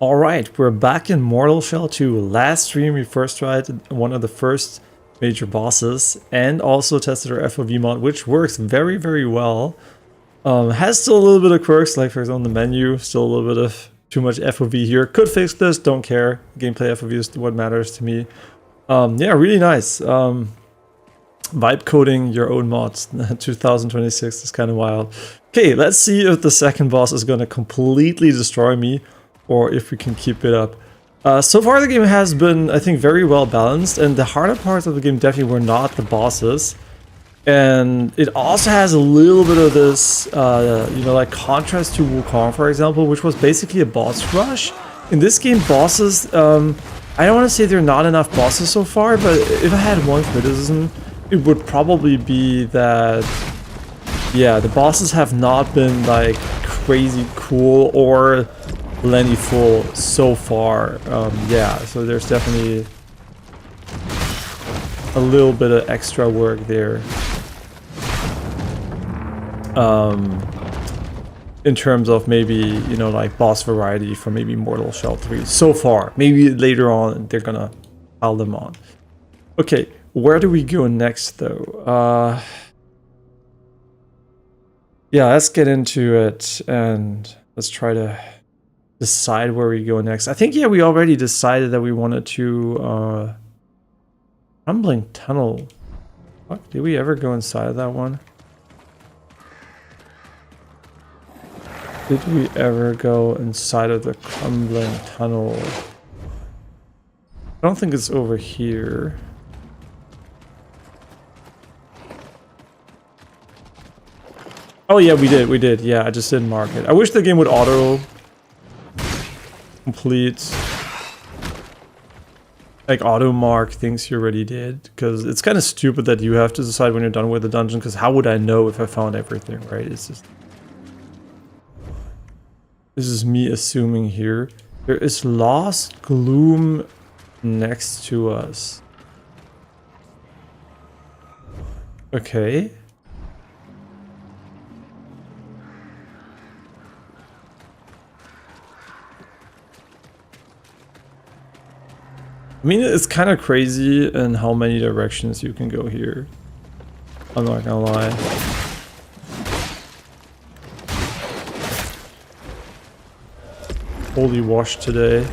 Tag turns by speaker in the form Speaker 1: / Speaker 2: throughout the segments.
Speaker 1: Alright, we're back in Mortal Shell 2. Last stream we first tried one of the first major bosses and also tested our FOV mod, which works very, very well. Has still a little bit of quirks, like for example the menu, still a little bit of too much FOV here. Could fix this, don't care. Gameplay FOV is what matters to me. Yeah, really nice. Vibe coding your own mods 2026 is kind of wild. Okay, let's see if the second boss is going to completely destroy me or if we can keep it up. So far the game has been, I think, very well balanced, and the harder parts of the game definitely were not the bosses. And it also has a little bit of this, you know, like contrast to Wukong, for example, which was basically a boss rush. In this game, bosses, I don't want to say there are not enough bosses so far, but if I had one criticism, it would probably be that, yeah, the bosses have not been like crazy cool or plentiful so far. Yeah, so there's definitely a little bit of extra work there. In terms of maybe, you know, like boss variety for maybe Mortal Shell 3 so far. Maybe later on they're gonna pile them on. Okay, where do we go next though? Yeah, let's get into it and let's try to decide where we go next. I think, yeah, we already decided that we wanted to Crumbling Tunnel. Fuck, did we ever go inside of that one? Did we ever go inside of the Crumbling Tunnel? I don't think it's over here. Oh yeah, we did. Yeah, I just didn't mark it. I wish the game would auto complete, like auto mark things you already did, because it's kind of stupid that you have to decide when you're done with the dungeon, because how would I know if I found everything, right? It's just, this is me assuming here. There is Lost Gloom next to us. Okay. I mean, it's kind of crazy in how many directions you can go here. I'm not gonna lie. Holy wash today.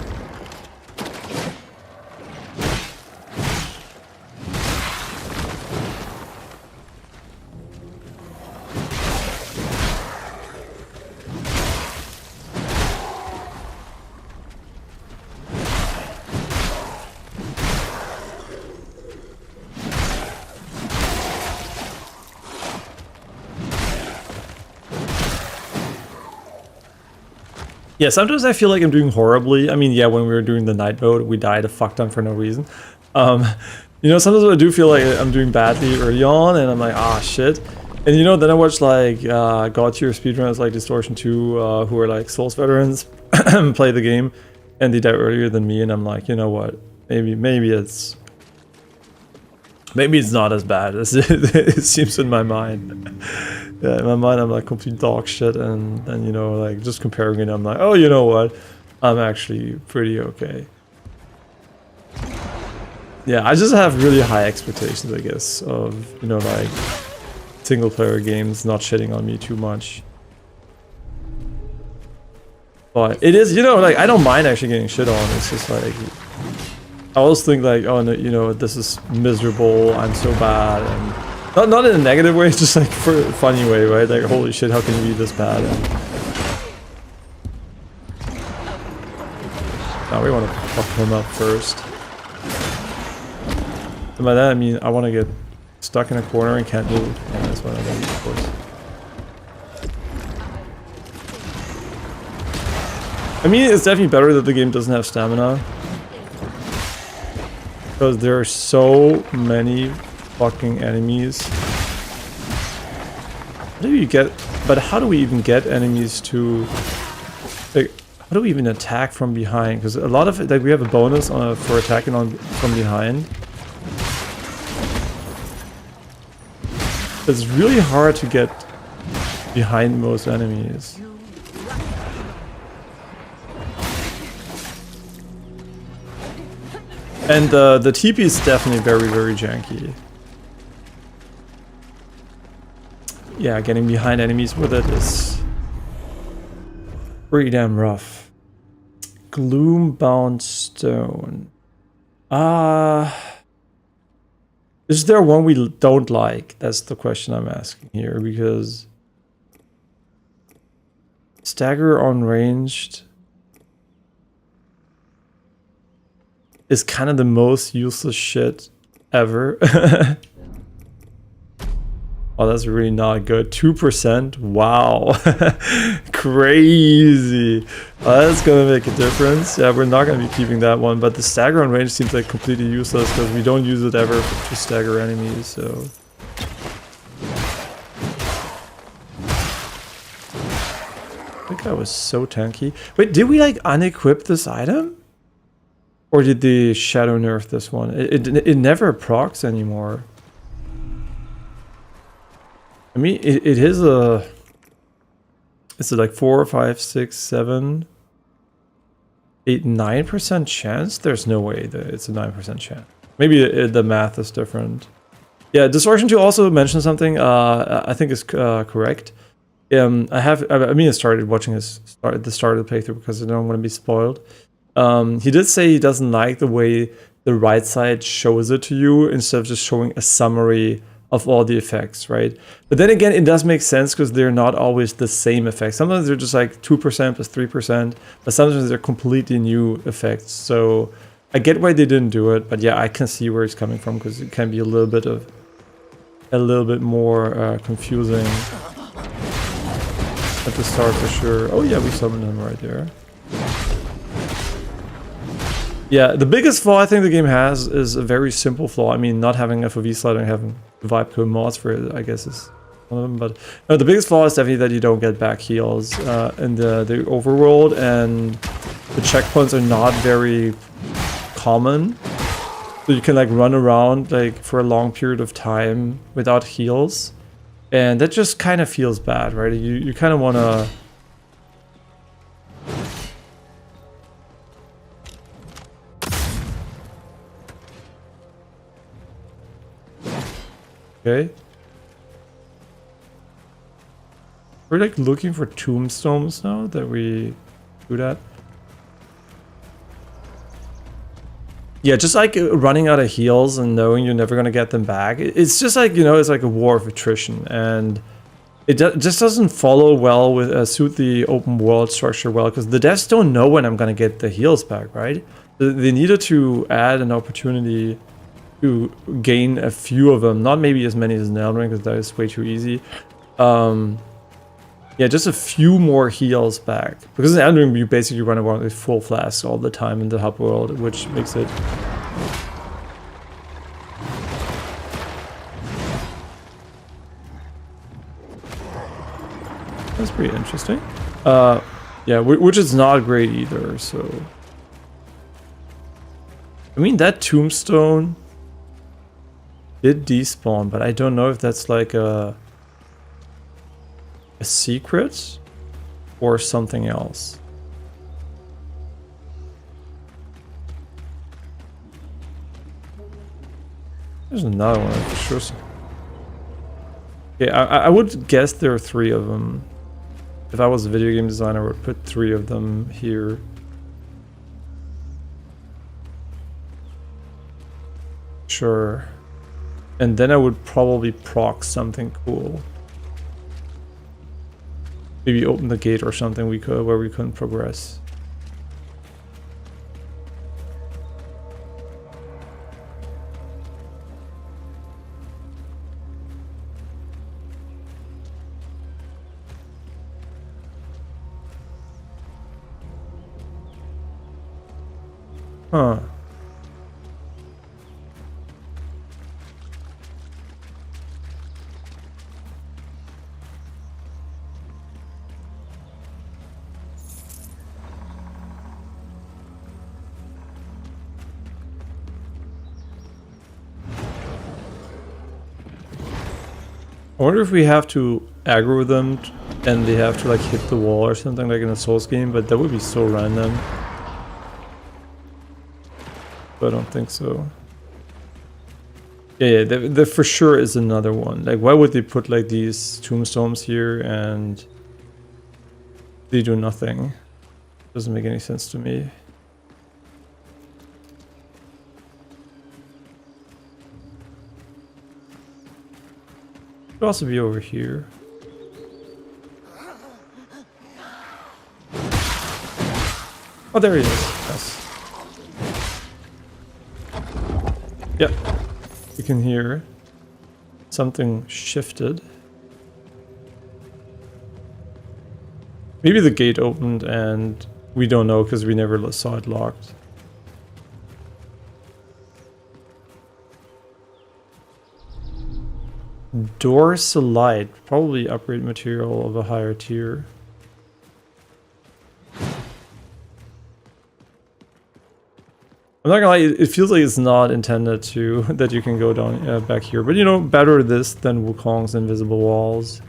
Speaker 1: Yeah, sometimes I feel like I'm doing horribly. I mean, yeah, when we were doing the night mode, we died a fuck ton for no reason. You know, sometimes I do feel like I'm doing badly early on, and I'm like, ah, shit. And you know, then I watch like God tier speedrunners like Distortion 2, who are like Souls veterans, play the game, and they die earlier than me, and I'm like, you know what? Maybe it's not as bad as it seems in my mind. Yeah, in my mind I'm like complete dog shit, and then, you know, like just comparing it, I'm like, oh, you know what? I'm actually pretty okay. Yeah, I just have really high expectations, I guess, of, you know, like single player games not shitting on me too much. But it is, you know, like I don't mind actually getting shit on. It's just like, I always think like, oh no, you know, this is miserable, I'm so bad, and not in a negative way, it's just like for a funny way, right? Like, holy shit, how can you be this bad? And now we want to fuck him up first. And by that I mean I want to get stuck in a corner and can't move. And that's what I want, of course. I mean, it's definitely better that the game doesn't have stamina, because there are so many fucking enemies. How do you get, but how do we even get enemies to, like, how do we even attack from behind? Because a lot of it, like, we have a bonus for attacking from behind. It's really hard to get behind most enemies. And the TP is definitely very, very janky. Yeah, getting behind enemies with it is pretty damn rough. Gloombound Stone. Is there one we don't like? That's the question I'm asking here, because stagger on ranged is kind of the most useless shit ever. Oh, that's really not good. 2%? Wow. Crazy. That's gonna make a difference. Yeah, we're not gonna be keeping that one, but the stagger on range seems like completely useless because we don't use it ever to stagger enemies, so. I think that was so tanky. Wait, did we like unequip this item? Or did the shadow nerf this one? It never procs anymore. I mean, it is a... Is it like 4, 5, 6, 7, 8, 9% chance? There's no way that it's a 9% chance. Maybe the math is different. Yeah, Distortion 2 also mentioned something I think is correct. I started watching the start of the playthrough because I don't want to be spoiled. He did say he doesn't like the way the right side shows it to you instead of just showing a summary of all the effects, right? But then again, it does make sense because they're not always the same effects. Sometimes they're just like 2% plus 3%, but sometimes they're completely new effects. So I get why they didn't do it, but yeah, I can see where it's coming from because it can be a little bit more confusing at the start for sure. Oh yeah, we summoned him right there. Yeah, the biggest flaw I think the game has is a very simple flaw. I mean, not having FOV sliding, having vibe code mods for it, I guess is one of them. But no, the biggest flaw is definitely that you don't get back heals in the overworld, and the checkpoints are not very common. So you can like run around like for a long period of time without heals, and that just kind of feels bad, right? You kind of want to. Okay. We're like looking for tombstones now that we do that. Yeah, just like running out of heals and knowing you're never gonna get them back. It's just like, you know, it's like a war of attrition, and it just doesn't follow well with suit the open world structure well, because the devs don't know when I'm gonna get the heals back, right? They needed to add an opportunity to gain a few of them, not maybe as many as in Elden Ring, because that is way too easy. Yeah, just a few more heals back, because in Elden Ring you basically run around with full flasks all the time in the hub world, which makes it that's pretty interesting. Yeah, which is not great either. So I mean, that tombstone did despawn, but I don't know if that's like a secret or something else. There's another one for sure. Okay, I would guess there are 3 of them. If I was a video game designer, I would put 3 of them here. Sure. And then I would probably proc something cool. Maybe open the gate or something where we couldn't progress. Huh. I wonder if we have to aggro them and they have to like hit the wall or something like in a Souls game, but that would be so random. I don't think so. Yeah, there for sure is another one. Like, why would they put like these tombstones here and they do nothing? Doesn't make any sense to me. Could also be over here. Oh, there he is. Yes. Yep. You can hear something shifted. Maybe the gate opened and we don't know because we never saw it locked. Soulslike, probably upgrade material of a higher tier. I'm not gonna lie, it feels like it's not intended to, that you can go down back here. But you know, better this than Wukong's invisible walls.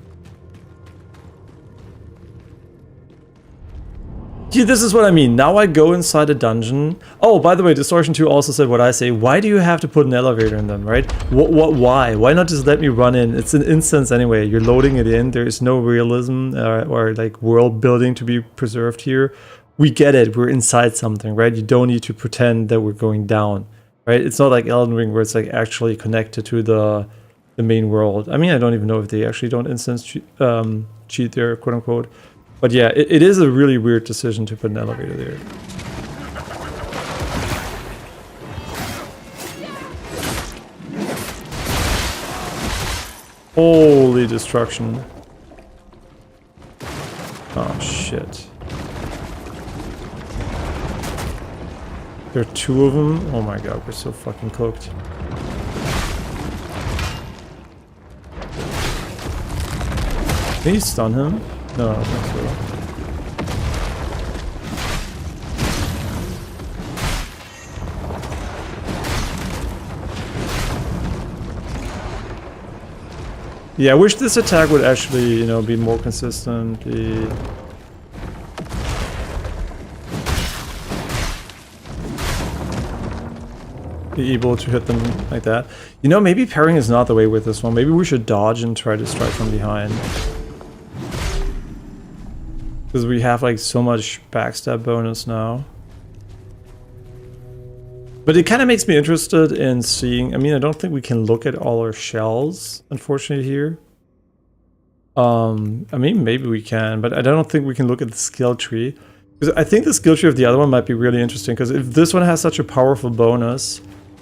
Speaker 1: Yeah, this is what I mean. Now I go inside a dungeon. Oh, by the way, Distortion 2 also said what I say. Why do you have to put an elevator in them, right? Why? Why not just let me run in? It's an instance anyway. You're loading it in. There is no realism or like world building to be preserved here. We get it. We're inside something, right? You don't need to pretend that we're going down, right? It's not like Elden Ring where it's like actually connected to the main world. I mean, I don't even know if they actually don't instance cheat there, quote unquote. But yeah, it is a really weird decision to put an elevator there. Holy destruction. Oh shit. There are two of them? Oh my god, we're so fucking cooked. Can you stun him? No, I don't think so. Yeah, I wish this attack would actually, you know, be more consistent. Be able to hit them like that. You know, maybe parrying is not the way with this one. Maybe we should dodge and try to strike from behind. Because we have like so much backstab bonus now. But it kind of makes me interested in seeing... I mean, I don't think we can look at all our shells, unfortunately, here. I mean, maybe we can, but I don't think we can look at the skill tree. Because I think the skill tree of the other one might be really interesting, because if this one has such a powerful bonus,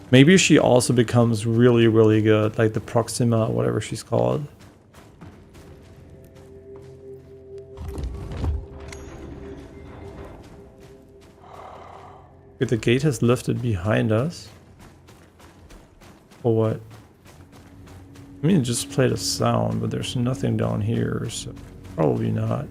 Speaker 1: maybe she also becomes really, really good, like the Proxima, whatever she's called. Okay, the gate has lifted behind us. Or what? I mean, it just played a sound, but there's nothing down here, so probably not.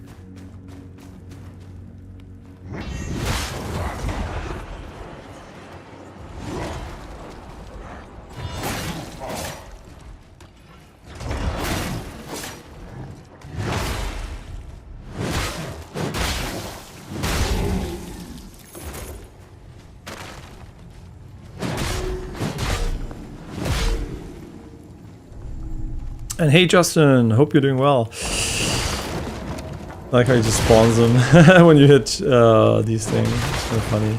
Speaker 1: And hey Justin, hope you're doing well. I like how he just spawns them when you hit these things. It's kind of funny.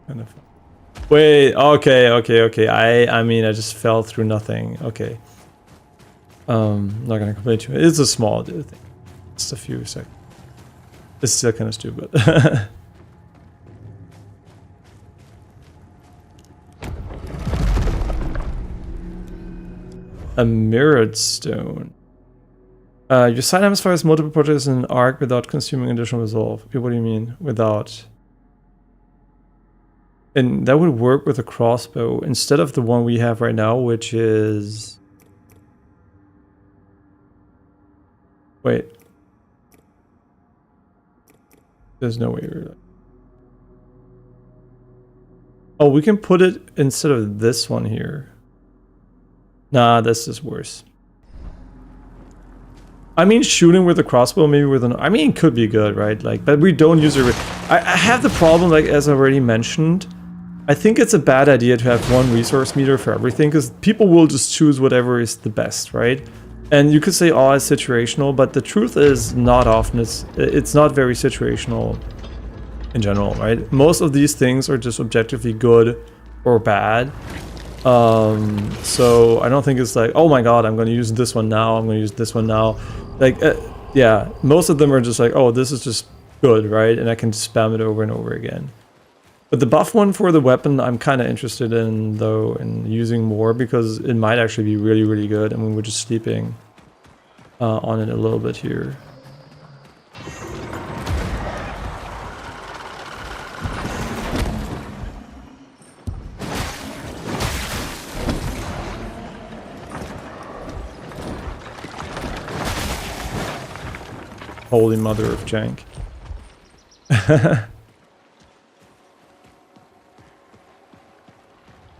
Speaker 1: Kind of fun. Wait, okay. I mean, I just fell through nothing. Okay. Not gonna complain too much. It's a small thing. Just a few seconds. It's still kind of stupid. A mirrored stone. Your side items fires multiple projects in an arc without consuming additional resolve. Okay, what do you mean? Without? And that would work with a crossbow instead of the one we have right now, which is... Wait. There's no way we're... Oh, we can put it instead of this one here. Nah, this is worse. I mean, shooting with a crossbow, maybe with an... I mean, it could be good, right? Like, but we don't use it... I have the problem, like, as I already mentioned, I think it's a bad idea to have one resource meter for everything, because people will just choose whatever is the best, right? And you could say, oh, it's situational, but the truth is not often. It's not very situational in general, right? Most of these things are just objectively good or bad. So I don't think it's like, oh my god, I'm going to use this one now, I'm going to use this one now. Like, yeah, most of them are just like, oh, this is just good, right? And I can spam it over and over again. But the buff one for the weapon, I'm kind of interested in, though, in using more, because it might actually be really, really good. I mean, we're just sleeping on it a little bit here. Holy mother of jank.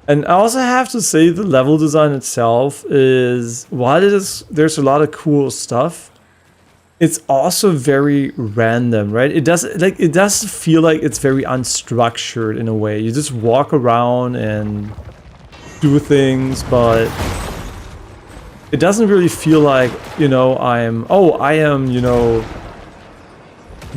Speaker 1: And I also have to say the level design itself is, while there's a lot of cool stuff, it's also very random, right? It does feel like it's very unstructured in a way. You just walk around and do things, but it doesn't really feel like, you know, I am, you know,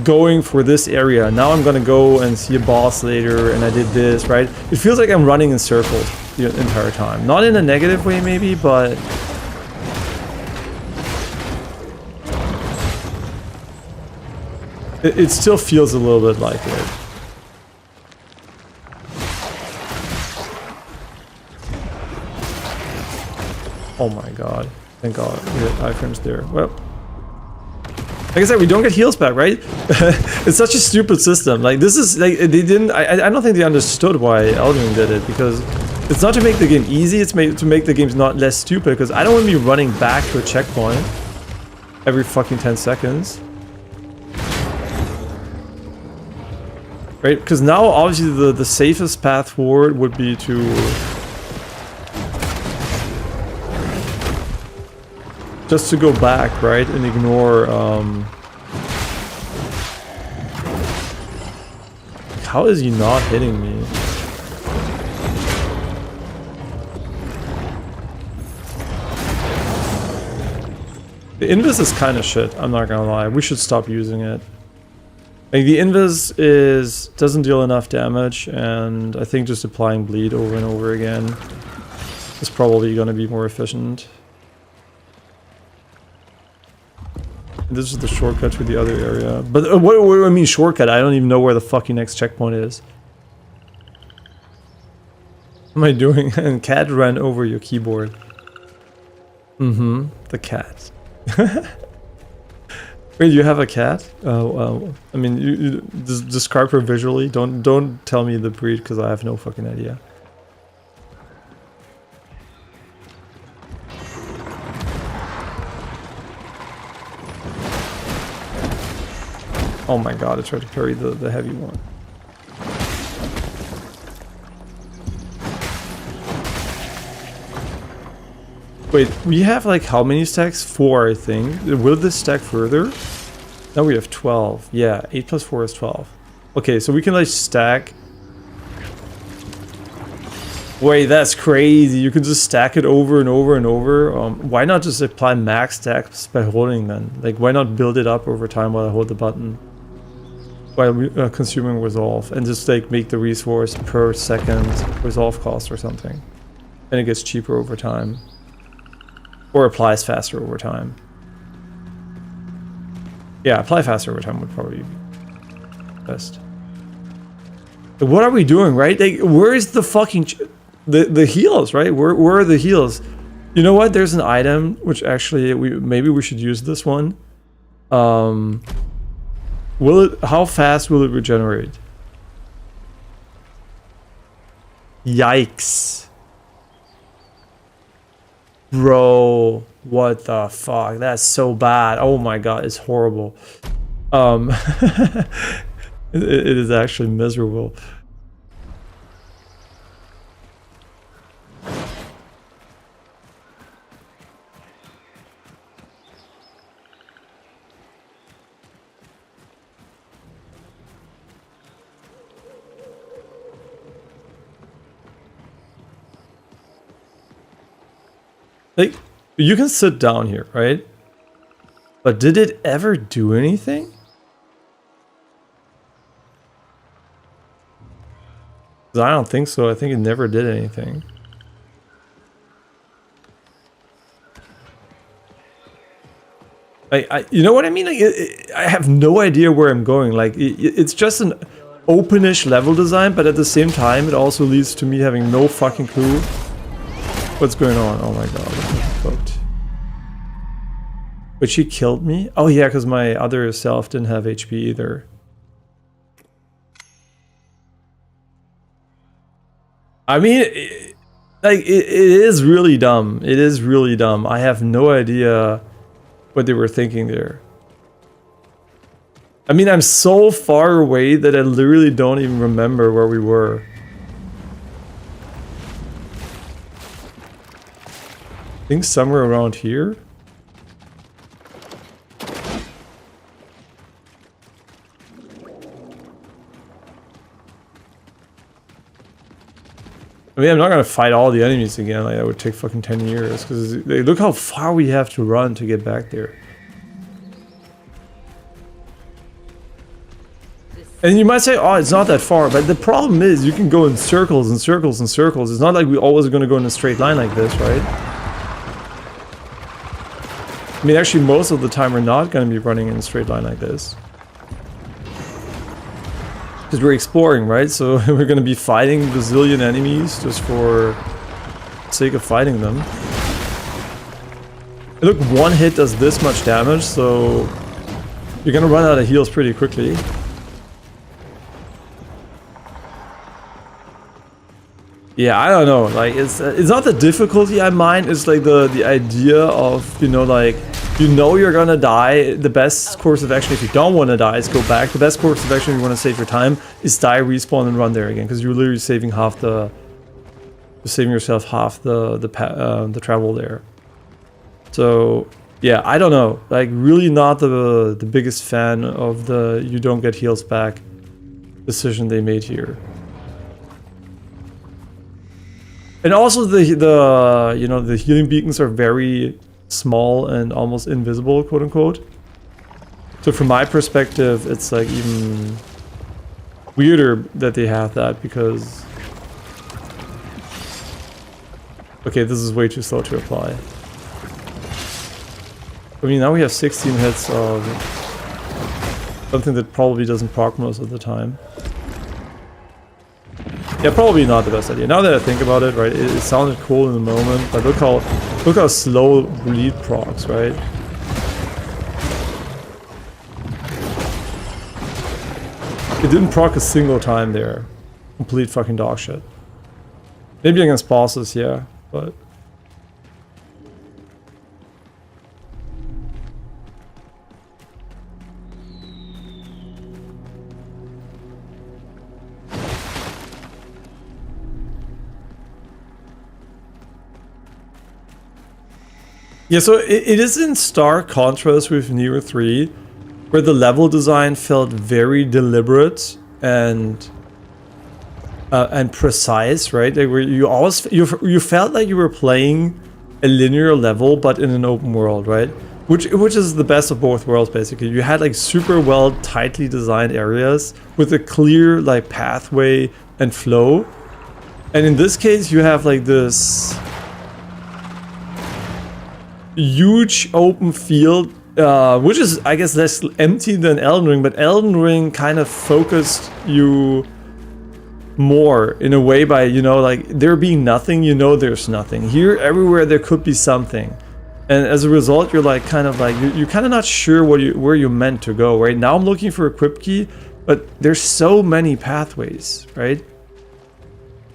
Speaker 1: going for this area. Now I'm gonna go and see a boss later, and I did this, right? It feels like I'm running in circles the entire time. Not in a negative way, maybe, but it still feels a little bit like it. Oh my god. Thank god. We had iframes there. Well, like I said, we don't get heals back, right? It's such a stupid system. Like, this is, like, they didn't, I don't think they understood why Elden did it, because it's not to make the game easy, it's to make the games not less stupid, because I don't want to be running back to a checkpoint every fucking 10 seconds. Right? Because now, obviously, the safest path forward would be to just to go back, right, and ignore, how is he not hitting me? The invis is kind of shit, I'm not gonna lie. We should stop using it. Like, the invis doesn't deal enough damage, and I think just applying bleed over and over again is probably gonna be more efficient. This is the shortcut to the other area. But what do I mean shortcut? I don't even know where the fucking next checkpoint is. What am I doing? And cat ran over your keyboard. Mm-hmm. The cat. Wait, you have a cat? I mean, you describe her visually. Don't tell me the breed, because I have no fucking idea. Oh my god, I tried to parry the heavy one. Wait, we have like how many stacks? 4, I think. Will this stack further? Now we have 12. Yeah, 8 plus 4 is 12. Okay, so we can like stack. Wait, that's crazy. You can just stack it over and over and over. Why not just apply max stacks by holding then? Like, why not build it up over time while I hold the button? While consuming resolve, and just like make the resource per second resolve cost or something, and it gets cheaper over time, or applies faster over time. Yeah, apply faster over time would probably be best. But what are we doing, right? Like, where is the fucking the heals, right? Where are the heals? You know what? There's an item which actually maybe we should use this one. How fast will it regenerate? Yikes. Bro, what the fuck? That's so bad. Oh my god, it's horrible. It is actually miserable. Like, you can sit down here, right? But did it ever do anything? I don't think so. I think it never did anything. You know what I mean? Like, I have no idea where I'm going. Like, it's just an openish level design, but at the same time, it also leads to me having no fucking clue what's going on. Oh my god, I'm fucked. But she killed me? Oh yeah, because my other self didn't have HP either. I mean, it is really dumb. It is really dumb. I have no idea what they were thinking there. I mean, I'm so far away that I literally don't even remember where we were. I think somewhere around here. I mean, I'm not gonna fight all the enemies again, like that would take fucking 10 years, because look how far we have to run to get back there. And you might say, oh, it's not that far, but the problem is you can go in circles and circles and circles. It's not like we always are gonna go in a straight line like this, right? I mean, actually, most of the time we're not gonna be running in a straight line like this. Because we're exploring, right? So we're gonna be fighting a bazillion enemies just for the sake of fighting them. And look, one hit does this much damage, so you're gonna run out of heals pretty quickly. Yeah, I don't know. Like, it's not the difficulty I mind. It's like the idea of, you know, like, you know you're gonna die. The best course of action if you don't want to die is go back. The best course of action if you want to save your time is die, respawn, and run there again, because you're literally saving half the, you're saving yourself half the travel there. So yeah, I don't know. Like, really not the biggest fan of the you don't get heals back decision they made here. And also the you know, the healing beacons are very small and almost invisible, quote unquote. So from my perspective, it's like even weirder that they have that, because okay, this is way too slow to apply. I mean, now we have 16 hits of something that probably doesn't proc most of the time. Yeah, probably not the best idea. Now that I think about it, right, it sounded cool in the moment, but look how slow bleed procs, right? It didn't proc a single time there. Complete fucking dog shit. Maybe against bosses, yeah, but... Yeah, so it is in stark contrast with Nero 3, where the level design felt very deliberate and precise, right? Like, where you always you felt like you were playing a linear level, but in an open world, right? Which is the best of both worlds, basically. You had like super well tightly designed areas with a clear like pathway and flow, and in this case, you have like this huge open field, which is, I guess, less empty than Elden Ring, but Elden Ring kind of focused you more in a way by, you know, like, there being nothing, you know there's nothing. Here, everywhere there could be something. And as a result, you're like, kind of like, you're kind of not sure where you're meant to go, right? Now I'm looking for a equip key, but there's so many pathways, right?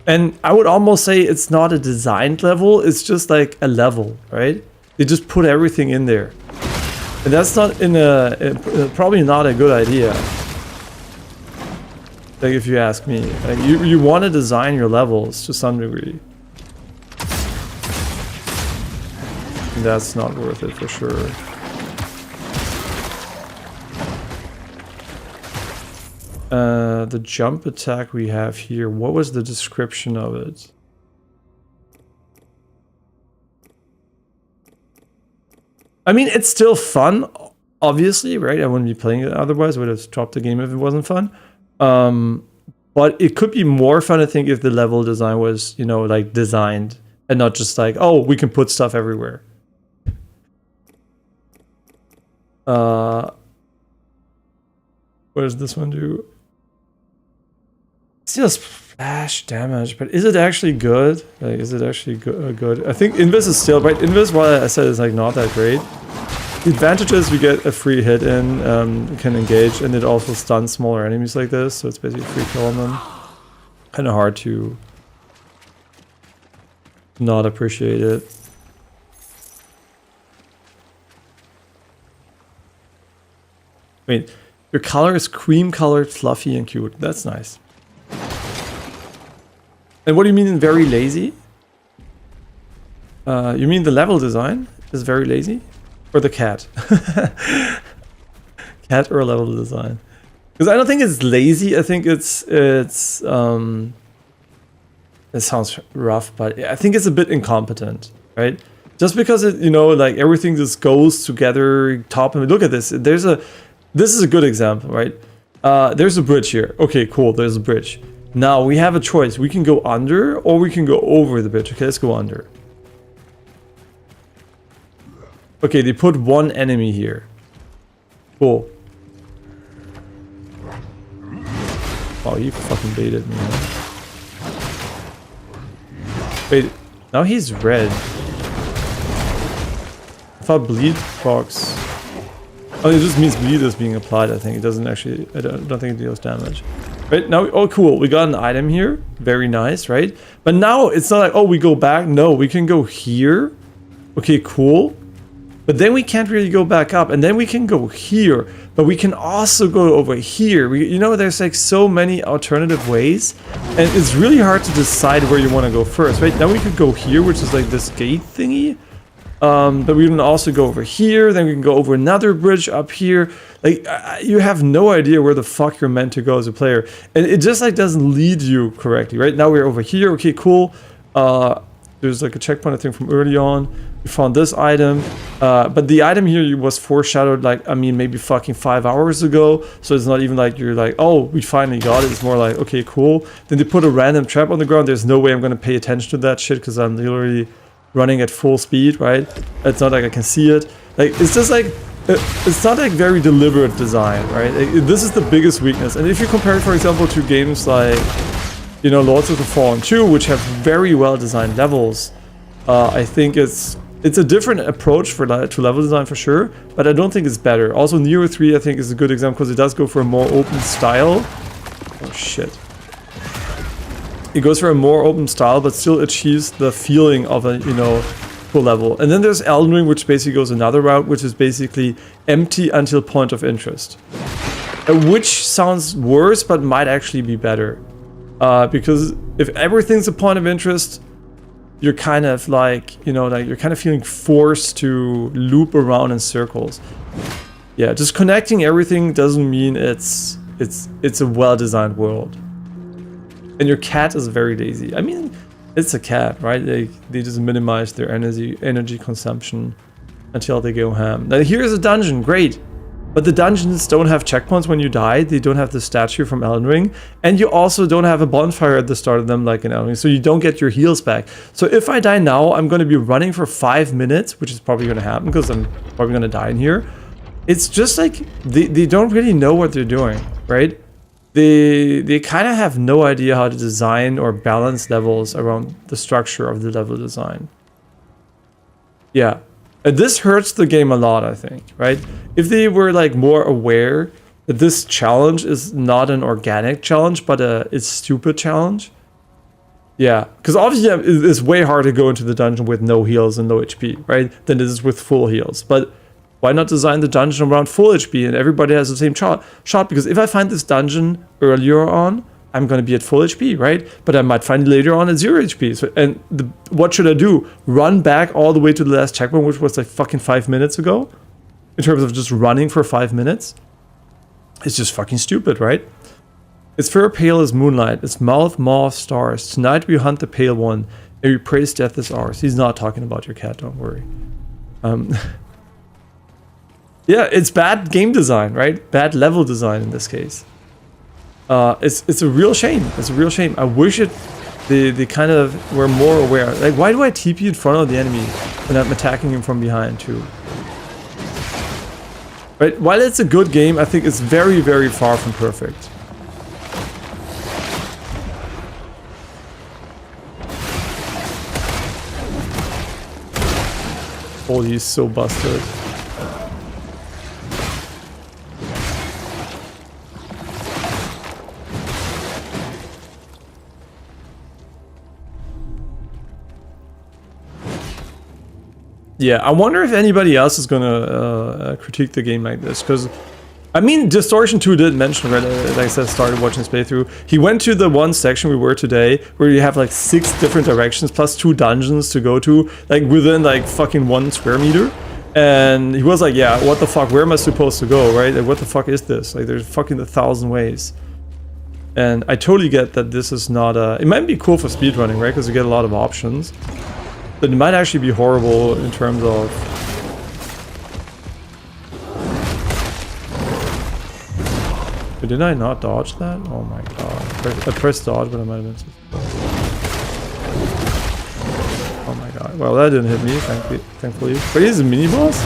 Speaker 1: And I would almost say it's not a designed level, it's just like a level, right? They just put everything in there, and that's not probably not a good idea. Like, if you ask me, like, you want to design your levels to some degree, and that's not worth it for sure. The jump attack we have here. What was the description of it? I mean, it's still fun, obviously, right? I wouldn't be playing it otherwise. I would have dropped the game if it wasn't fun. But it could be more fun, I think, if the level design was, you know, like designed and not just like, oh, we can put stuff everywhere. What does this one do? Still splash damage, but is it actually good? Like, is it actually good? I think Invis is still, right? Invis, what I said, is like not that great. The advantage is we get a free hit in, can engage, and it also stuns smaller enemies like this, so it's basically free kill on them. Kind of hard to not appreciate it. Wait, your color is cream colored, fluffy, and cute. That's nice. And what do you mean in very lazy? You mean the level design is very lazy? Or the cat? Cat or level design? Because I don't think it's lazy. I think it's it sounds rough, but I think it's a bit incompetent, right? Just because it, you know, like everything just goes together, top and look at this. This is a good example, right? There's a bridge here. Okay, cool. There's a bridge. Now we have a choice. We can go under or we can go over the bridge. Okay, let's go under. Okay, they put one enemy here. Cool. Oh, he fucking baited me. Huh? Wait, now he's red. I thought bleed box. Oh, it just means bleed is being applied, I think. It doesn't actually, I don't think it deals damage. Right, now, oh cool, we got an item here. Very nice, right? But now it's not like, oh, we go back. No, we can go here. Okay, cool. But then we can't really go back up, and then we can go here, but we can also go over here. You know, there's like so many alternative ways, and it's really hard to decide where you want to go first, right? Now we could go here, which is like this gate thingy, but we can also go over here, then we can go over another bridge up here. Like, you have no idea where the fuck you're meant to go as a player, and it just like doesn't lead you correctly, right? Now we're over here, okay, cool. There's like a checkpoint, I think, from early on. We found this item, but the item here was foreshadowed, like, I mean, maybe fucking 5 hours ago. So it's not even like you're like, oh, we finally got it. It's more like, okay, cool. Then they put a random trap on the ground. There's no way I'm going to pay attention to that shit because I'm literally running at full speed, right? It's not like I can see it. Like, it's just like, it's not like very deliberate design, right? This is the biggest weakness. And if you compare it, for example, to games like, you know, Lords of the Fallen 2, which have very well designed levels, I think it's a different approach to level design for sure, but I don't think it's better. Also, Neo 3 I think is a good example because it does go for a more open style. Oh shit. It goes for a more open style, but still achieves the feeling of a, you know, full level. And then there's Elden Ring, which basically goes another route, which is basically empty until point of interest. Which sounds worse, but might actually be better. Because if everything's a point of interest, you're kind of like, you know, like you're kind of feeling forced to loop around in circles. Yeah, just connecting everything doesn't mean it's a well-designed world. And your cat is very lazy. I mean, it's a cat, right? They just minimize their energy consumption until they go ham. Now here's a dungeon, great. But the dungeons don't have checkpoints when you die. They don't have the statue from Elden Ring. And you also don't have a bonfire at the start of them like in Elden Ring. So you don't get your heals back. So if I die now, I'm going to be running for 5 minutes, which is probably going to happen because I'm probably going to die in here. It's just like they don't really know what they're doing, right? They kind of have no idea how to design or balance levels around the structure of the level design. Yeah. And this hurts the game a lot, I think, right? If they were like more aware that this challenge is not an organic challenge, but a stupid challenge. Yeah, because obviously it's way harder to go into the dungeon with no heals and no HP, right? Than it is with full heals. But why not design the dungeon around full HP and everybody has the same shot? Because if I find this dungeon earlier on, I'm going to be at full HP, right? But I might find it later on at 0 HP. So, and what should I do? Run back all the way to the last checkpoint, which was like fucking 5 minutes ago? In terms of just running for 5 minutes? It's just fucking stupid, right? Its fur pale as moonlight, its mouth mauve stars. Tonight we hunt the pale one, and we praise death as ours. He's not talking about your cat, don't worry. Yeah, it's bad game design, right? Bad level design in this case. It's a real shame. It's a real shame. I wish they kind of were more aware. Like, why do I TP in front of the enemy when I'm attacking him from behind too? Right? While it's a good game, I think it's very, very far from perfect. Oh, he's so busted. Yeah, I wonder if anybody else is gonna critique the game like this, because I mean, Distortion 2 did mention, right, like I said, started watching his playthrough. He went to the one section we were today, where you have like 6 different directions, plus 2 dungeons to go to, like within like fucking 1 square meter. And he was like, yeah, what the fuck, where am I supposed to go, right? Like, what the fuck is this? Like, there's fucking 1,000 ways. And I totally get that this is not it might be cool for speedrunning, right, because you get a lot of options. But it might actually be horrible in terms of... But did I not dodge that? Oh my god. I pressed dodge, but I might have missed it. Oh my god. Well, that didn't hit me, thankfully. But he's a mini-boss?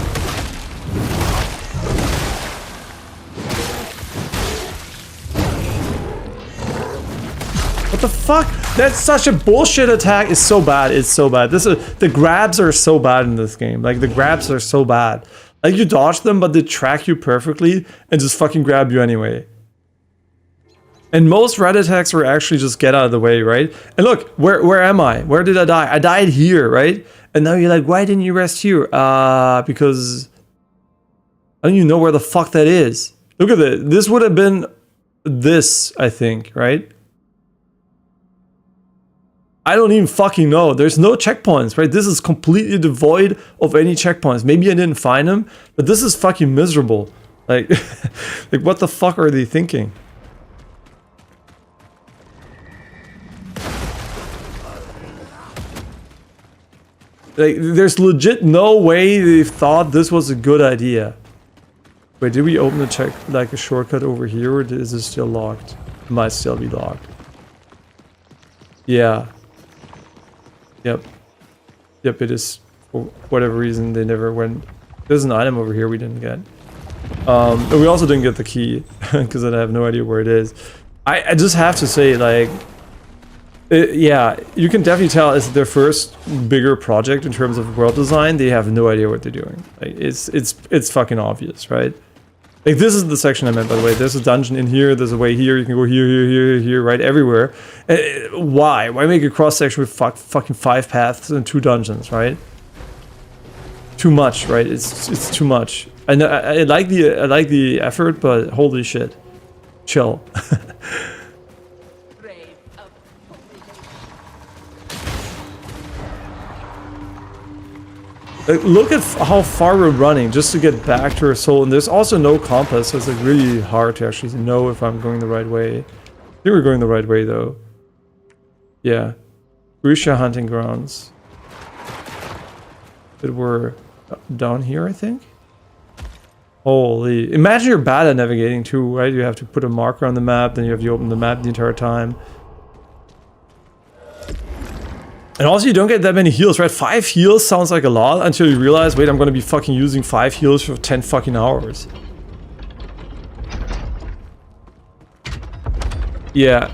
Speaker 1: What the fuck? That's such a bullshit attack. It's so bad. It's so bad. The grabs are so bad in this game. Like, the grabs are so bad. Like, you dodge them, but they track you perfectly and just fucking grab you anyway. And most red attacks are actually just get out of the way, right? And look, where am I? Where did I die? I died here, right? And now you're like, why didn't you rest here? Because I don't even know where the fuck that is. Look at this. This would have been this, I think, right? I don't even fucking know. There's no checkpoints, right? This is completely devoid of any checkpoints. Maybe I didn't find them, but this is fucking miserable. Like, like what the fuck are they thinking? Like, there's legit no way they thought this was a good idea. Wait, did we open a shortcut over here, or is it still locked? It might still be locked. Yeah. Yep. Yep, it is. For whatever reason, they never went. There's an item over here we didn't get. And we also didn't get the key, because I have no idea where it is. I just have to say, like... yeah, you can definitely tell it's their first bigger project in terms of world design. They have no idea what they're doing. Like, it's fucking obvious, right? Like, this is the section I meant, by the way. There's a dungeon in here, there's a way here, you can go here, right, everywhere. Why? Why make a cross-section with fucking 5 paths and 2 dungeons, right? Too much, right? It's too much. I know, I like the effort, but holy shit. Chill. Like, look at how far we're running just to get back to our soul, and there's also no compass, so it's like really hard to actually know if I'm going the right way. I think we're going the right way though. Yeah. Grisha hunting grounds. That we're down here, I think? Holy. Imagine you're bad at navigating too, right? You have to put a marker on the map, then you have to open the map the entire time. And also, you don't get that many heals, right? 5 heals sounds like a lot until you realize, wait, I'm gonna be fucking using 5 heals for 10 fucking hours. Yeah.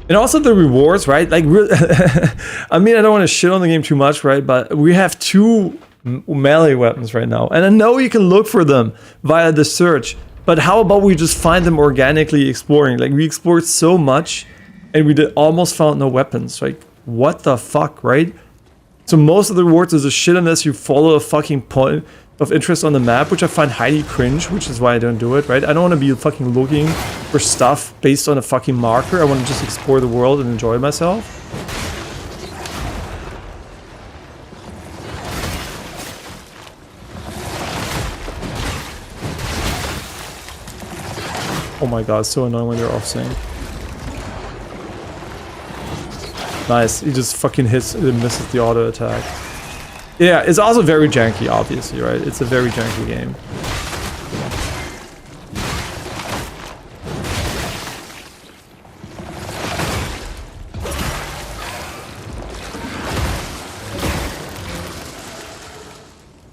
Speaker 1: And also the rewards, right? Like, I mean, I don't want to shit on the game too much, right? But we have 2 melee weapons right now. And I know you can look for them via the search. But how about we just find them organically exploring? Like, we explored so much and we almost found no weapons. Like, what the fuck, right? So most of the rewards is a shit unless you follow a fucking point of interest on the map, which I find highly cringe, which is why I don't do it, right? I don't want to be fucking looking for stuff based on a fucking marker. I want to just explore the world and enjoy myself. Oh my god, so annoying when they're off sync. Nice, he just fucking hits and misses the auto attack. Yeah, it's also very janky, obviously, right? It's a very janky game.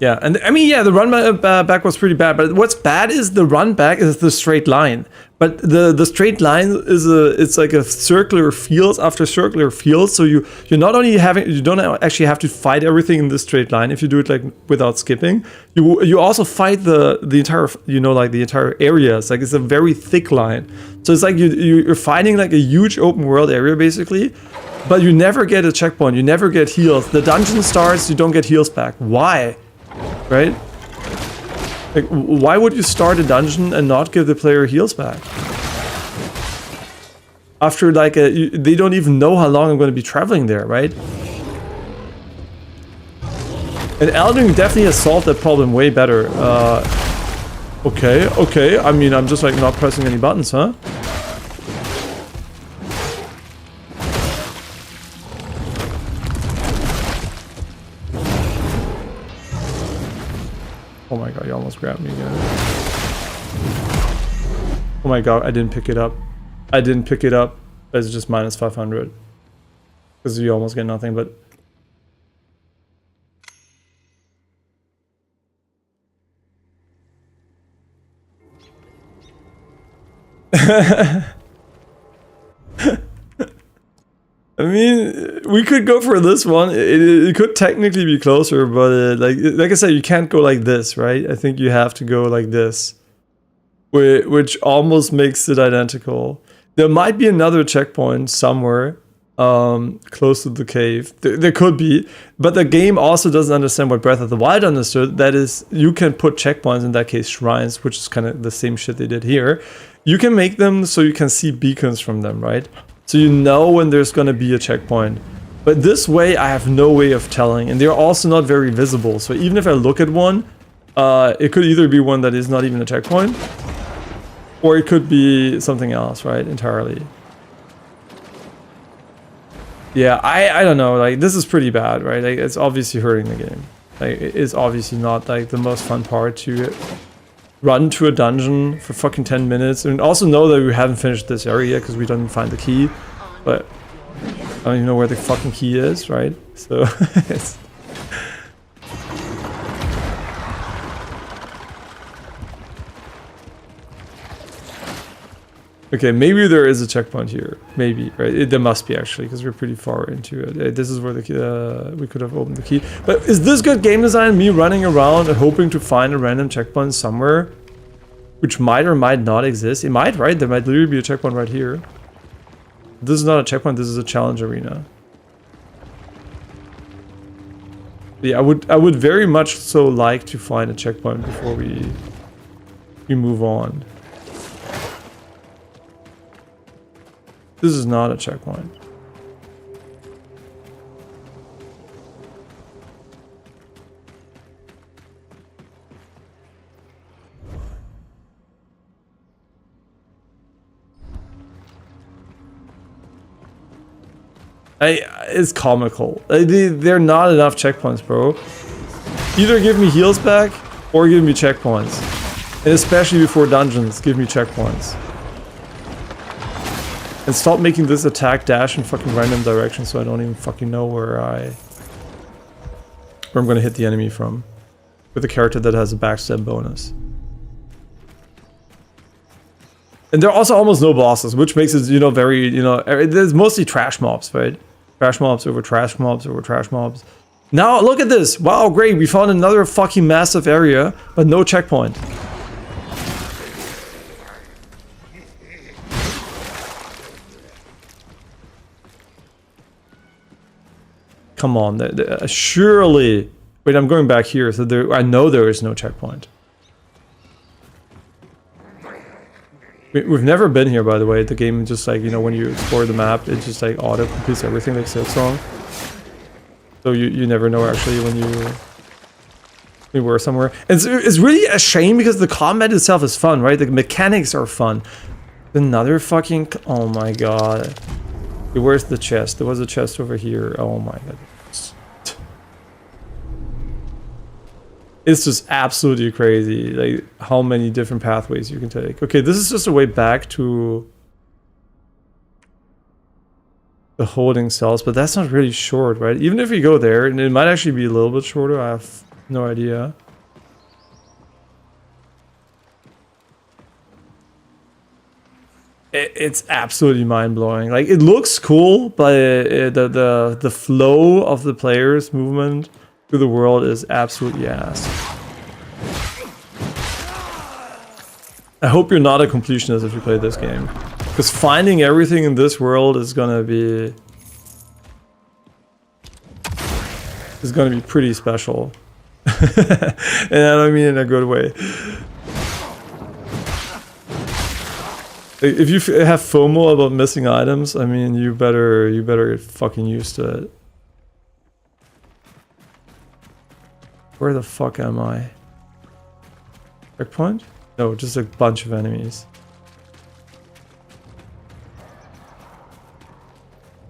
Speaker 1: Yeah, and I mean, yeah, the run back was pretty bad, but what's bad is the run back is the straight line. But the straight line is it's like a circular field after circular field. So you're not only you don't actually have to fight everything in this straight line if you do it like without skipping. You also fight the entire like the entire area. It's like it's a very thick line. So it's like you're fighting like a huge open world area basically. But you never get a checkpoint. You never get heals. The dungeon starts, you don't get heals back. Why? Right? Like, why would you start a dungeon and not give the player heals back? After like they don't even know how long I'm going to be traveling there, right? And Elden Ring definitely has solved that problem way better. Okay. I mean, I'm just like not pressing any buttons, huh? Oh my god, you almost grabbed me again. Oh my god, I didn't pick it up. It's just minus 500. Because you almost get nothing, but... I mean, we could go for this one. It could technically be closer, but like I said, you can't go like this, right? I think you have to go like this, which almost makes it identical. There might be another checkpoint somewhere close to the cave. There could be, but the game also doesn't understand what Breath of the Wild understood. That is, you can put checkpoints, in that case shrines, which is kind of the same shit they did here. You can make them so you can see beacons from them, right? So you know when there's going to be a checkpoint. But this way, I have no way of telling. And they're also not very visible. So even if I look at one, it could either be one that is not even a checkpoint, or it could be something else, right? Entirely. Yeah, I don't know. Like, this is pretty bad, right? Like, it's obviously hurting the game. Like, it is obviously not, like, the most fun part to run to a dungeon for fucking 10 minutes. And also know that we haven't finished this area because we didn't find the key. But I don't even know where the fucking key is, right? So, it's... Okay, maybe there is a checkpoint here. Maybe, right? There must be, actually, because we're pretty far into it. This is where the we could have opened the key. But is this good game design? Me running around and hoping to find a random checkpoint somewhere, which might or might not exist. It might, right? There might literally be a checkpoint right here. This is not a checkpoint. This is a challenge arena. Yeah, I would very much so like to find a checkpoint before we move on. This is not a checkpoint. It's comical. They're not enough checkpoints, bro. Either give me heals back or give me checkpoints. And especially before dungeons, give me checkpoints. And stop making this attack dash in fucking random directions so I don't even fucking know where I'm gonna hit the enemy from. With a character that has a backstab bonus. And there are also almost no bosses, which makes it, very, there's mostly trash mobs, right? Trash mobs over trash mobs over trash mobs. Now, look at this! Wow, great, we found another fucking massive area, but no checkpoint. Come on, surely... Wait, I'm going back here, so I know there is no checkpoint. We've never been here, by the way. The game just like, when you explore the map, it just like auto-completes everything like Silksong. So you never know actually when you were somewhere. And it's really a shame because the combat itself is fun, right? The mechanics are fun. Another fucking... Oh my god. Where's the chest? There was a chest over here. Oh my god. It's just absolutely crazy, like how many different pathways you can take. Okay, this is just a way back to the holding cells, but that's not really short, right? Even if you go there, and it might actually be a little bit shorter, I have No idea. It's absolutely mind-blowing. Like, it looks cool, but the flow of the player's movement through the world is absolutely ass. I hope you're not a completionist if you play this game, because finding everything in this world is gonna be pretty special. And I don't mean in a good way. If you have FOMO about missing items, I mean, you better get fucking used to it. Where the fuck am I? Checkpoint? No, just a bunch of enemies.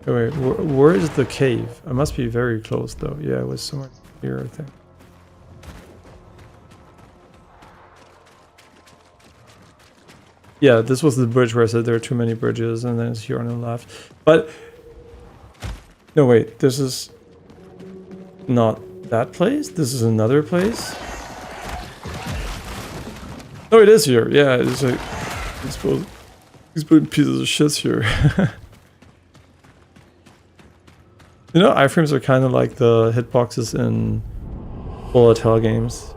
Speaker 1: Oh, wait, where is the cave? I must be very close though. Yeah, it was somewhere here, I think. Yeah, this was the bridge where I said there are too many bridges, and then it's here on the left. But no, wait, this is not that place. This is another place. No, it is here. Yeah, it's like he's putting pieces of shit here. You know, iframes are kind of like the hitboxes in bullet hell games.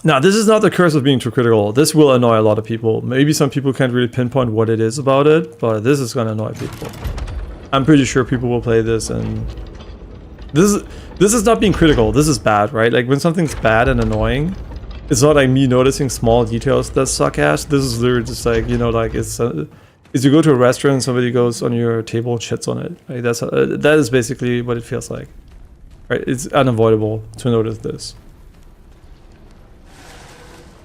Speaker 1: Now, this is not the curse of being too critical. This will annoy a lot of people. Maybe some people can't really pinpoint what it is about it, but this is gonna annoy people. I'm pretty sure people will play this, and this is not being critical. This is bad, right? Like, when something's bad and annoying, it's not like me noticing small details that suck ass. This is literally just like, you know, like it's you go to a restaurant and somebody goes on your table and shits on it. Like, that is basically what it feels like, right? It's unavoidable to notice this.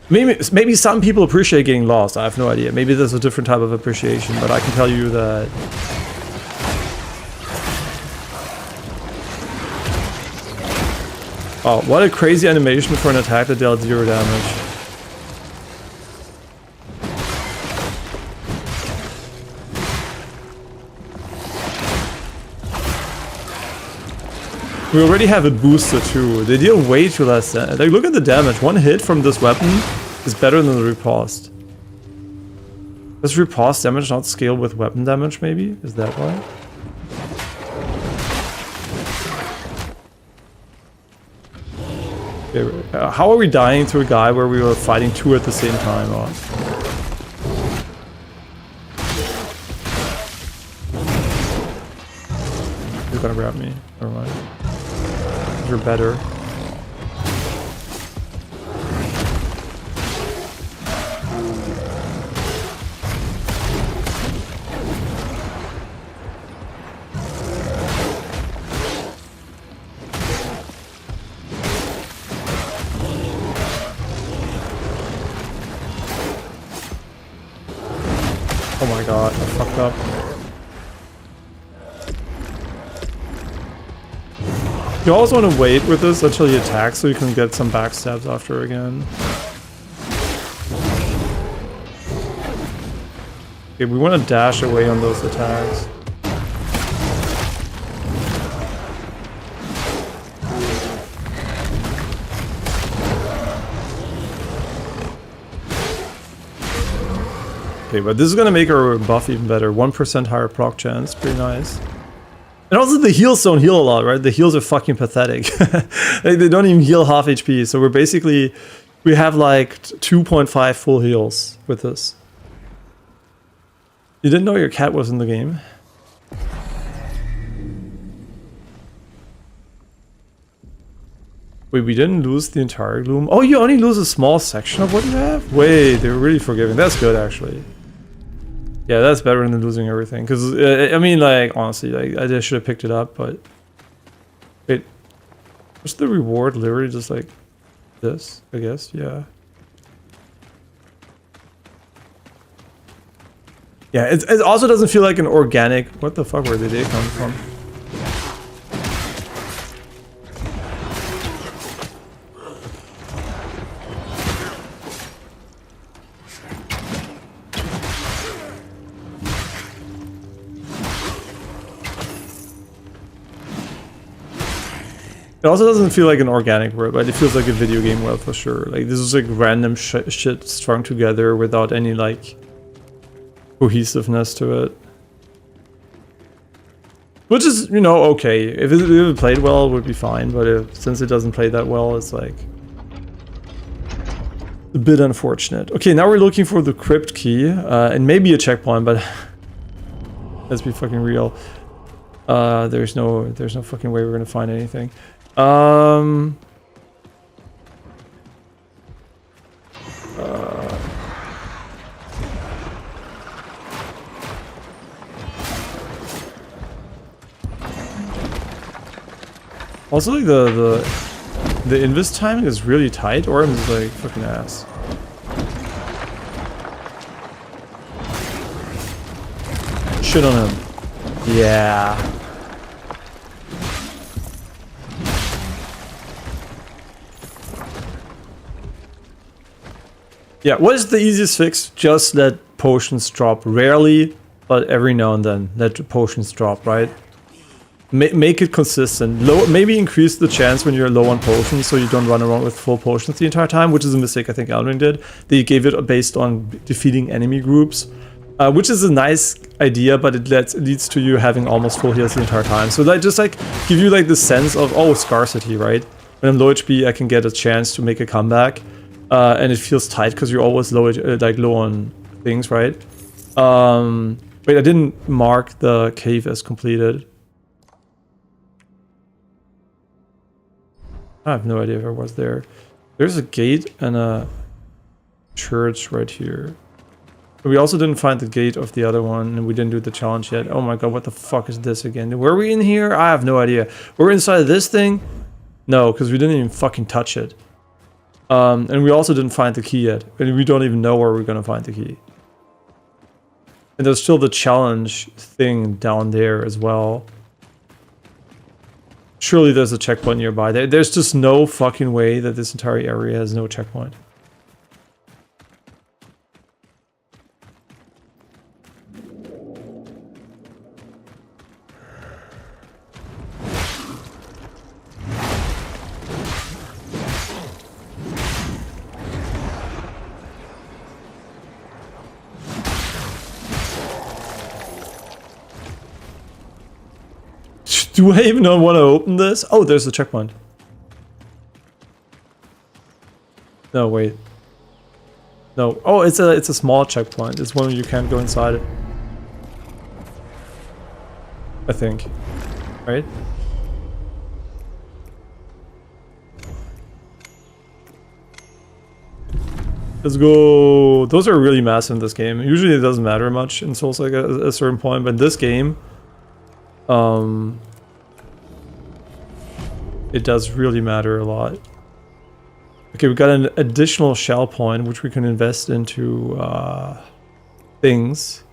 Speaker 1: Maybe some people appreciate getting lost. I have no idea. Maybe there's a different type of appreciation, but I can tell you that oh, what a crazy animation for an attack that dealt 0 damage. We already have a booster too. They deal way too less. Like, look at the damage. One hit from this weapon is better than the riposte. Does riposte damage not scale with weapon damage, maybe? Is that why? Okay, how are we dying to a guy where we were fighting 2 at the same time? Oh. You're gonna grab me. Never mind. You're better. Oh my god, I fucked up. You always want to wait with this until he attacks so you can get some backstabs after again. Okay, we want to dash away on those attacks. Okay, but this is going to make our buff even better. 1% higher proc chance, pretty nice. And also the heals don't heal a lot, right? The heals are fucking pathetic. Like, they don't even heal half HP. So we have like 2.5 full heals with this. You didn't know your cat was in the game? Wait, we didn't lose the entire gloom? Oh, you only lose a small section of what you have? Wait, they're really forgiving. That's good, actually. Yeah, that's better than losing everything. Because, I mean, like, honestly, like, I just should have picked it up, but... Wait. What's the reward? Literally just like this, I guess? Yeah. Yeah, it also doesn't feel like an organic... What the fuck, where did they come from? It also doesn't feel like an organic world, but it feels like a video game world for sure. Like this is like random shit strung together without any like cohesiveness to it. Which is, you know, okay. If it played well, it would be fine. But since it doesn't play that well, it's like a bit unfortunate. Okay, now we're looking for the crypt key and maybe a checkpoint, but let's be fucking real. There's no fucking way we're gonna find anything. Also, like the invis timing is really tight, or I'm just like fucking ass. Shit on him. Yeah. Yeah, what is the easiest fix? Just let potions drop. Rarely, but every now and then, let potions drop, right? Make it consistent. Maybe increase the chance when you're low on potions so you don't run around with full potions the entire time, which is a mistake I think Elden Ring did. They gave it based on defeating enemy groups, which is a nice idea, but it leads to you having almost full heals the entire time. So like just like give you like the sense of, oh, scarcity, right? When I'm low HP, I can get a chance to make a comeback. And it feels tight because you're always low on things, right? Wait, I didn't mark the cave as completed. I have no idea if I was there. There's a gate and a church right here. But we also didn't find the gate of the other one, and we didn't do the challenge yet. Oh my god, what the fuck is this again? Were we in here? I have no idea. We're inside of this thing? No, because we didn't even fucking touch it. And we also didn't find the key yet. And we don't even know where we're gonna find the key. And there's still the challenge thing down there as well. Surely there's a checkpoint nearby. There's just no fucking way that this entire area has no checkpoint. Do I even want to open this? Oh, there's the checkpoint. No, wait. No. Oh, it's a small checkpoint. It's one where you can't go inside it. I think. Right? Let's go. Those are really massive in this game. Usually it doesn't matter much in Soulslike at a certain point, but in this game, it does really matter a lot. Okay, we got an additional shell point, which we can invest into things.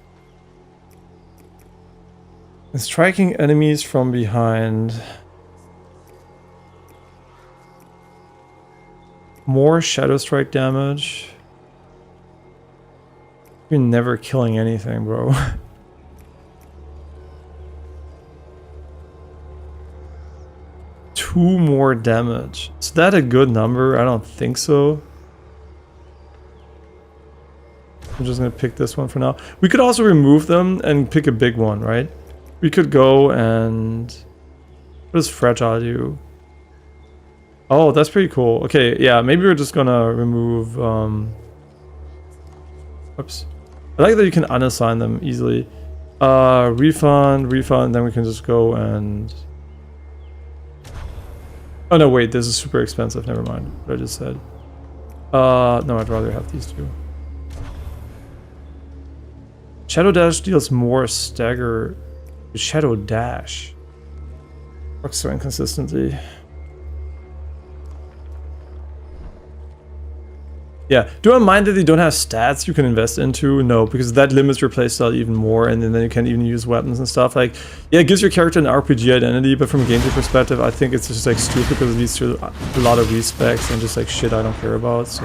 Speaker 1: And striking enemies from behind. More shadow strike damage. You're never killing anything, bro. 2 more damage. Is that a good number? I don't think so. I'm just gonna pick this one for now. We could also remove them and pick a big one, right? We could go and... What does fragile do? Oh, that's pretty cool. Okay, yeah, maybe we're just gonna remove... Oops. I like that you can unassign them easily. Refund, then we can just go and... Oh no, wait, this is super expensive. Never mind what I just said. No, I'd rather have these two. Shadow Dash deals more stagger. Shadow Dash. Works so inconsistently. Yeah, do I mind that they don't have stats you can invest into? No, because that limits your playstyle even more, and then you can't even use weapons and stuff. Like, yeah, it gives your character an RPG identity, but from a gameplay perspective, I think it's just like stupid because it leads to a lot of respecs and just like shit I don't care about, so...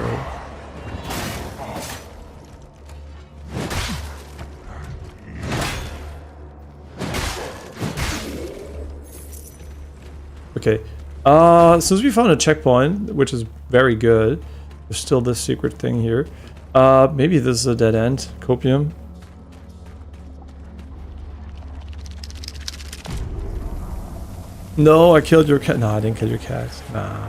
Speaker 1: Okay, Since we found a checkpoint, which is very good, there's still this secret thing here. Maybe this is a dead end. Copium. No, I killed your cat. No, I didn't kill your cat. Nah.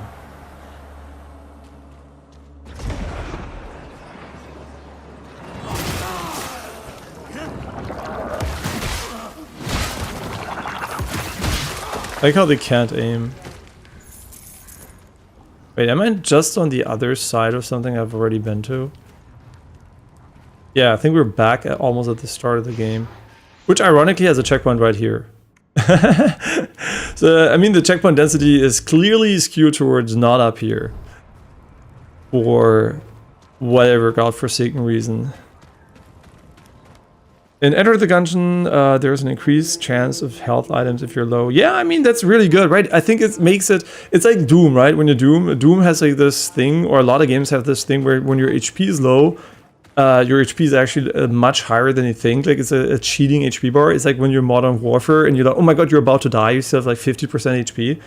Speaker 1: I like how they can't aim. Wait, am I just on the other side of something I've already been to? Yeah, I think we're back at almost at the start of the game. Which ironically has a checkpoint right here. So, I mean, the checkpoint density is clearly skewed towards not up here. For whatever godforsaken reason. In Enter the Gungeon, there's an increased chance of health items if you're low. Yeah, I mean, that's really good, right? I think it makes it... It's like Doom, right? When you're Doom has like this thing, or a lot of games have this thing where when your HP is low, your HP is actually much higher than you think. Like, it's a cheating HP bar. It's like when you're Modern Warfare and you're like, oh my god, you're about to die. You still have like 50% HP.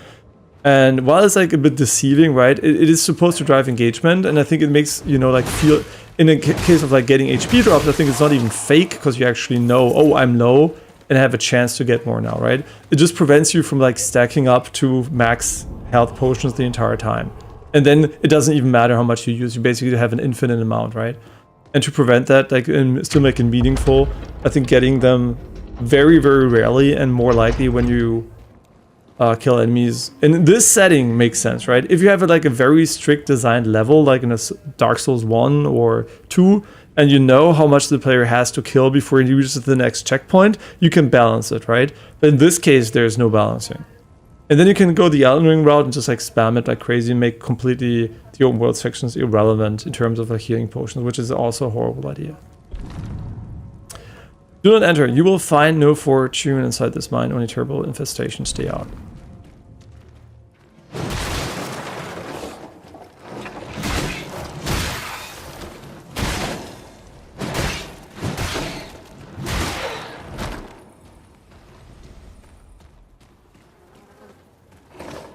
Speaker 1: And while it's like a bit deceiving, right? It is supposed to drive engagement. And I think it makes, you know, like feel... In a case of like getting HP drops, I think it's not even fake because you actually know, oh, I'm low and I have a chance to get more now, right? It just prevents you from like stacking up to max health potions the entire time. And then it doesn't even matter how much you use. You basically have an infinite amount, right? And to prevent that, like, and still make it meaningful, I think getting them very, very rarely and more likely when you kill enemies in this setting makes sense, right? If you have like a very strict designed level, like in a Dark Souls 1 or 2, and you know how much the player has to kill before he reaches the next checkpoint, you can balance it, right? But in this case, there's no balancing. And then you can go the Elden Ring route and just like spam it like crazy and make completely the open world sections irrelevant in terms of like healing potions, which is also a horrible idea. Do not enter. You will find no fortune inside this mine. Only terrible infestation. Stay out.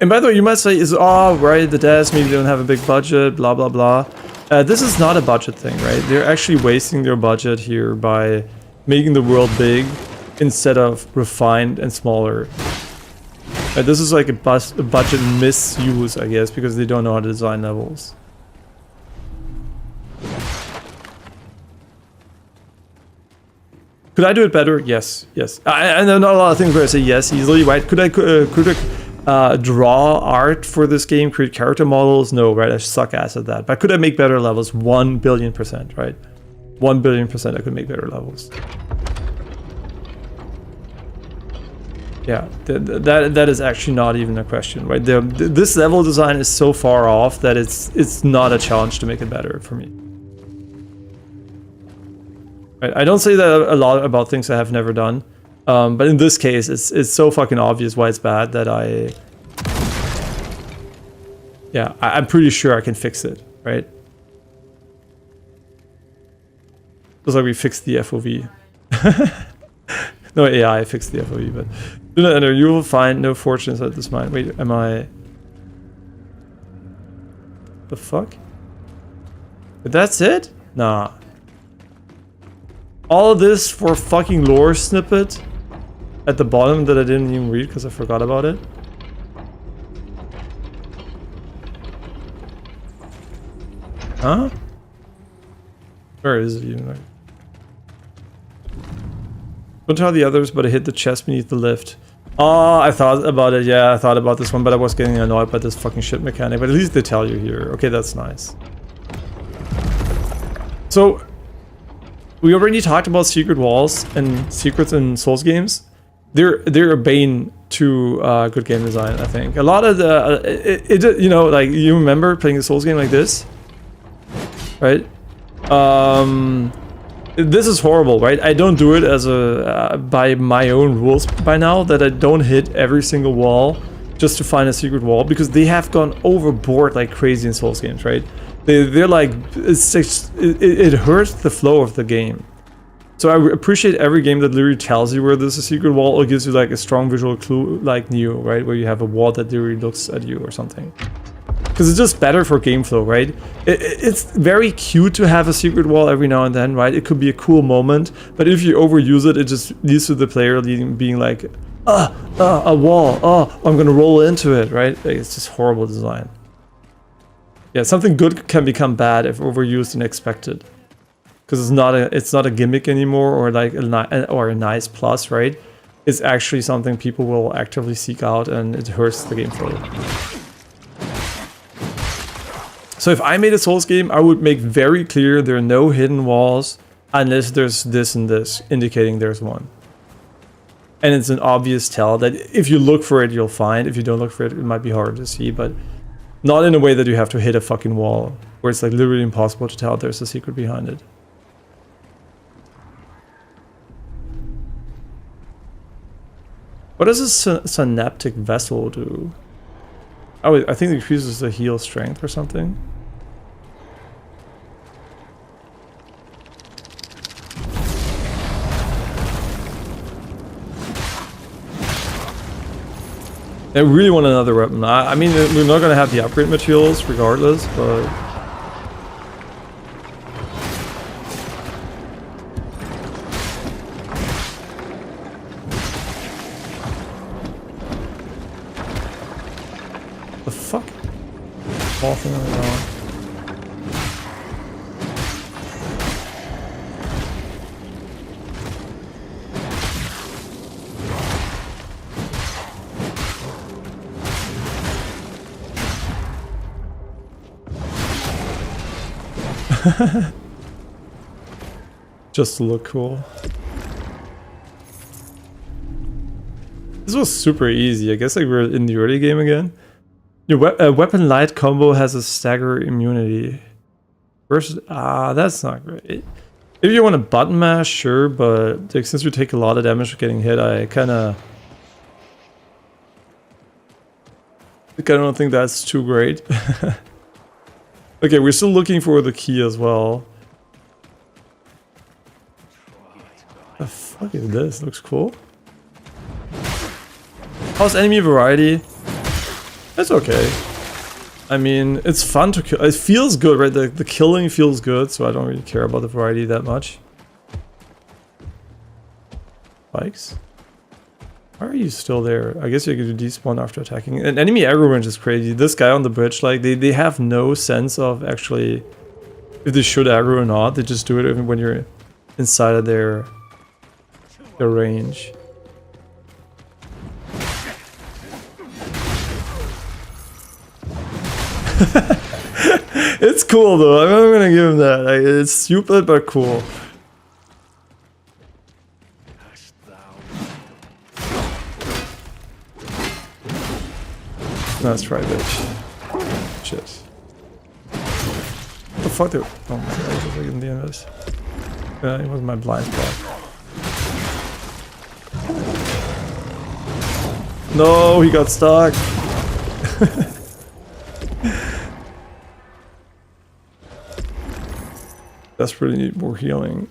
Speaker 1: And by the way, you might say, oh, right, the devs maybe don't have a big budget, blah, blah, blah. This is not a budget thing, right? They're actually wasting their budget here by making the world big instead of refined and smaller. This is like a budget misuse, I guess, because they don't know how to design levels. Could I do it better? Yes, yes. I know not a lot of things where I say yes easily, right? Could I draw art for this game, create character models? No, right? I suck ass at that. But could I make better levels? 1 billion%, right? 1 billion% I could make better levels. Yeah, that is actually not even a question, right? This level design is so far off that it's not a challenge to make it better for me. Right? I don't say that a lot about things I have never done, but in this case, it's so fucking obvious why it's bad that I'm pretty sure I can fix it, right? Just like we fixed the FOV. No, AI fixed the FOV, but do not enter. You will find no fortunes at this mine. Wait, am I... The fuck? But that's it? Nah. All of this for fucking lore snippet at the bottom that I didn't even read because I forgot about it. Huh? Where is it even? Don't tell the others, but I hit the chest beneath the lift. Oh, I thought about it. Yeah, I thought about this one, but I was getting annoyed by this fucking shit mechanic. But at least they tell you here. Okay, that's nice. So, we already talked about secret walls and secrets in Souls games. They're a bane to good game design, I think. A lot of the... you know, like, you remember playing a Souls game like this? Right? This is horrible, right? I don't do it as by my own rules by now, that I don't hit every single wall just to find a secret wall, because they have gone overboard like crazy in Souls games, right? They're like, it hurts the flow of the game. So I appreciate every game that literally tells you where there's a secret wall or gives you like a strong visual clue like Neo, right? Where you have a wall that literally looks at you or something. Because it's just better for game flow, right? It's very cute to have a secret wall every now and then, right? It could be a cool moment, but if you overuse it, it just leads to the player being like, a wall, I'm gonna roll into it, right? Like, it's just horrible design. Yeah, something good can become bad if overused and expected. Because it's not a gimmick anymore, or like a nice plus, right? It's actually something people will actively seek out, and it hurts the game flow. So if I made a Souls game, I would make very clear there are no hidden walls unless there's this and this, indicating there's one. And it's an obvious tell that if you look for it, you'll find. If you don't look for it, it might be harder to see, but not in a way that you have to hit a fucking wall, where it's like literally impossible to tell there's a secret behind it. What does a synaptic vessel do? Oh, I think it increases the heal strength or something. I really want another weapon. I mean, we're not gonna have the upgrade materials regardless, but... The fuck? Ball thing on the ground. Just to look cool. This was super easy. I guess like we're in the early game again. Your weapon light combo has a stagger immunity. Versus, that's not great. If you want a button mash, sure, but like, since you take a lot of damage getting hit, I kinda don't think that's too great. Okay, we're still looking for the key as well. The fuck is this? Looks cool. How's enemy variety? It's okay. I mean, it's fun to kill. It feels good, right? The killing feels good, so I don't really care about the variety that much. Spikes? Why are you still there? I guess you could despawn after attacking. And enemy aggro range is crazy. This guy on the bridge, like, they have no sense of actually if they should aggro or not. They just do it even when you're inside of their range. It's cool though. I'm gonna give him that. Like, it's stupid but cool. That's right, bitch. Shit. What the fuck? Oh my god, I was like in the end of this. Yeah, it was my blind spot. No, he got stuck. Desperately need more healing.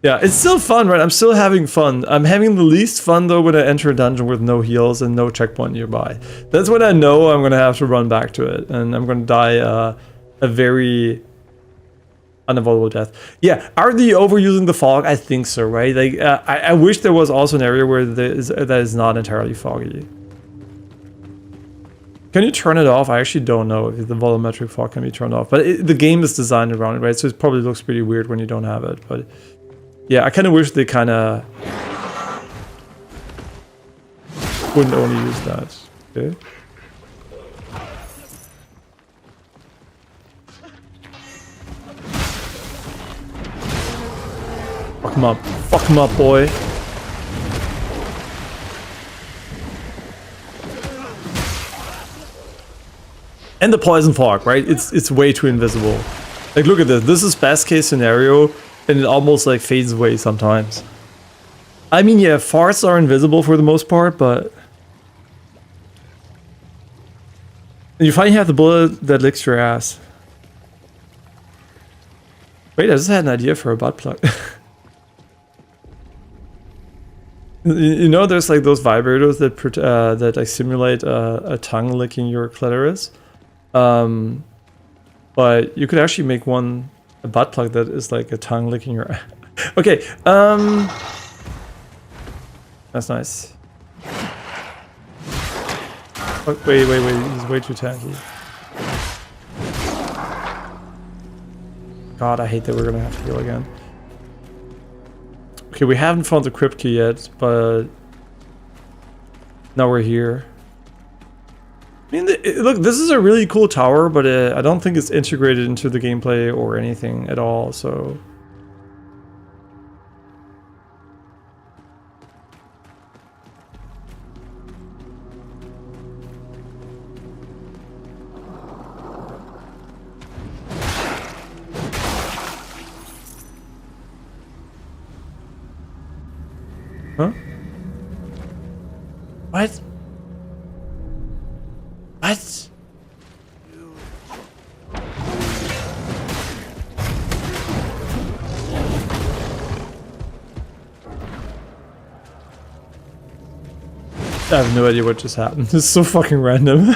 Speaker 1: Yeah, it's still fun, right? I'm still having fun. I'm having the least fun though when I enter a dungeon with no heals and no checkpoint nearby. That's when I know I'm gonna have to run back to it, and I'm gonna die a very unavoidable death. Yeah, are they overusing the fog? I think so, right? Like, I wish there was also an area where that is not entirely foggy. Can you turn it off? I actually don't know if the volumetric fog can be turned off, but the game is designed around it, right? So it probably looks pretty weird when you don't have it, but yeah, I kind of wish they kind of wouldn't only use that. Okay. Fuck him up. Fuck him up, boy. And the poison fog, right? It's way too invisible. Like, look at this. This is best case scenario, and it almost like fades away sometimes. I mean, yeah, farts are invisible for the most part, but you finally have the bullet that licks your ass. Wait, I just had an idea for a butt plug. You know, there's like those vibrators that like simulate a tongue licking your clitoris. But you could actually make one a butt plug that is like a tongue licking your. Okay. That's nice. Oh, wait. He's way too tanky. God, I hate that we're gonna have to heal again. Okay, we haven't found the crypt key yet, but now we're here. I mean, look, this is a really cool tower, but I don't think it's integrated into the gameplay or anything at all, so... Huh? What? What? I have no idea what just happened. This is so fucking random.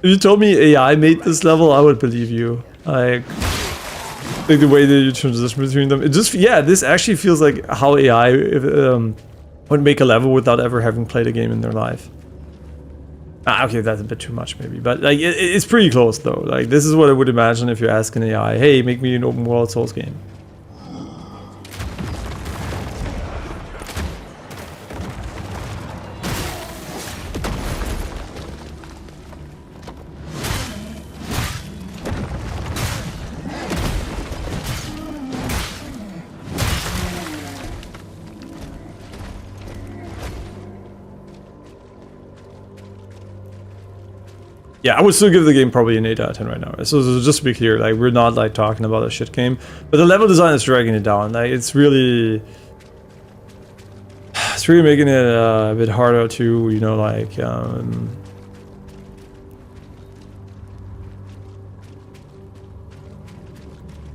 Speaker 1: If you told me AI made this level, I would believe you. Like the way that you transition between them, it just, yeah, this actually feels like how AI would make a level without ever having played a game in their life. Okay, that's a bit too much maybe, but like it's pretty close though. Like this is what I would imagine if you ask an AI, hey, make me an open world Souls game. Yeah, I would still give the game probably an 8 out of 10 right now. So just to be clear, like we're not like talking about a shit game, but the level design is dragging it down. Like it's really making it a bit harder to, you know, like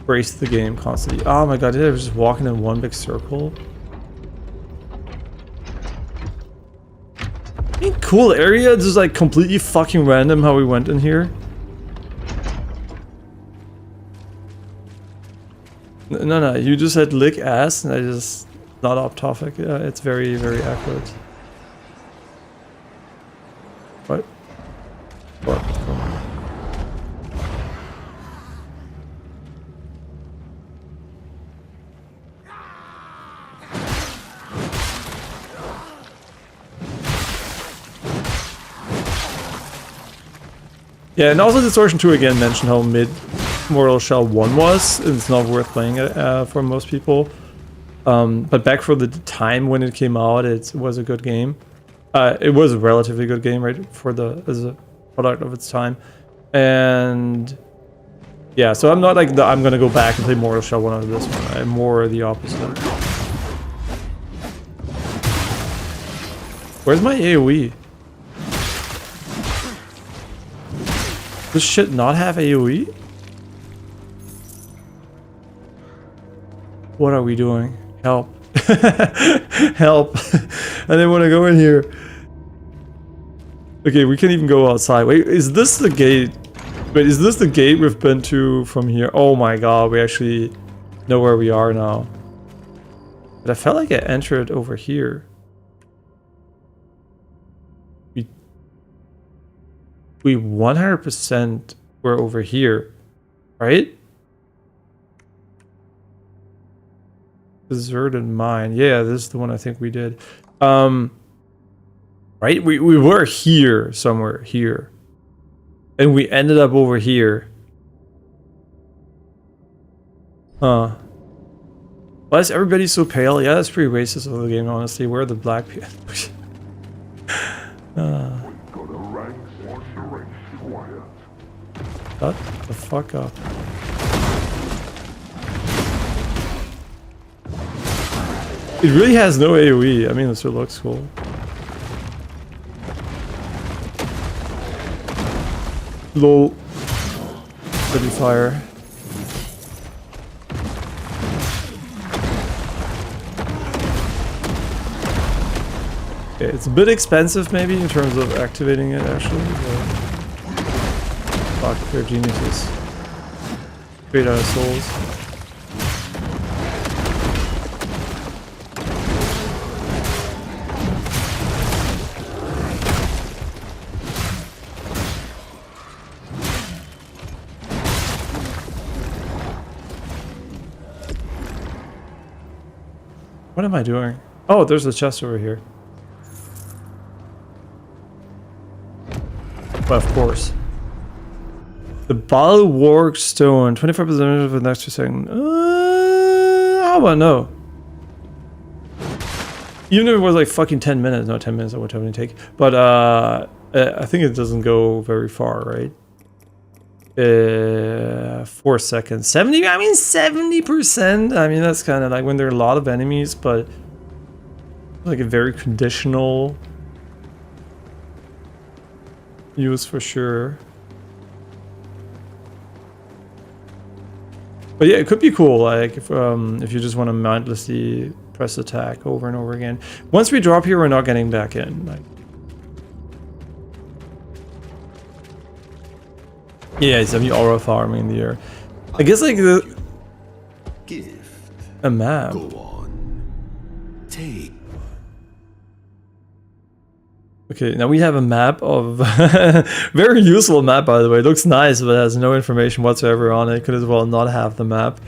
Speaker 1: brace the game constantly. Oh my god, I was just walking in one big circle. Cool area, just like completely fucking random how we went in here. No, you just said lick ass and I just not off topic. Yeah, it's very, very accurate. What? What? Yeah, and also Distortion 2 again mentioned how mid Mortal Shell 1 was, and it's not worth playing it for most people. But back for the time when it came out, it was a good game. It was a relatively good game, right, as a product of its time. And yeah, so I'm not like, I'm gonna go back and play Mortal Shell 1 out of this one. I'm more the opposite. Where's my AoE? Does shit not have AoE? What are we doing? Help. Help. I didn't want to go in here. Okay, we can't even go outside. Wait, is this the gate? Wait, is this the gate we've been to from here? Oh my god, we actually know where we are now. But I felt like I entered over here. We 100% were over here, right? Deserted mine. Yeah, this is the one I think we did. Right? We were here, somewhere here. And we ended up over here. Huh. Why is everybody so pale? Yeah, that's pretty racist of the game, honestly. Where are the black people? Shut the fuck up. It really has no AoE. I mean, it still looks cool. Lol. Pretty fire. Okay, it's a bit expensive maybe in terms of activating it actually, but fuck, they're geniuses. Straight out of Souls. What am I doing? Oh, there's a chest over here. Well, of course. The Bulwark Stone, 25% of the next 2 seconds. How about no? Even if it was like fucking 10 minutes, no, 10 minutes I would totally take. But I think it doesn't go very far, right? 4 seconds. 70, I mean 70%. I mean, that's kind of like when there are a lot of enemies, but like a very conditional use for sure. But yeah, it could be cool, like if you just want to mindlessly press attack over and over again. Once we drop here, we're not getting back in. Like, yeah, it's aura farming in the air. I guess like the
Speaker 2: gift.
Speaker 1: A map.
Speaker 2: Go on. Take.
Speaker 1: Okay, now we have a map of very useful map, by the way. It looks nice, but it has no information whatsoever on it. Could as well not have the map.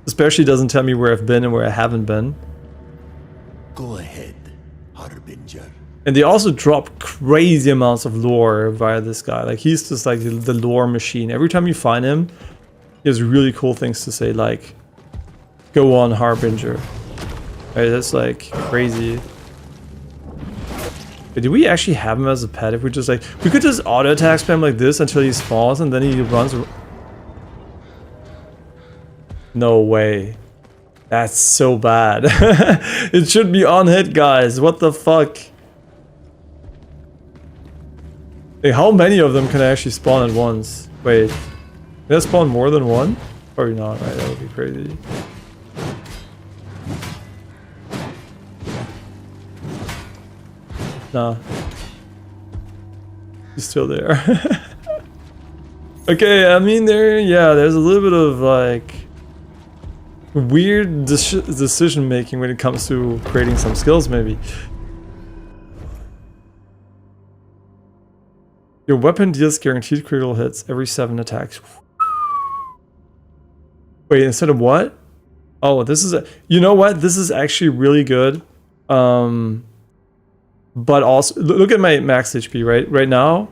Speaker 1: Especially doesn't tell me where I've been and where I haven't been.
Speaker 2: Go ahead, Harbinger.
Speaker 1: And they also drop crazy amounts of lore via this guy. Like, he's just like the lore machine. Every time you find him, he has really cool things to say, like, go on, Harbinger. Right, that's like crazy. But do we actually have him as a pet? If we just like, we could just auto attack spam like this until he spawns and then he runs. No way. That's so bad. It should be on hit, guys. What the fuck? Hey, how many of them can I actually spawn at once? Wait, can I spawn more than one? Probably not, right? That would be crazy. Nah. He's still there. Okay, I mean, there's a little bit of like weird decision making when it comes to creating some skills, maybe. Your weapon deals guaranteed critical hits every 7 attacks. Wait, instead of what? Oh, this is you know what? This is actually really good. But also, look at my max HP, right? Right now,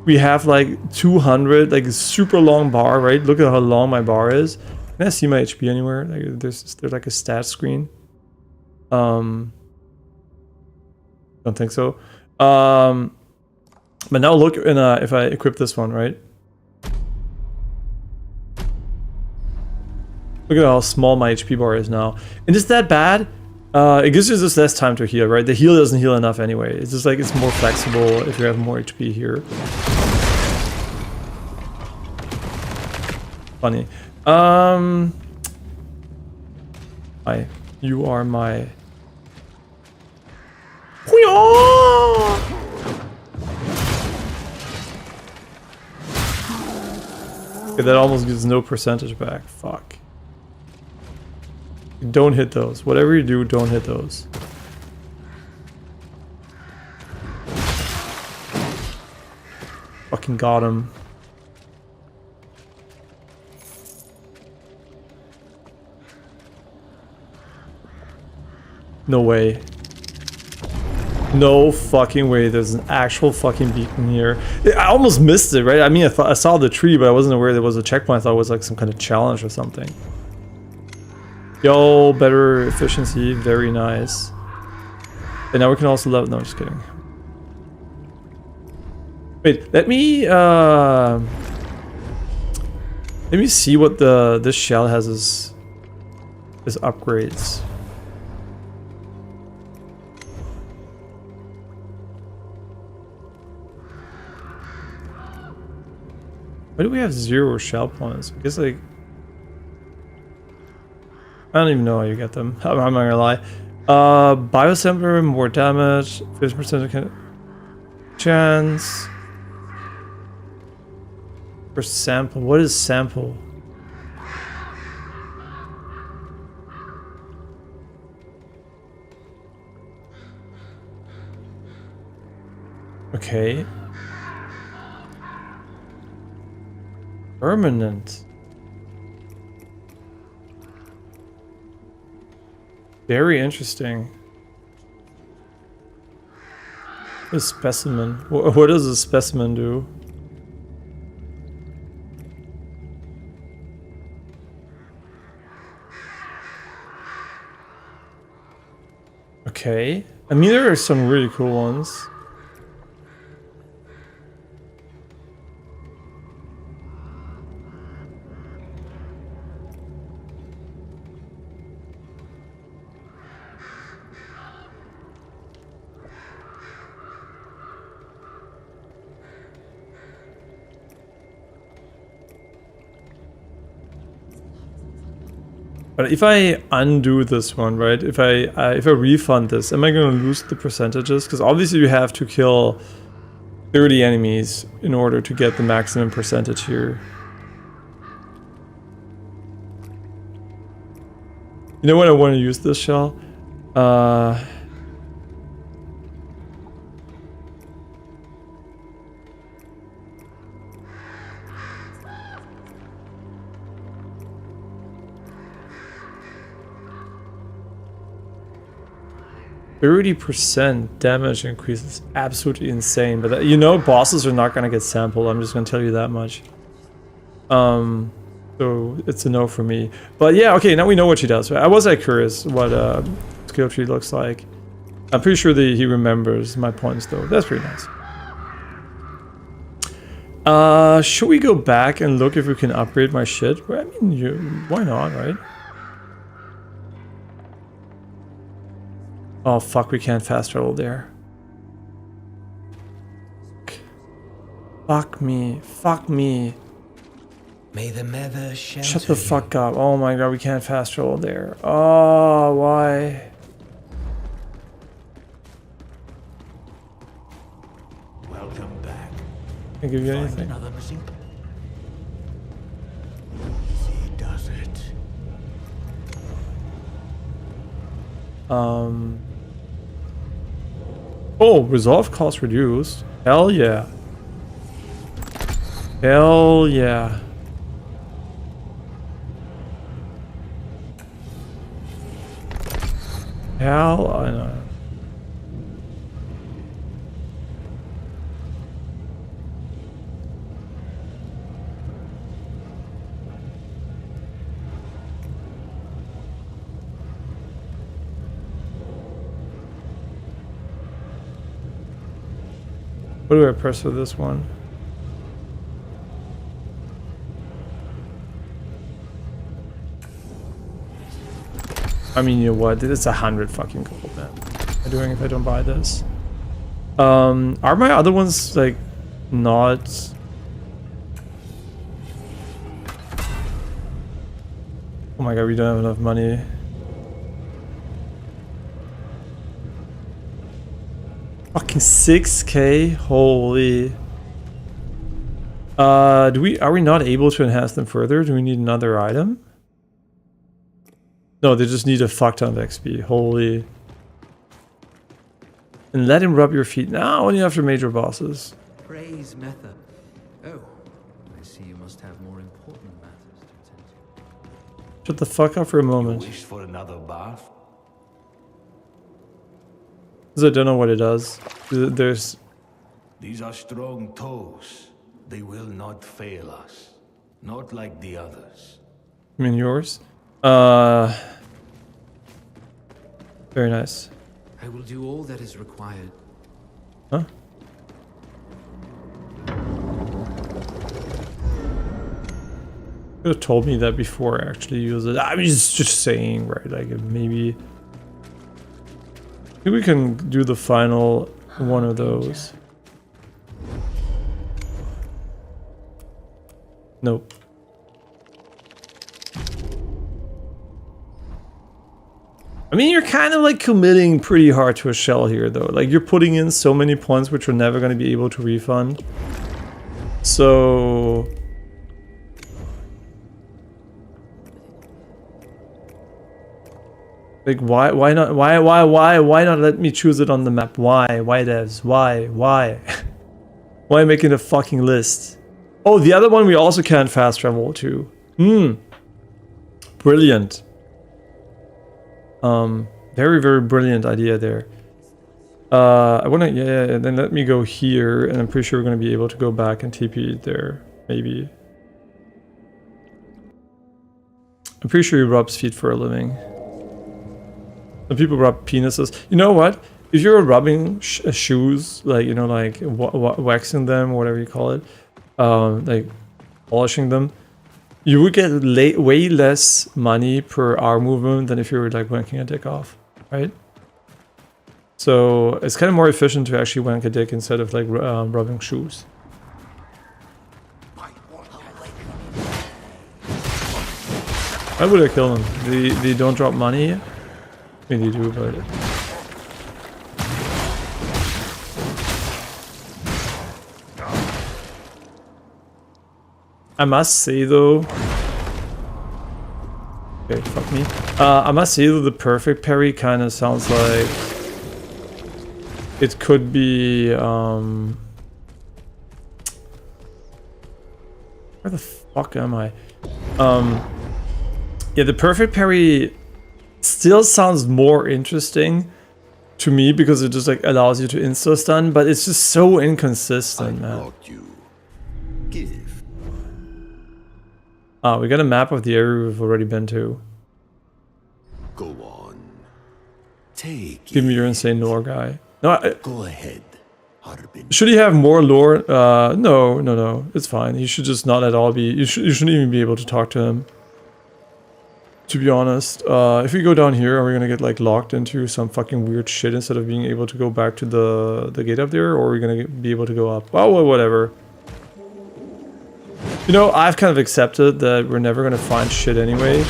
Speaker 1: we have like 200, like a super long bar, right? Look at how long my bar is. Can I see my HP anywhere? Like, there's like a stat screen. Don't think so. But now look in if I equip this one, right? Look at how small my HP bar is now. And is that bad? It gives you just less time to heal, right? The heal doesn't heal enough anyway. It's just like it's more flexible if you have more HP here. Funny. Hi. You are my... Okay, that almost gives no percentage back. Fuck. Don't hit those. Whatever you do, don't hit those. Fucking got him. No way. No fucking way. There's an actual fucking beacon here. I almost missed it, right? I mean, I saw the tree, but I wasn't aware there was a checkpoint. I thought it was like some kind of challenge or something. Yo, better efficiency. Very nice. And now we can also level. No, just kidding. Wait, let me see what this shell has as upgrades. Why do we have 0 shell points? I guess like I don't even know how you get them. I'm not gonna lie. Biosampler, more damage, 50% chance. For sample, what is sample? Okay. Permanent. Very interesting. A specimen. What does a specimen do? Okay. I mean, there are some really cool ones. But if I undo this one, right? If I refund this, am I going to lose the percentages? Because obviously you have to kill 30 enemies in order to get the maximum percentage here. You know when I want to use this shell? 30% damage increase is absolutely insane, but you know bosses are not gonna get sampled, I'm just gonna tell you that much. So it's a no for me. But yeah, okay, now we know what she does. I was curious what skill tree looks like. I'm pretty sure that he remembers my points though. That's pretty nice. Should we go back and look if we can upgrade my shit? Well, I mean, why not, right? Oh fuck, we can't fast travel there. Fuck me. Fuck me.
Speaker 2: May the mother
Speaker 1: Shut the fuck up. Oh my god, we can't fast travel there. Oh, why?
Speaker 2: Welcome back.
Speaker 1: Can I give you anything?
Speaker 2: Another missing. He does it.
Speaker 1: Oh, resolve cost reduced. Hell yeah. Hell yeah. Hell, I know. What do I press for this one? I mean, you know what? It's 100 fucking gold, man. What am I doing if I don't buy this? Are my other ones like not? Oh my god, we don't have enough money. Fucking 6k, holy. Are we not able to enhance them further? Do we need another item? No, they just need a fuck ton of XP, holy. And let him rub your feet. Now, only after major bosses.
Speaker 3: Praise Metha. Oh, I see you must have more important matters to attend to.
Speaker 1: Shut the fuck up for a moment.
Speaker 2: Wish for another bath?
Speaker 1: Because I don't know what it does. There's...
Speaker 2: These are strong toes. They will not fail us. Not like the others.
Speaker 1: I mean yours? Very nice.
Speaker 3: I will do all that is required.
Speaker 1: Huh? Could have told me that before I actually use it. I was just saying, right? Like maybe we can do the final one of those. Nope. I mean, you're kind of like committing pretty hard to a shell here, though. Like, you're putting in so many points which you're never going to be able to refund. So... like, why not? Why not let me choose it on the map? Why devs? Why? Why making a fucking list? Oh, the other one we also can't fast travel to. Brilliant. Very, very brilliant idea there. I wanna, yeah, then let me go here, and I'm pretty sure we're gonna be able to go back and TP there, maybe. I'm pretty sure he rubs feet for a living. Some people rub penises. You know what? If you're rubbing shoes, like, you know, like waxing them, whatever you call it, like polishing them, you would get way less money per arm movement than if you were like wanking a dick off, right? So it's kind of more efficient to actually wank a dick instead of like rubbing shoes. Why would I kill them? They don't drop money? I mean, they do, but... I must say though... okay, fuck me. I must say though, the perfect parry kind of sounds like... it could be... where the fuck am I? Yeah, the perfect parry still sounds more interesting to me because it just like allows you to insta stun, but it's just so inconsistent, man.
Speaker 2: Give.
Speaker 1: Ah, we got a map of the area we've already been to.
Speaker 2: Go on. Take
Speaker 1: Give me your insane lore guy. No,
Speaker 2: Go ahead, Harbin.
Speaker 1: should he have more lore? No, it's fine. He should just not at all be. You shouldn't even be able to talk to him. To be honest, if we go down here, are we gonna get like locked into some fucking weird shit instead of being able to go back to the gate up there, or are we gonna be able to go up? Oh, well, whatever. You know, I've kind of accepted that we're never gonna find shit anyway,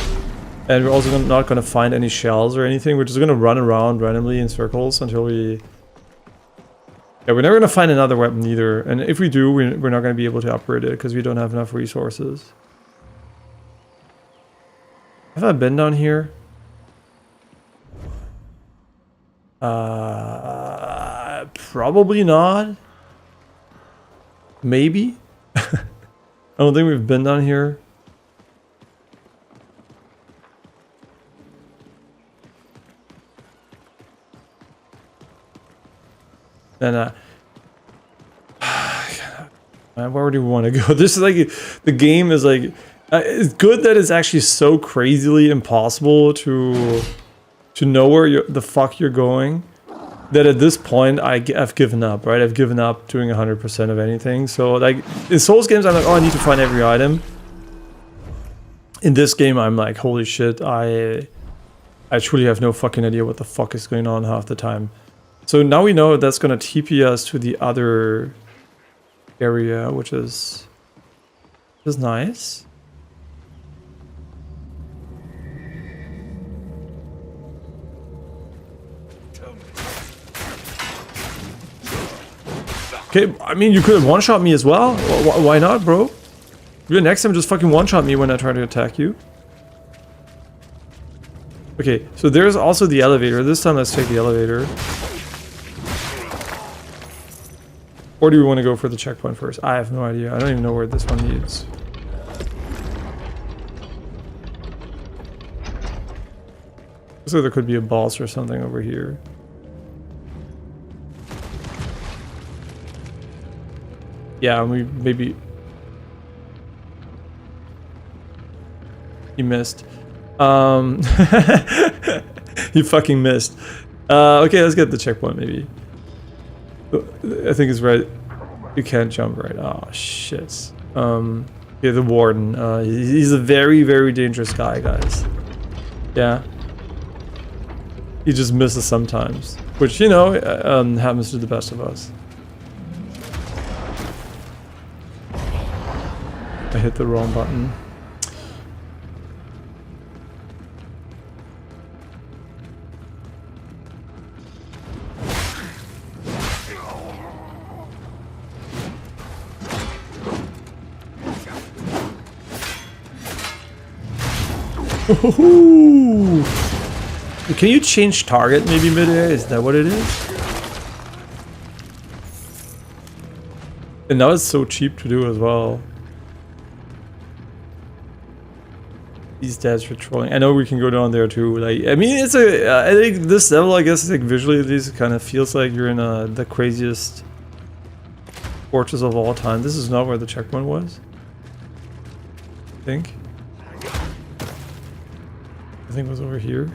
Speaker 1: and we're also not gonna find any shells or anything. We're just gonna run around randomly in circles until we... yeah, we're never gonna find another weapon either, and if we do, we're not gonna be able to upgrade it because we don't have enough resources. Have I been down here? Probably not. Maybe? I don't think we've been down here. And where do we want to go? This is like, the game is like... it's good that it's actually so crazily impossible to know where the fuck you're going, that at this point I've given up, right? I've given up doing 100% of anything. So like in Souls games, I'm like, oh, I need to find every item. In this game, I'm like, holy shit, I truly have no fucking idea what the fuck is going on half the time. So now we know that's gonna TP us to the other area, which is nice. Okay, I mean, you could have one-shot me as well. Why not, bro? You next time just fucking one-shot me when I try to attack you. Okay, so there's also the elevator. This time let's take the elevator. Or do we want to go for the checkpoint first? I have no idea. I don't even know where this one leads. Looks like there could be a boss or something over here. Yeah, we maybe... he missed. He fucking missed. Okay, let's get the checkpoint maybe. I think it's right. You can't jump right. Oh shit. Yeah, the warden. He's a very, very dangerous guy, guys. Yeah. He just misses sometimes, which, you know, happens to the best of us. I hit the wrong button. Ooh. Can you change target maybe mid-air? Is that what it is? And now it's so cheap to do as well. These dads for trolling. I know we can go down there too. Like, I mean, it's a. I think this level, I guess, like visually, at least, kind of feels like you're in the craziest fortress of all time. This is not where the checkpoint was. I think it was over here.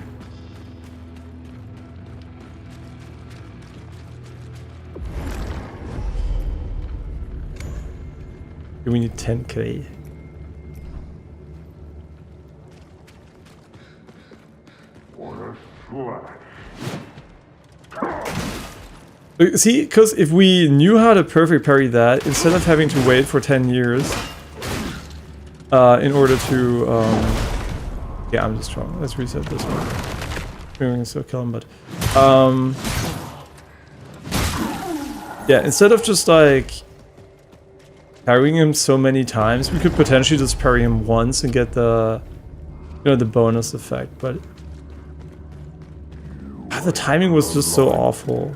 Speaker 1: We need 10k. See, because if we knew how to perfect parry that, instead of having to wait for 10 years in order to... yeah, I'm just wrong. Let's reset this one. Maybe we can still kill him, but... yeah, instead of just like parrying him so many times, we could potentially just parry him once and get the, you know, the bonus effect, but... the timing was just so awful.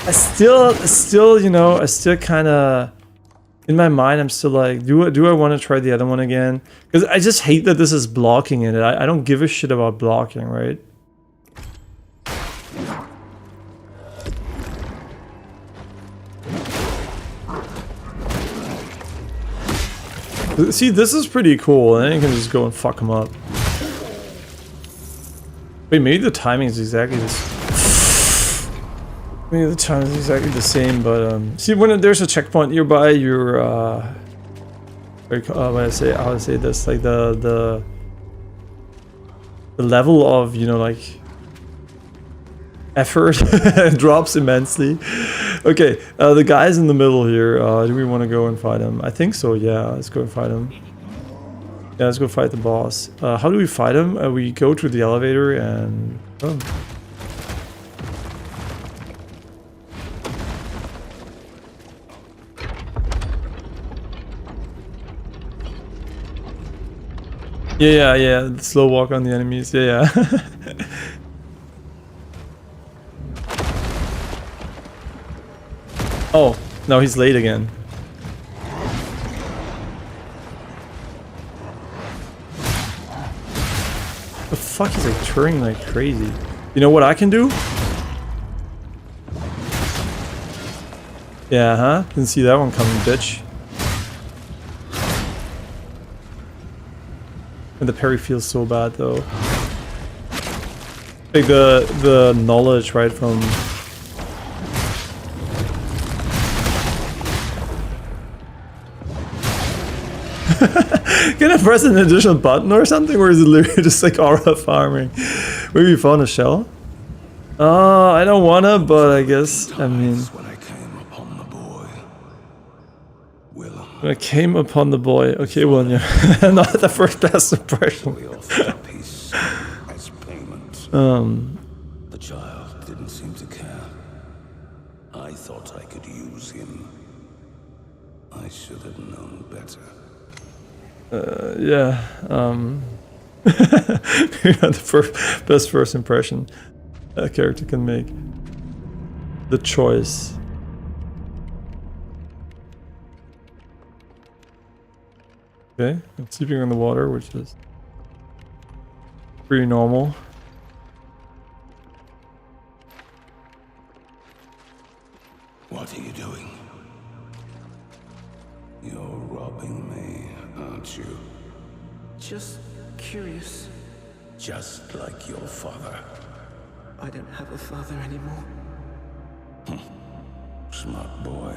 Speaker 1: I still, you know, I still kind of, in my mind, I'm still like, do I want to try the other one again? Because I just hate that this is blocking in it. I don't give a shit about blocking, right? See, this is pretty cool, and then you can just go and fuck him up. Wait, maybe the timing is exactly the maybe the timing is exactly the same, but see, when there's a checkpoint nearby, you're when I say this, like the level of, you know, like effort drops immensely. Okay, the guy's in the middle here. Do we want to go and fight him? I think so, yeah. Let's go and fight him. Yeah, let's go fight the boss. How do we fight him? We go to the elevator and... oh. Yeah, the slow walk on the enemies. Yeah. Oh, no, he's late again. The fuck, he's like turning like crazy. You know what I can do? Yeah, huh? Didn't see that one coming, bitch. And the parry feels so bad though. Like the knowledge, right, from... Can I press an additional button or something, or is it literally just like aura farming? Maybe you found a shell? I don't wanna, but I guess, I mean...
Speaker 2: When I came upon the boy, Willem.
Speaker 1: When I came upon the boy. Okay, William. Not the first best impression.
Speaker 2: We offered a piece as payment. The child didn't seem to care. I thought I could use him. I should have known better.
Speaker 1: Yeah, the best first impression a character can make. The choice. Okay, I'm sleeping in the water, which is pretty normal.
Speaker 2: What are you doing? You're robbing me, aren't you?
Speaker 3: Just curious.
Speaker 2: Just like your father.
Speaker 3: I don't have a father anymore.
Speaker 2: Smart boy.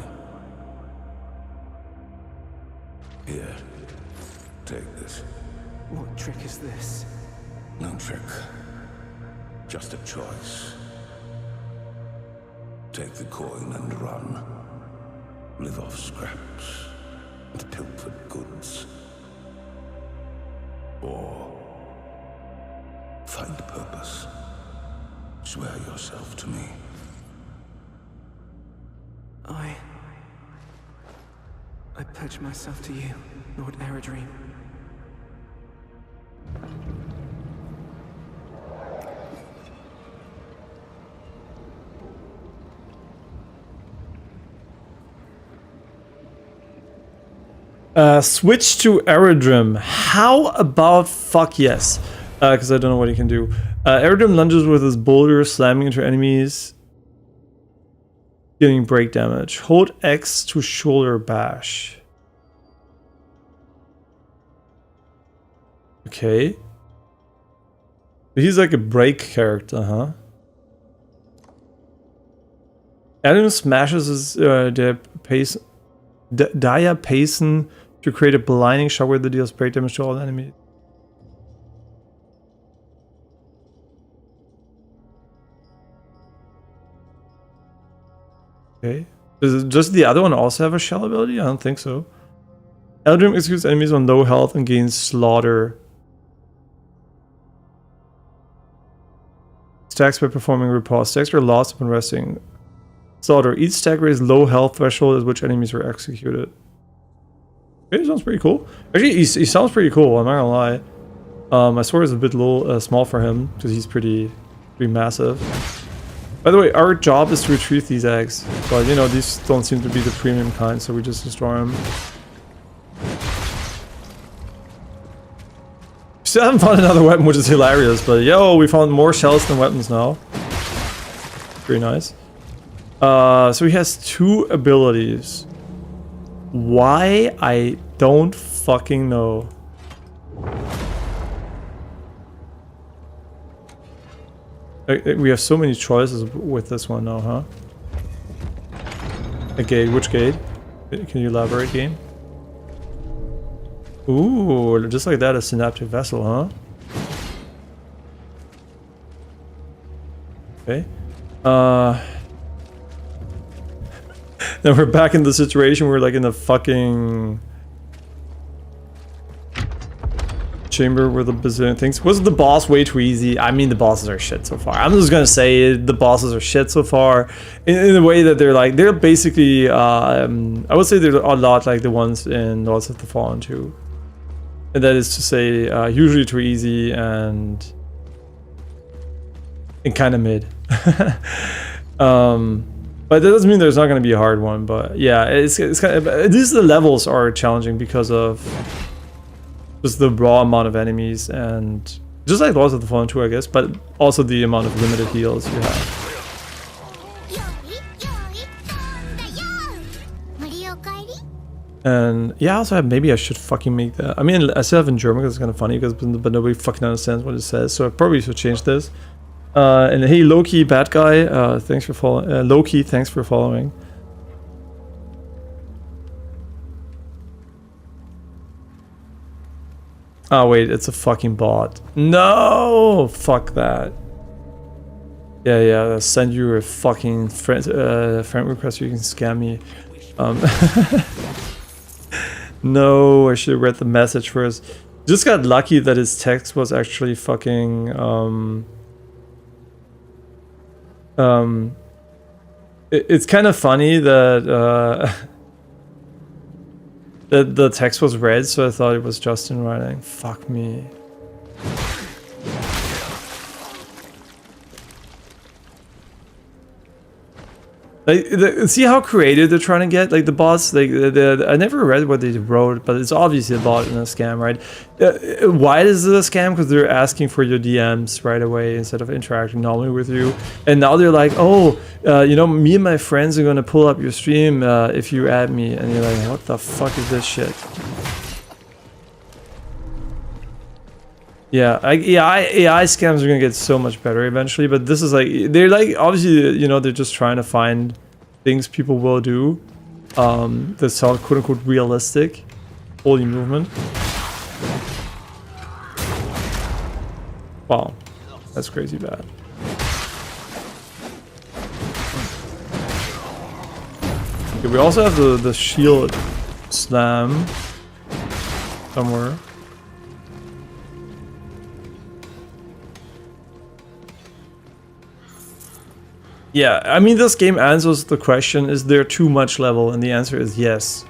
Speaker 2: Here, take this.
Speaker 3: What trick is this?
Speaker 2: No trick. Just a choice. Take the coin and run. Live off scraps and pilfered goods. Or find purpose. Swear yourself to me.
Speaker 4: I pledge myself to you, Lord Eredream.
Speaker 1: Switch to Aerodrome. How about fuck yes? Because I don't know what he can do. Aerodrome lunges with his boulder, slamming into enemies, dealing break damage. Hold X to shoulder bash. Okay. He's like a break character, huh? Adam smashes his diapason to create a blinding shockwave that deals break damage to all enemies. Okay. Does the other one also have a shell ability? I don't think so. Eldrim executes enemies on low health and gains slaughter. Stacks by performing repulse. Stacks are lost upon resting. Slaughter. Each stack raises low health threshold at which enemies are executed. Okay, sounds pretty cool. Actually, he sounds pretty cool, I'm not gonna lie. My sword is a bit small for him, because he's pretty massive. By the way, our job is to retrieve these eggs. But, you know, these don't seem to be the premium kind, so we just destroy them. Still haven't found another weapon, which is hilarious, but yo, we found more shells than weapons now. Pretty nice. So he has 2 abilities. Why? I don't fucking know. We have so many choices with this one now, huh? A gate. Which gate? Can you elaborate, game? Ooh, just like that, a synaptic vessel, huh? Okay. Then we're back in the situation where we're like in the fucking chamber with a bazillion things. Was the boss way too easy? I mean, the bosses are shit so far. I'm just gonna say it, the bosses are shit so far in the way that they're basically I would say they're a lot like the ones in Lords of the Fallen 2. And that is to say, usually too easy and kind of mid. But that doesn't mean there's not going to be a hard one. But yeah, it's kind of, at least the levels are challenging because of just the raw amount of enemies and just like Lords of the Fallen 2, I guess, but also the amount of limited heals you have. And yeah, also maybe I should fucking make that. I mean, I still have in German because it's kind of funny, but nobody fucking understands what it says. So I probably should change this. And hey, Loki, bad guy, thanks for following. Loki, thanks for following. Oh wait, it's a fucking bot. No, fuck that. Yeah, I'll send you a fucking friend request so you can scam me. No, I should have read the message first. Just got lucky that his text was actually fucking it's kind of funny that that the text was read, so I thought it was Justin writing. Fuck me. Like, see how creative they're trying to get? Like the bots, like I never read what they wrote, but it's obviously a bot and a scam, right? Why is it a scam? Because they're asking for your DMs right away instead of interacting normally with you. And now they're like, oh, you know, me and my friends are gonna pull up your stream if you add me. And you're like, what the fuck is this shit? Yeah, AI scams are gonna get so much better eventually, but this is like, they're like, obviously, you know, they're just trying to find things people will do that sound quote-unquote realistic. Holy movement. Wow, that's crazy bad. Okay, we also have the shield slam somewhere. Yeah, I mean, this game answers the question, is there too much level? And the answer is yes.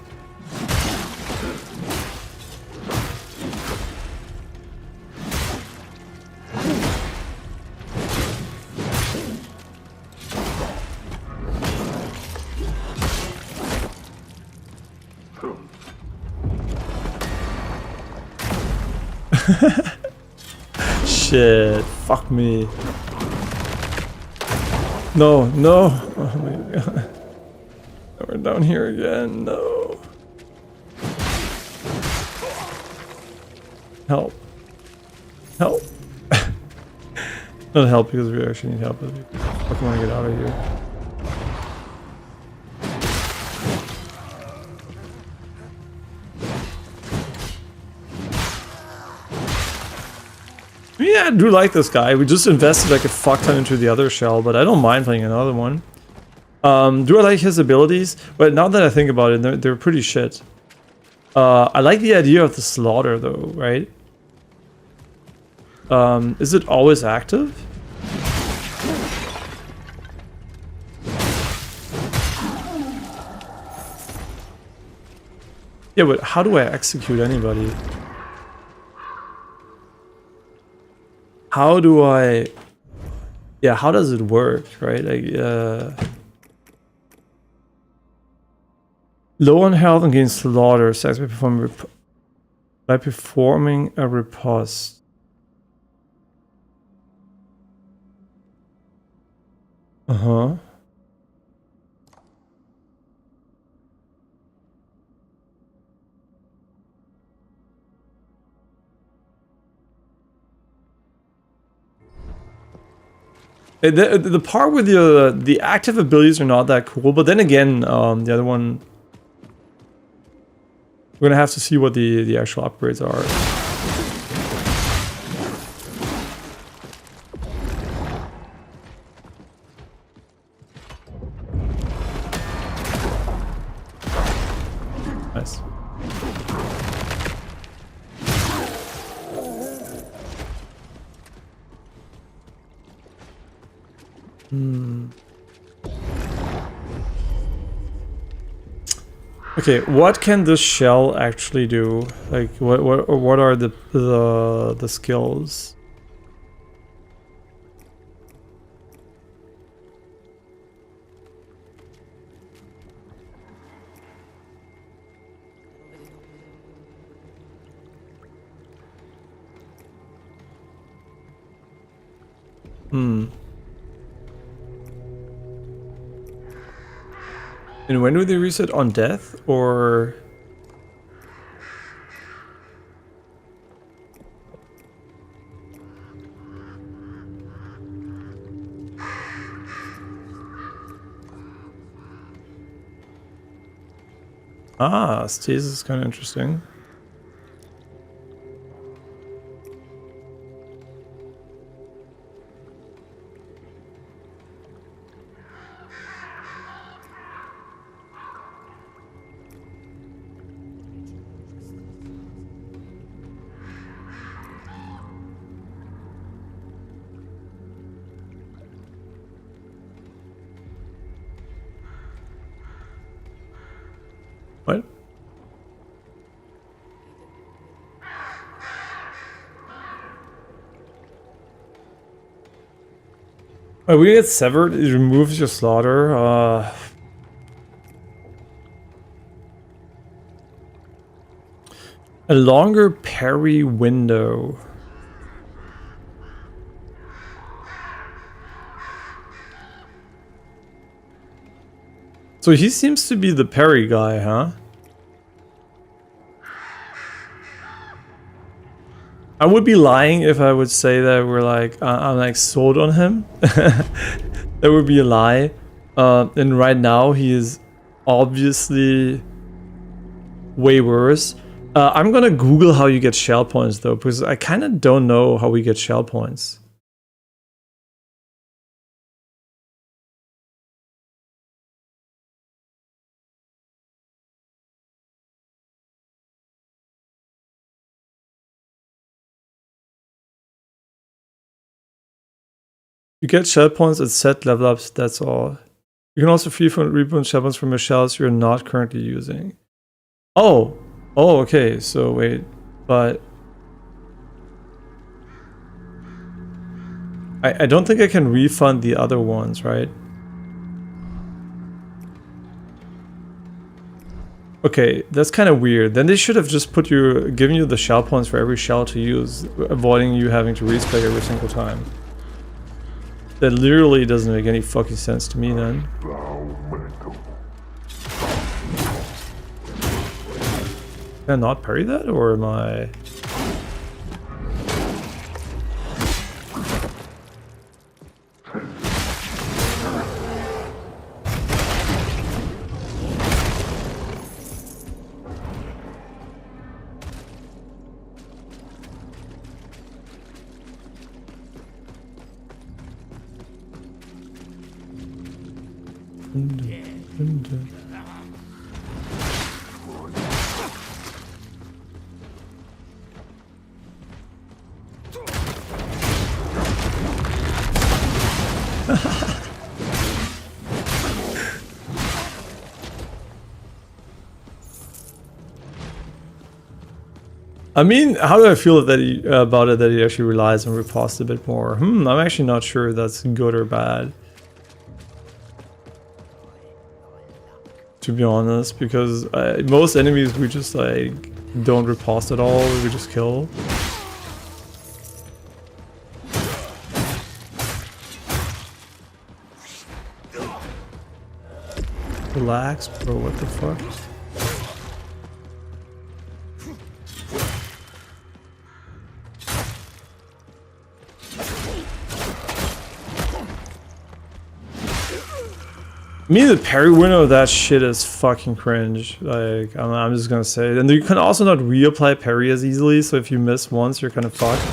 Speaker 1: Shit, fuck me. No, no. Oh my god. We're down here again. No. Help. Help. Not help because we actually need help. I fucking want to get out of here. Yeah, I do like this guy. We just invested like a fuck ton into the other shell, but I don't mind playing another one. Do I like his abilities? But now that I think about it, they're pretty shit. I like the idea of the slaughter though, right? Is it always active? Yeah, but how do I execute anybody? How do I... Yeah, how does it work, right? Like, low on health and gain slaughter, says by performing a riposte. Uh-huh. The part with the active abilities are not that cool, but then again, the other one, we're gonna have to see what the actual upgrades are. Nice. Okay, what can this shell actually do? Like, what are the skills? And when do they reset? On death, or... Ah, stasis is kind of interesting. What? Oh, we get severed. It removes your slaughter. A longer parry window. So he seems to be the parry guy, huh? I would be lying if I would say that we're like, I'm like sold on him. That would be a lie. And right now he is obviously way worse. I'm gonna Google how you get shell points though, because I kind of don't know how we get shell points. You get shell points at set level ups, that's all. You can also free from repoint shell points from your shells you're not currently using. Oh! Oh, okay, so wait, but... I don't think I can refund the other ones, right? Okay, that's kind of weird. Then they should have just given you the shell points for every shell to use, avoiding you having to respec every single time. That literally doesn't make any fucking sense to me then. Can I not parry that, or am I... I mean, how do I feel that about it that he actually relies on riposte a bit more? I'm actually not sure if that's good or bad. To be honest, because most enemies we just like don't riposte at all, we just kill. Relax, bro, what the fuck? I mean, the parry window of that shit is fucking cringe. Like, I'm just gonna say it. And you can also not reapply parry as easily, so if you miss once, you're kind of fucked.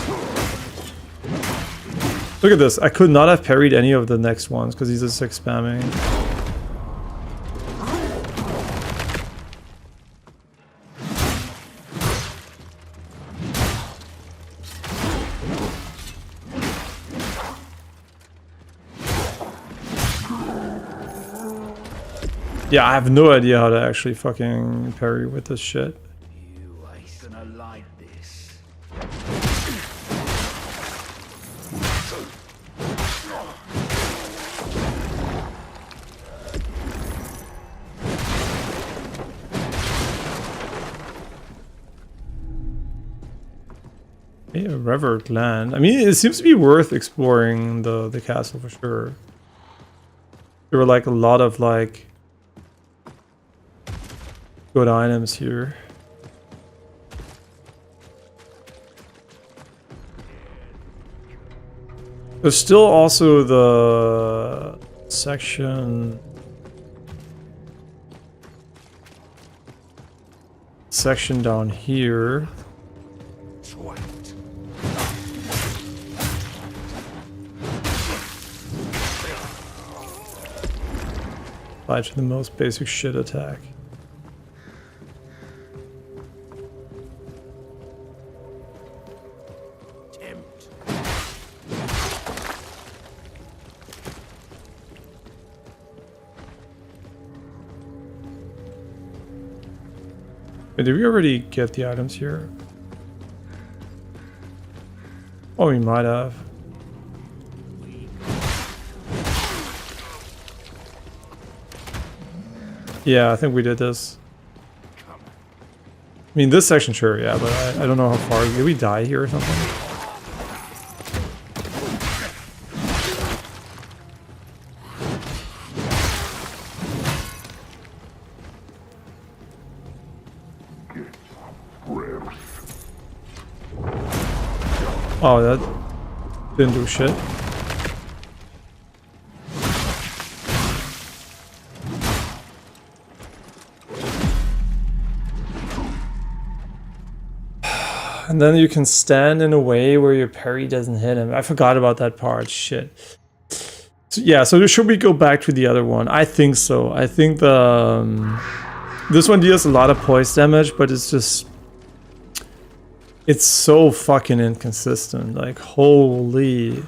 Speaker 1: Look at this. I could not have parried any of the next ones because he's just like spamming. Yeah, I have no idea how to actually fucking parry with this shit.
Speaker 2: You ain't gonna like this.
Speaker 1: Yeah, Revert Land. I mean, it seems to be worth exploring the castle for sure. There were like a lot of like good items here. There's still also the section down here. Apply to the most basic shit attack. Wait, did we already get the items here? Oh, we might have. Yeah, I think we did this. I mean, this section, sure, yeah, but I don't know how far. Did we die here or something? Oh, that didn't do shit. And then you can stand in a way where your parry doesn't hit him. I forgot about that part. Shit. So, yeah, so should we go back to the other one? I think so. I think the this one deals a lot of poise damage, but it's just... It's so fucking inconsistent. Like, holy...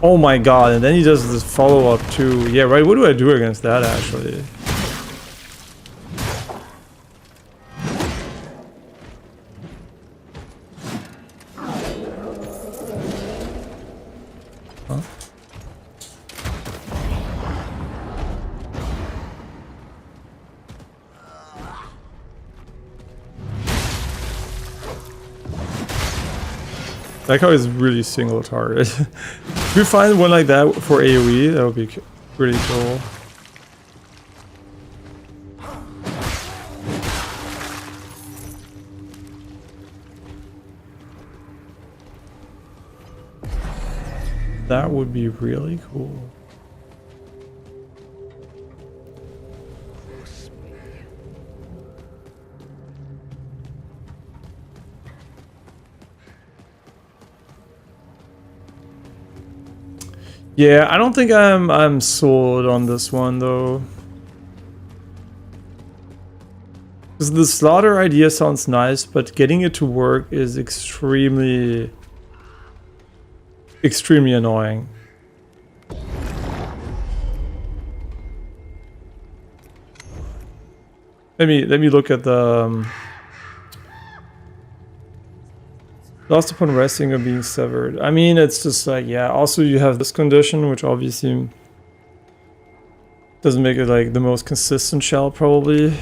Speaker 1: Oh my god, and then he does this follow-up too. Yeah, right, what do I do against that, actually? Huh? That guy is really single target. If we find one like that for AoE, that would be pretty cool. That would be really cool. Yeah, I don't think I'm sold on this one though. Because the slaughter idea sounds nice, but getting it to work is extremely annoying. Let me look at the lost upon resting or being severed. I mean, it's just like, yeah, also you have this condition, which obviously doesn't make it like the most consistent shell, probably.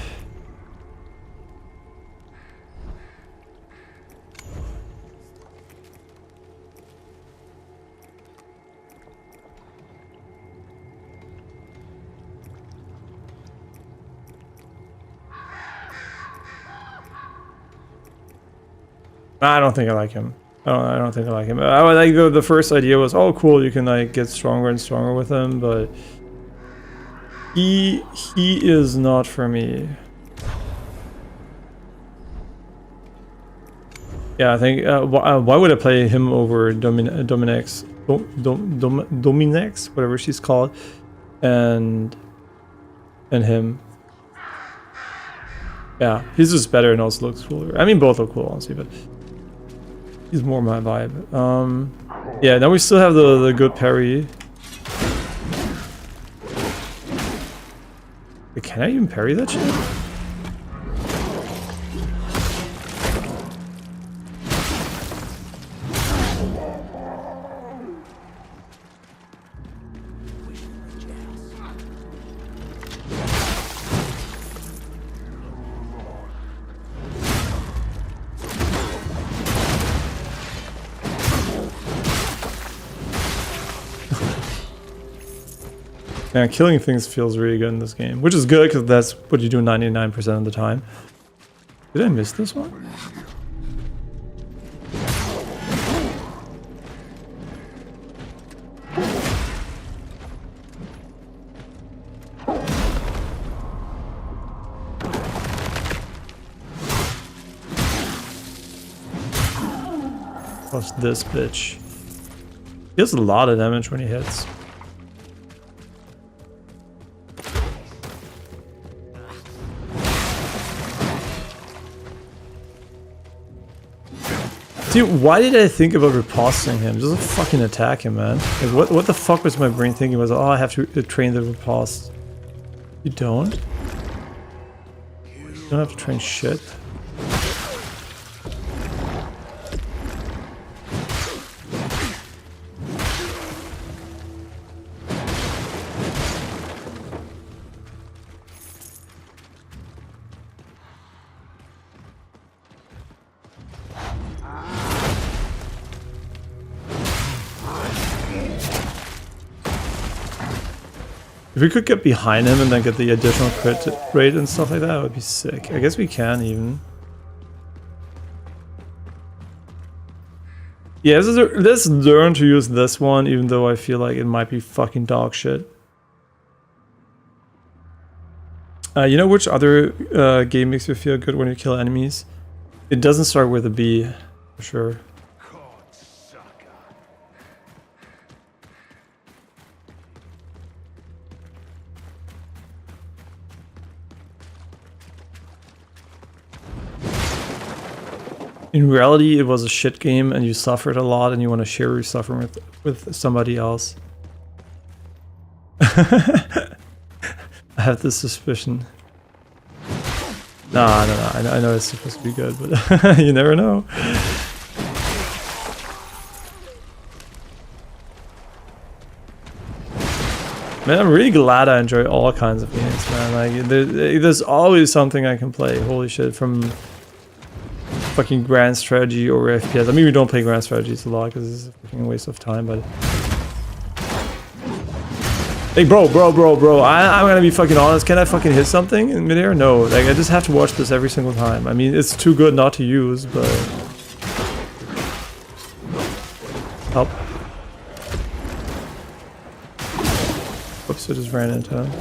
Speaker 1: I don't think I like him. I don't think I like him. I would like the first idea was, oh cool, you can like get stronger and stronger with him, but he is not for me. Yeah, I think why would I play him over Dominex, whatever she's called, and him. Yeah, he's just better and also looks cooler. I mean, both look cool, honestly, but he's more my vibe. Yeah, now we still have the good parry. Wait, can I even parry that shit? Man, killing things feels really good in this game, which is good because that's what you do 99% of the time. Did I miss this one? Plus this bitch. He does a lot of damage when he hits. Dude, why did I think about riposting him? Just fucking attack him, man. Like, what the fuck was my brain thinking? Was, oh, I have to train the riposte. You don't? You don't have to train shit. If we could get behind him and then get the additional crit rate and stuff like that, would be sick. I guess we can even. Yeah, let's learn to use this one, even though I feel like it might be fucking dog shit. You know which other game makes you feel good when you kill enemies? It doesn't start with a B, for sure. in reality, it was a shit game and you suffered a lot and you want to share your suffering with somebody else. I have this suspicion. Nah, I know it's supposed to be good, but you never know. Man, I'm really glad I enjoy all kinds of games, man. Like, there's always something I can play. Holy shit, from fucking grand strategy or FPS. I mean, we don't play grand strategies a lot because it's a fucking waste of time, but... Hey, bro, I'm gonna be fucking honest. Can I fucking hit something in midair? No, like, I just have to watch this every single time. I mean, it's too good not to use, but... Help. Oops, I just ran into him.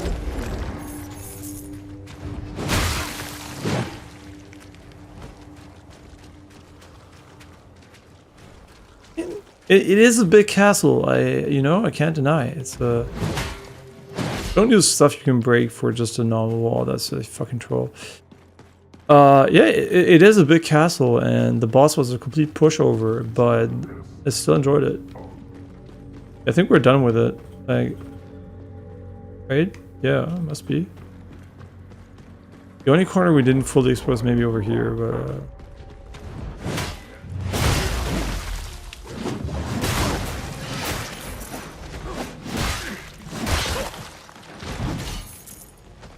Speaker 1: It is a big castle. I can't deny it. It's a... Don't use stuff you can break for just a normal wall. That's a fucking troll. Yeah, it is a big castle, and the boss was a complete pushover, but I still enjoyed it. I think we're done with it. Like, right? Yeah, must be. The only corner we didn't fully explore is maybe over here, but...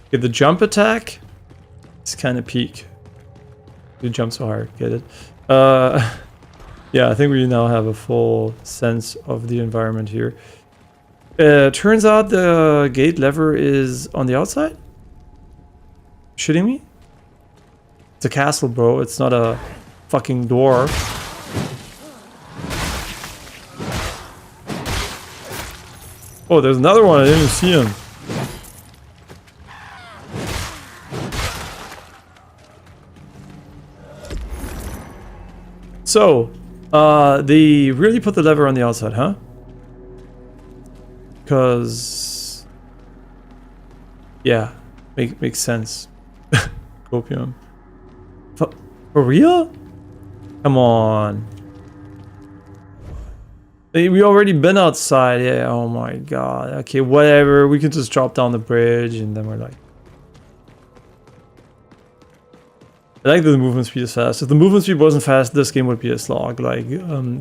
Speaker 1: Okay, the jump attack is kind of peak. You jump so hard, get it? Yeah, I think we now have a full sense of the environment here. Turns out the gate lever is on the outside? Shitting me? It's a castle, bro. It's not a fucking door. Oh, there's another one. I didn't even see him. So, they really put the lever on the outside, huh? Because... Yeah, makes sense. Copium. For real? Come on. We already been outside, yeah, oh my god. Okay, whatever, we can just drop down the bridge and then we're like... I like that the movement speed is fast. If the movement speed wasn't fast, this game would be a slog. Like,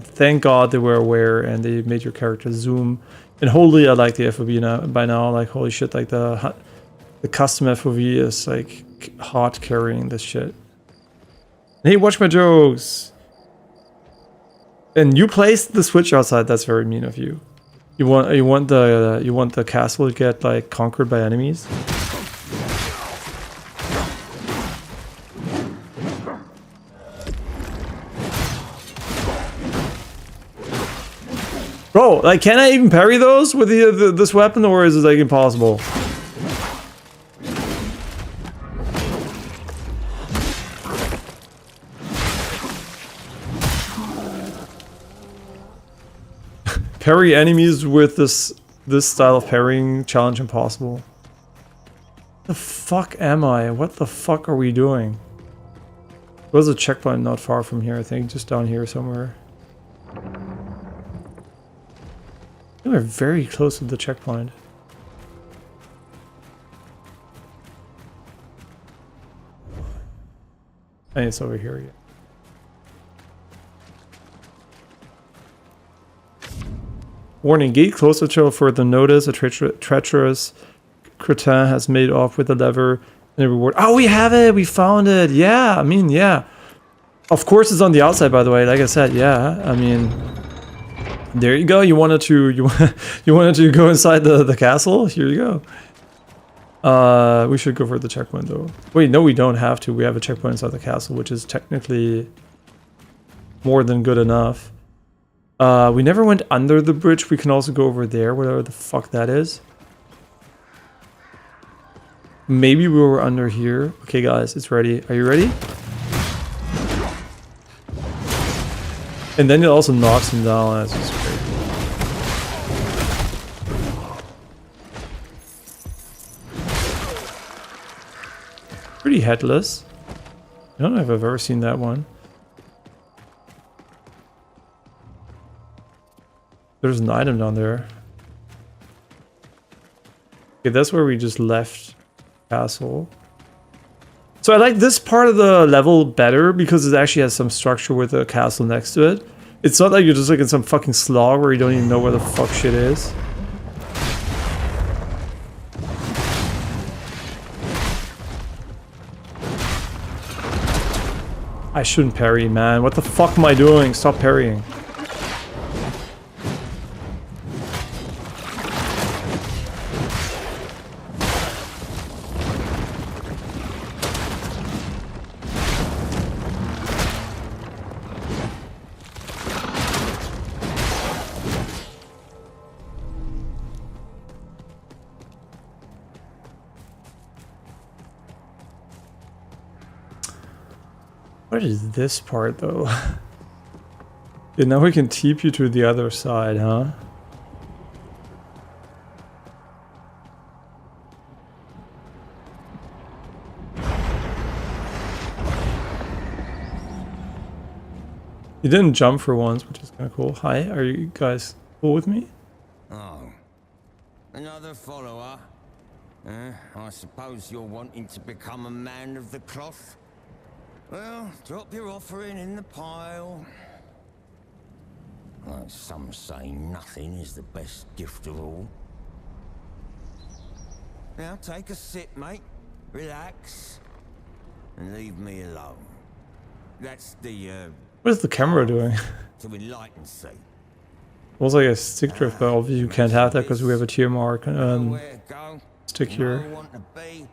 Speaker 1: thank God they were aware and they made your character zoom. And holy, I like the FOV by now. Like, holy shit, like the custom FOV is like hot carrying this shit. Hey, watch my jokes. And you placed the switch outside. That's very mean of you. You want the castle to get like conquered by enemies. Bro, like, can I even parry those with this weapon, or is it like impossible? Parry enemies with this style of parrying, challenge impossible. The fuck am I? What the fuck are we doing? There was a checkpoint not far from here, I think, just down here somewhere. We're very close to the checkpoint. I think it's over here again. Warning, gate closed until further notice. A treacherous cretin has made off with the lever and a reward. Oh, we have it! We found it! Yeah, I mean, yeah. Of course it's on the outside, by the way. Like I said, yeah. I mean... There you go. You wanted to go inside the castle. Here you go. We should go for the checkpoint though. Wait, no, we don't have to. We have a checkpoint inside the castle, which is technically more than good enough. We never went under the bridge. We can also go over there, whatever the fuck that is. Maybe we were under here. Okay, guys, it's ready. Are you ready? And then it also knocks him down. That's just crazy. Pretty headless. I don't know if I've ever seen that one. There's an item down there. Okay, that's where we just left castle. So I like this part of the level better because it actually has some structure with a castle next to it. It's not like you're just like in some fucking slog where you don't even know where the fuck shit is. I shouldn't parry, man. What the fuck am I doing? Stop parrying. What is this part, though? Yeah, now we can TP you to the other side, huh? You didn't jump for once, which is kind of cool. Hi, are you guys cool with me?
Speaker 5: Oh, another follower? I suppose you're wanting to become a man of the cloth? Well, drop your offering in the pile. Like some say, nothing is the best gift of all. Now take a sip, mate. Relax. And leave me alone. That's the,
Speaker 1: What is the camera doing?
Speaker 5: to enlighten see.
Speaker 1: Almost like a stick drift, but obviously you can't have that because we have a tier mark
Speaker 5: Nowhere to go,
Speaker 1: stick here.
Speaker 5: no one to be.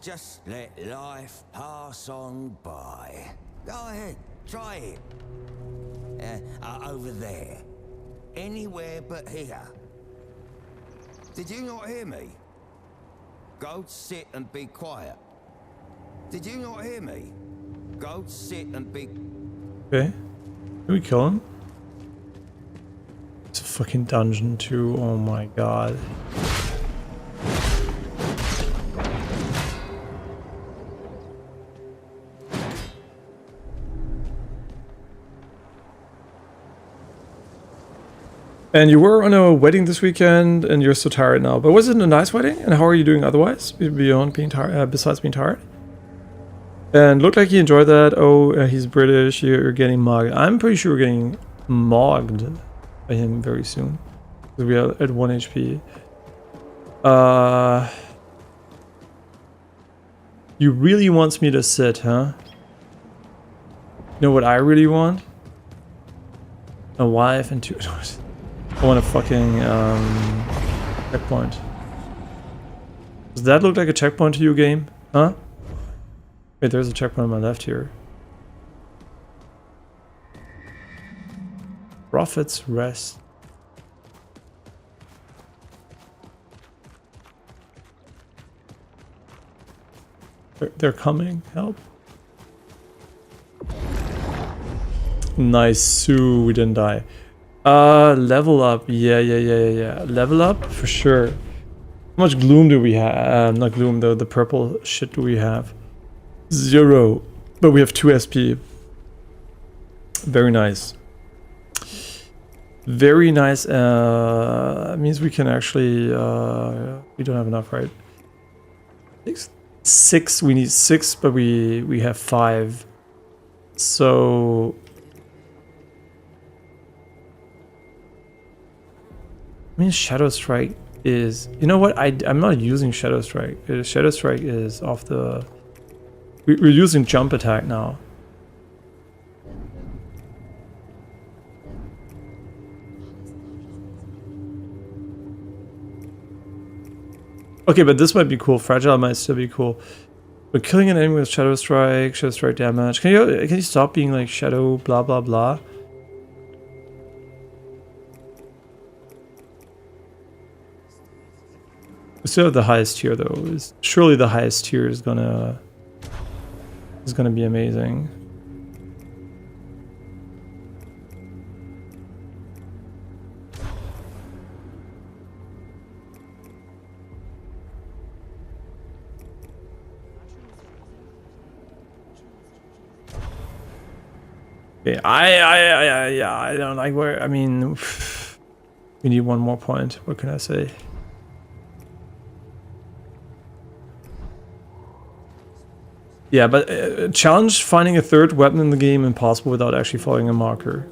Speaker 5: Just let life pass on by. Go ahead, try it. Over there. Anywhere but here. Did you not hear me? Go sit and be quiet. Did you not hear me? Go sit and be...
Speaker 1: Okay. Can we kill him? It's a fucking dungeon too. Oh my god. And you were on a wedding this weekend, and you're so tired now. But was it a nice wedding? And how are you doing otherwise, beyond being tired? Besides being tired? And looked like you enjoyed that. Oh, he's British. You're getting mugged. I'm pretty sure we're getting mugged by him very soon. We are at 1 HP. You really wants me to sit, huh? You know what I really want? A wife and 2 daughters. I want a fucking checkpoint. Does that look like a checkpoint to you, game? Huh? Wait, there's a checkpoint on my left here. Prophet's Rest. They're coming. Help. Nice, Sue. We didn't die. Level up. Yeah. Level up for sure. How much gloom do we have? Not gloom, though. The purple shit do we have? 0. But we have 2 SP. Very nice. Very nice. Means we can actually... we don't have enough, right? 6. We need 6, but we have 5. So... I mean, Shadow Strike is... You know what? I'm not using Shadow Strike. Shadow Strike is off the... We're using Jump Attack now. Okay, but this might be cool. Fragile might still be cool. But killing an enemy with Shadow Strike damage. Can you stop being like Shadow blah blah blah? We still have the highest tier though. Surely the highest tier is gonna be amazing. Okay, I don't like where, I mean, We need one more point. What can I say? Yeah, but challenge finding a third weapon in the game impossible without actually following a marker.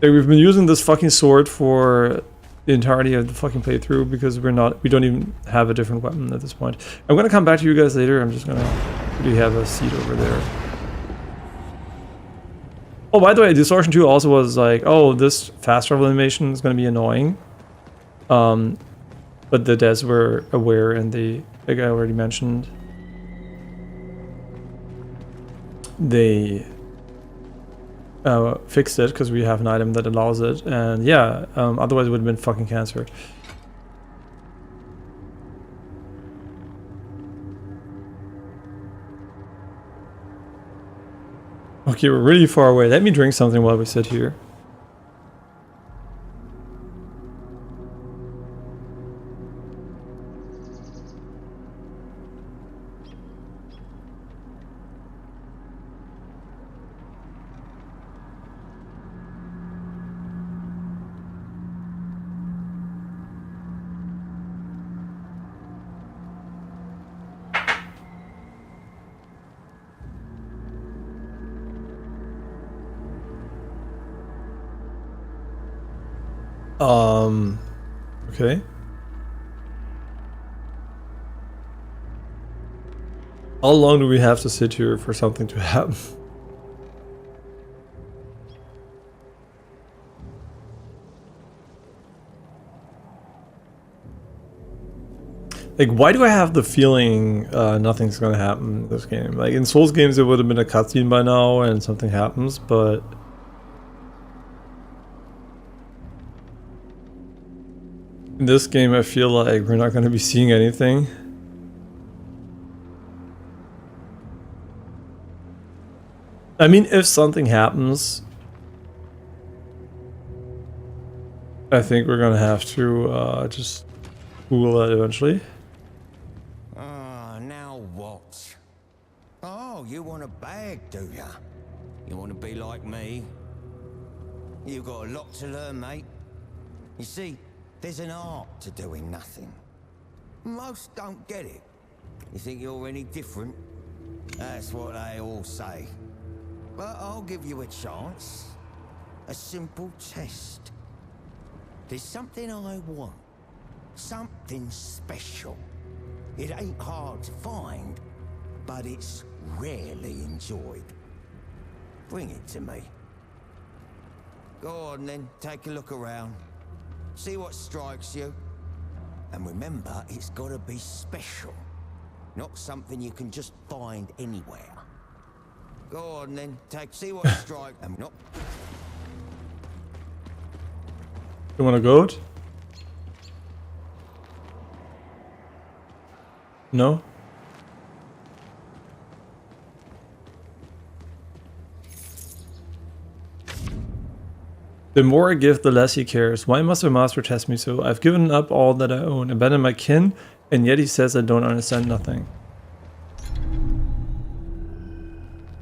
Speaker 1: Like, we've been using this fucking sword for the entirety of the fucking playthrough because we don't even have a different weapon at this point. I'm gonna come back to you guys later. I'm just gonna really have a seat over there. Oh, by the way, Distortion 2 also was like, oh, this fast travel animation is gonna be annoying. But the devs were aware, and they, like I already mentioned, they fixed it because we have an item that allows it, and yeah, otherwise it would have been fucking cancer. Okay, we're really far away. Let me drink something while we sit here. Okay. How long do we have to sit here for something to happen? Like, why do I have the feeling nothing's gonna happen in this game? Like, in Souls games it would have been a cutscene by now and something happens, but in this game I feel like we're not gonna be seeing anything. I mean, if something happens, I think we're gonna have to just Google that eventually.
Speaker 5: Now what? Oh, you want a bag, do ya? You want to be like me? You've got a lot to learn, mate. You see, there's an art to doing nothing. Most don't get it. You think you're any different? That's what they all say. But I'll give you a chance. A simple test. There's something I want. Something special. It ain't hard to find, but it's rarely enjoyed. Bring it to me. Go on then, take a look around. See what strikes you. And remember, it's gotta be special. Not something you can just find anywhere. Go on then, see what strikes them. Not.
Speaker 1: You wanna go out? No? The more I give, the less he cares. Why must my master test me so? I've given up all that I own, abandoned my kin, and yet he says I don't understand nothing.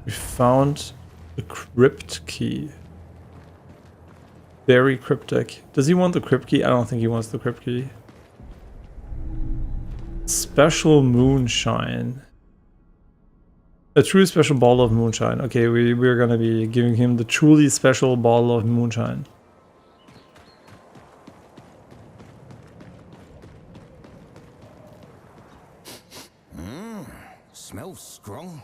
Speaker 1: We found the crypt key. Very cryptic. Does he want the crypt key? I don't think he wants the crypt key. Special moonshine. A truly special bottle of moonshine. Okay, we're gonna be giving him the truly special bottle of moonshine.
Speaker 5: Smells strong.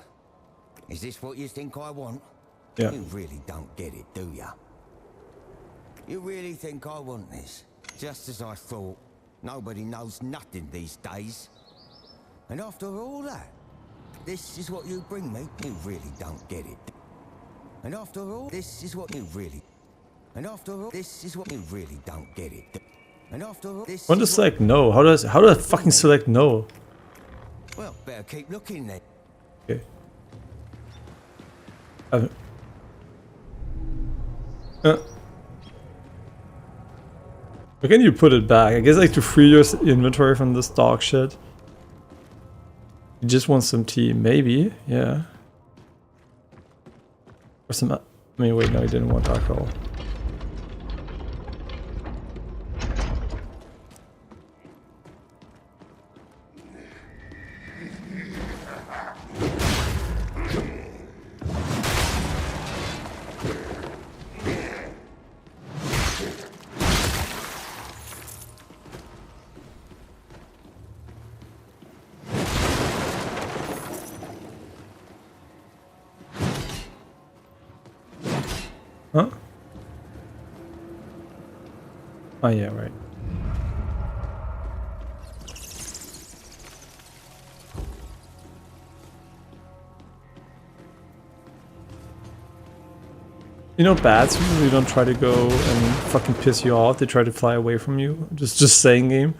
Speaker 5: Is this what you think I want?
Speaker 1: Yeah.
Speaker 5: You really don't get it, do ya? You really think I want this? Just as I thought. Nobody knows nothing these days. And after all that, this is what you bring me? You really don't get it. And after all, this is what you really... And after all, this is what you really don't get it. And after all, this...
Speaker 1: I want to select no. How do I fucking select no?
Speaker 5: Well, better keep looking then.
Speaker 1: Okay. How can you put it back? I guess like to free your inventory from this dog shit. You just want some tea, maybe, yeah. Or some, I mean, wait, no, he didn't want alcohol. Huh? Oh yeah, right. You know, bats usually don't try to go and fucking piss you off. They try to fly away from you. Just saying, game.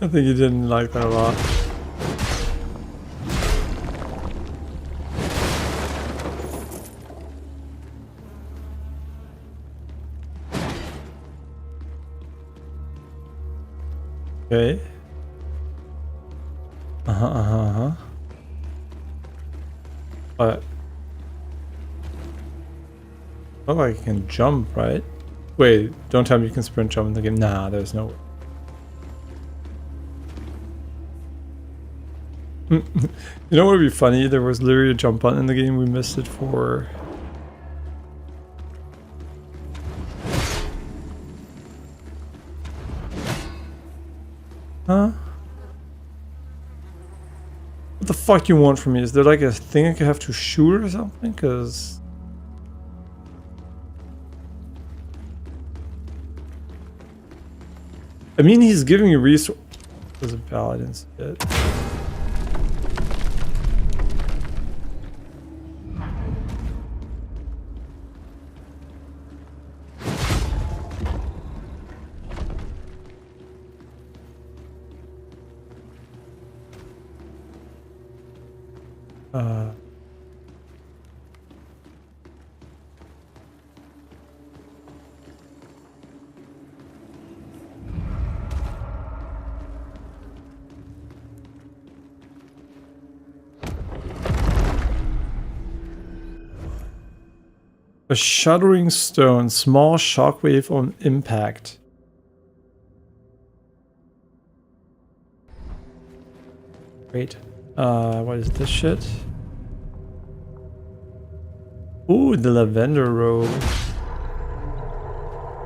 Speaker 1: I think you didn't like that a lot. Okay. But oh, I can jump, right? Wait, don't tell me you can sprint jump in the game. Nah, there's no way. You know what would be funny? There was literally a jump button in the game. We missed it for... Huh? What the fuck you want from me? Is there like a thing I could have to shoot or something? Cause... I mean, he's giving you resources. There's a ballad instead. A shuddering stone, small shockwave on impact. Wait, what is this shit? Ooh, the lavender robe.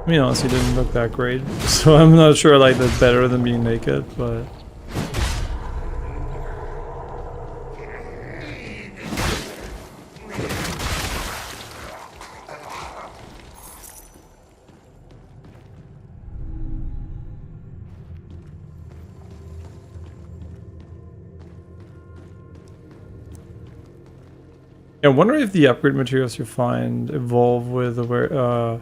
Speaker 1: I mean, honestly, it didn't look that great, so I'm not sure I like that better than being naked, but... I wonder if the upgrade materials you find evolve with the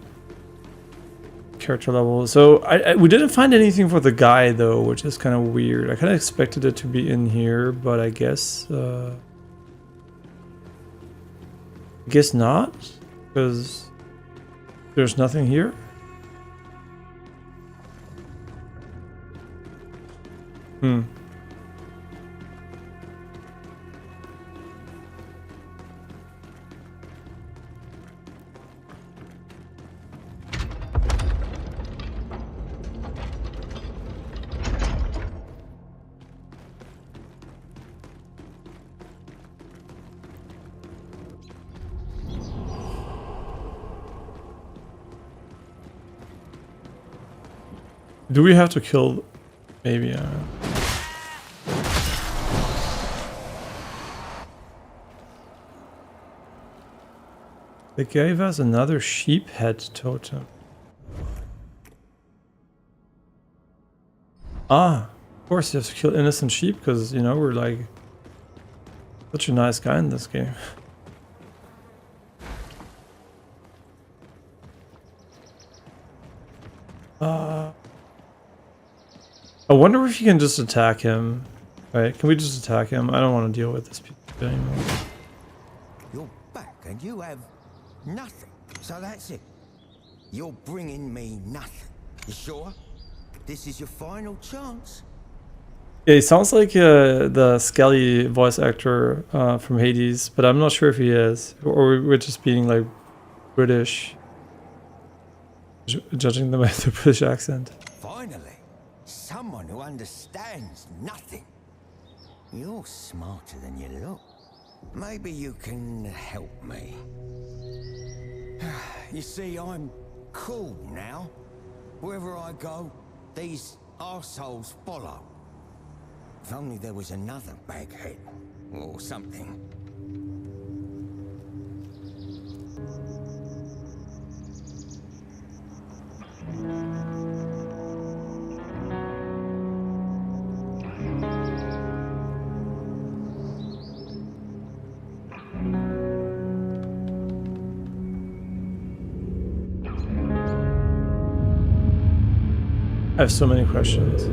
Speaker 1: character level. So we didn't find anything for the guy though, which is kind of weird. I kind of expected it to be in here, but I guess not, because there's nothing here. Do we have to kill? Maybe. They gave us another sheep head totem. Ah, of course you have to kill innocent sheep because, you know, we're like such a nice guy in this game. I wonder if you can just attack him. Right, can we just attack him? I don't want to deal with this people anymore.
Speaker 5: You're back and you have nothing. So that's it. You're bringing me nothing. You sure? This is your final chance?
Speaker 1: Yeah, he sounds like the Skelly voice actor from Hades, but I'm not sure if he is. Or we're just being like British. Judging them by the British accent.
Speaker 5: Finally, someone who understands nothing. You're smarter than you look. Maybe you can help me. You see, I'm cool now. Wherever I go, these arseholes follow. If only there was another baghead or something.
Speaker 1: I have so many questions.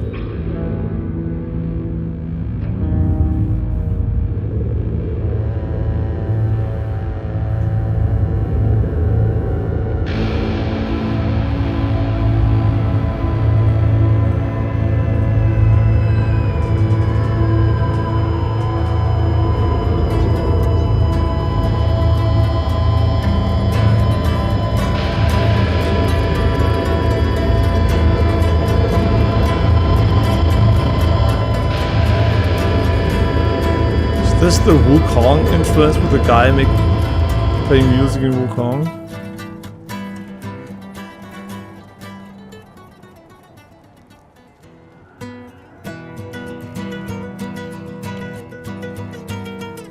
Speaker 1: Is this the Wukong influence with the guy playing music in Wukong?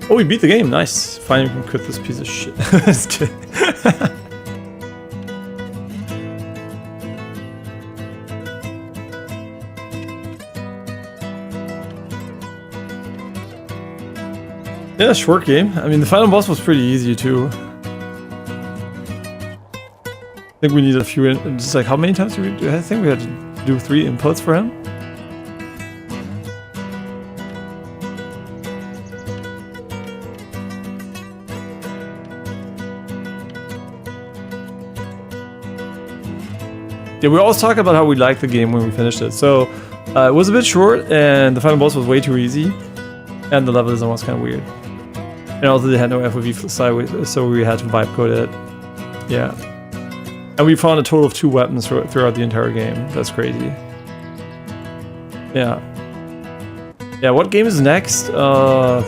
Speaker 1: Oh, we beat the game. Nice. Finally, we can quit this piece of shit. Just kidding. Yeah, short game. I mean, the final boss was pretty easy too. I think we need a few. Just like how many times did we do? I think we had to do 3 inputs for him. Yeah, we always talk about how we liked the game when we finished it. So it was a bit short, and the final boss was way too easy, and the level design was kind of weird. And also they had no FOV side, so we had to vibe code it. Yeah. And we found a total of 2 weapons throughout the entire game. That's crazy. Yeah. Yeah, what game is next? That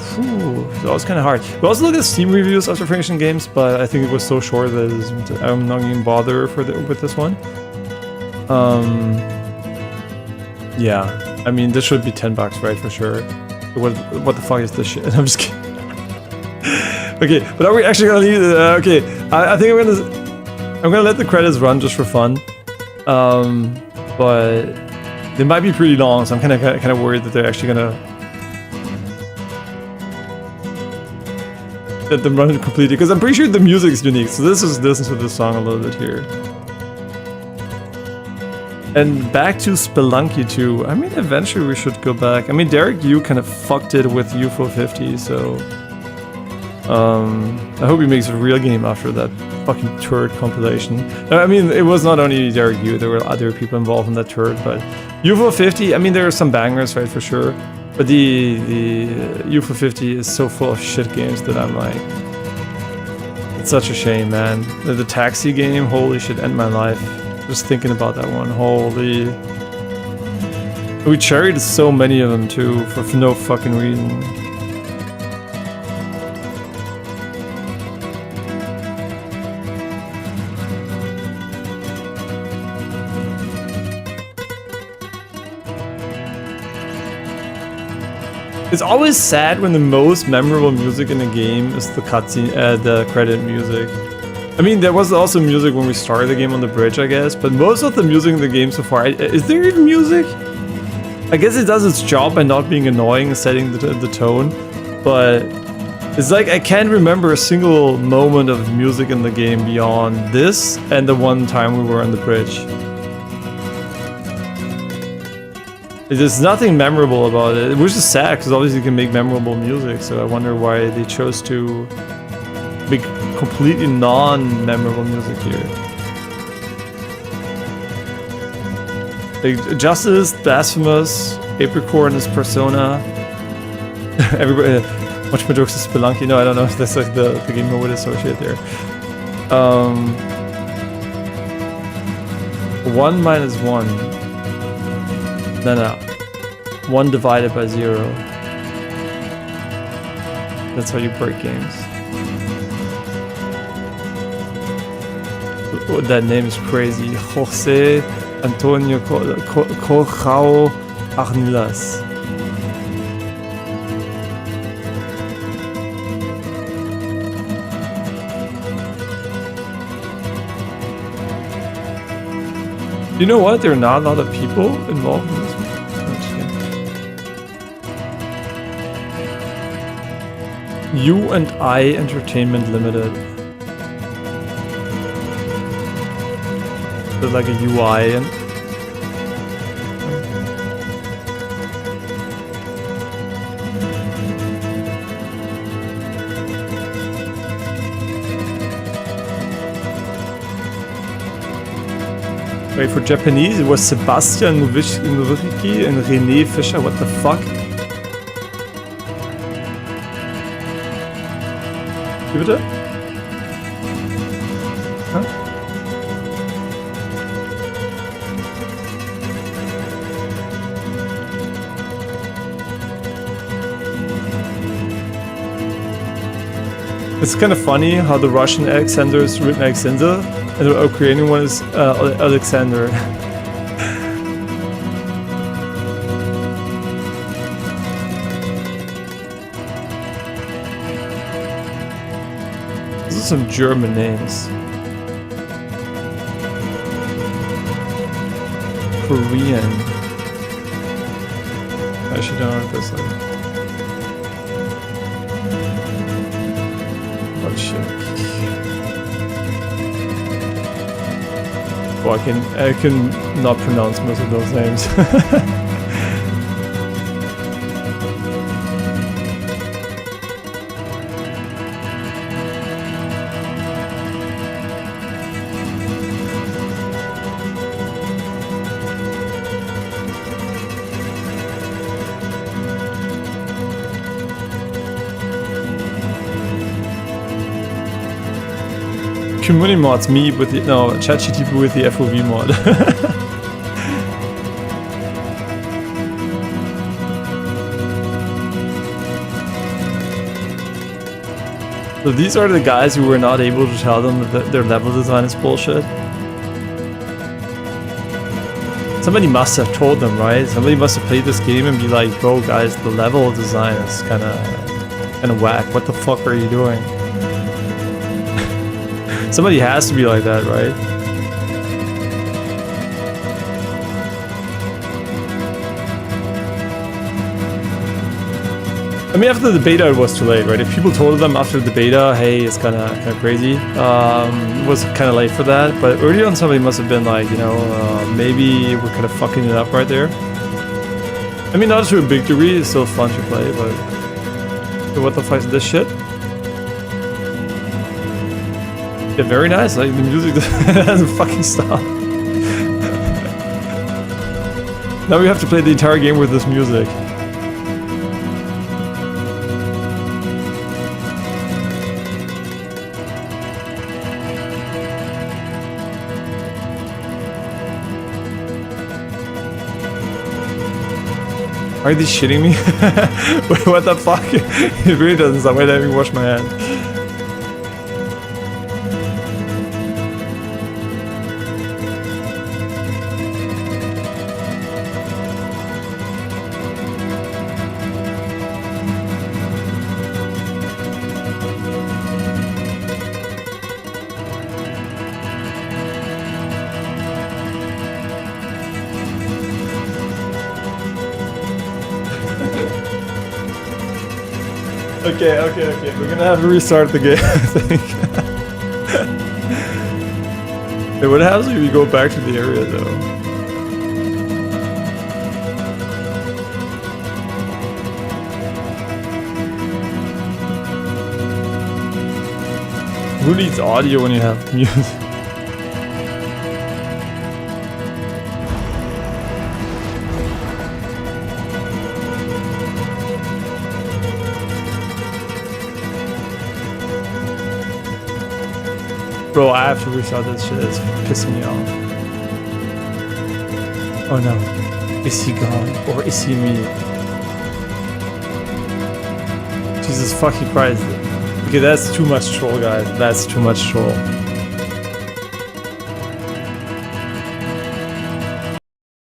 Speaker 1: was kind of hard. We also looked at Steam reviews after finishing games, but I think it was so short that I'm not even bother with this one. Yeah. I mean, this should be $10, right, for sure. What the fuck is this shit? I'm just kidding. Okay, but are we actually gonna leave? Okay, I think I'm gonna let the credits run just for fun. But they might be pretty long, so I'm kind of worried that they're actually gonna let them run it completely, because I'm pretty sure the music is unique. So this is listen to this song a little bit here. And back to Spelunky 2. I mean, eventually we should go back. I mean, Derek Yu kind of fucked it with UFO 50, so I hope he makes a real game after that fucking turd compilation. I mean, it was not only Derek Yu, there were other people involved in that turd, but UFO 50, I mean, there are some bangers, right, for sure, but the UFO 50 is so full of shit games that I'm like, it's such a shame, man. The taxi game, holy shit, end my life. Just thinking about that one, holy. We cherried so many of them too, for no fucking reason. It's always sad when the most memorable music in a game is the cutscene, the credit music. I mean, there was also music when we started the game on the bridge, I guess, but most of the music in the game so far, is there even music? I guess it does its job by not being annoying and setting the tone, but it's like I can't remember a single moment of music in the game beyond this and the one time we were on the bridge. There's nothing memorable about it, which is sad because obviously you can make memorable music, so I wonder why they chose to make completely non-memorable music here. Like Justice, Blasphemous, Apricorn is Persona. Everybody, much more jokes is Spelunky. No, I don't know if that's like the game I would associate there. 1 minus 1. No. 1 divided by 0. That's how you break games. Oh, that name is crazy. Jose Antonio Corrao Arnilas. You know what? There are not a lot of people involved in this one. You and I Entertainment Limited. There's like a UI and wait, for Japanese it was Sebastian Nowicki and René Fischer. What the fuck? Wie bitte? Huh? It's kind of funny how the Russian Alexander is written Alexander and the Ukrainian one is Alexander. Those are some German names. Korean. I actually don't know what this is. Oh shit. Well, I can not pronounce most of those names. Community mods, me with the ChatGTP with the FOV mod. So these are the guys who were not able to tell them that their level design is bullshit. Somebody must have told them, right? Somebody must have played this game and be like, bro guys, the level design is kinda whack. What the fuck are you doing? Somebody has to be like that, right? I mean, after the beta, it was too late, right? If people told them after the beta, hey, it's kind of crazy, it was kind of late for that. But early on, somebody must have been like, you know, maybe we're kind of fucking it up right there. I mean, not to a big degree, it's still fun to play, but what the fuck is this shit? Yeah, very nice. Like the music doesn't fucking stop. Now we have to play the entire game with this music. Are they shitting me? Wait, what the fuck? It really doesn't stop. Wait, let me wash my hands. Okay, we're gonna have to restart the game, I think. Hey, what happens if you go back to the area, though? Who needs audio when you have music? Bro, I have to restart this shit. It's pissing me off. Oh no. Is he gone? Or is he me? Jesus fucking Christ. Okay, that's too much troll, guys. That's too much troll.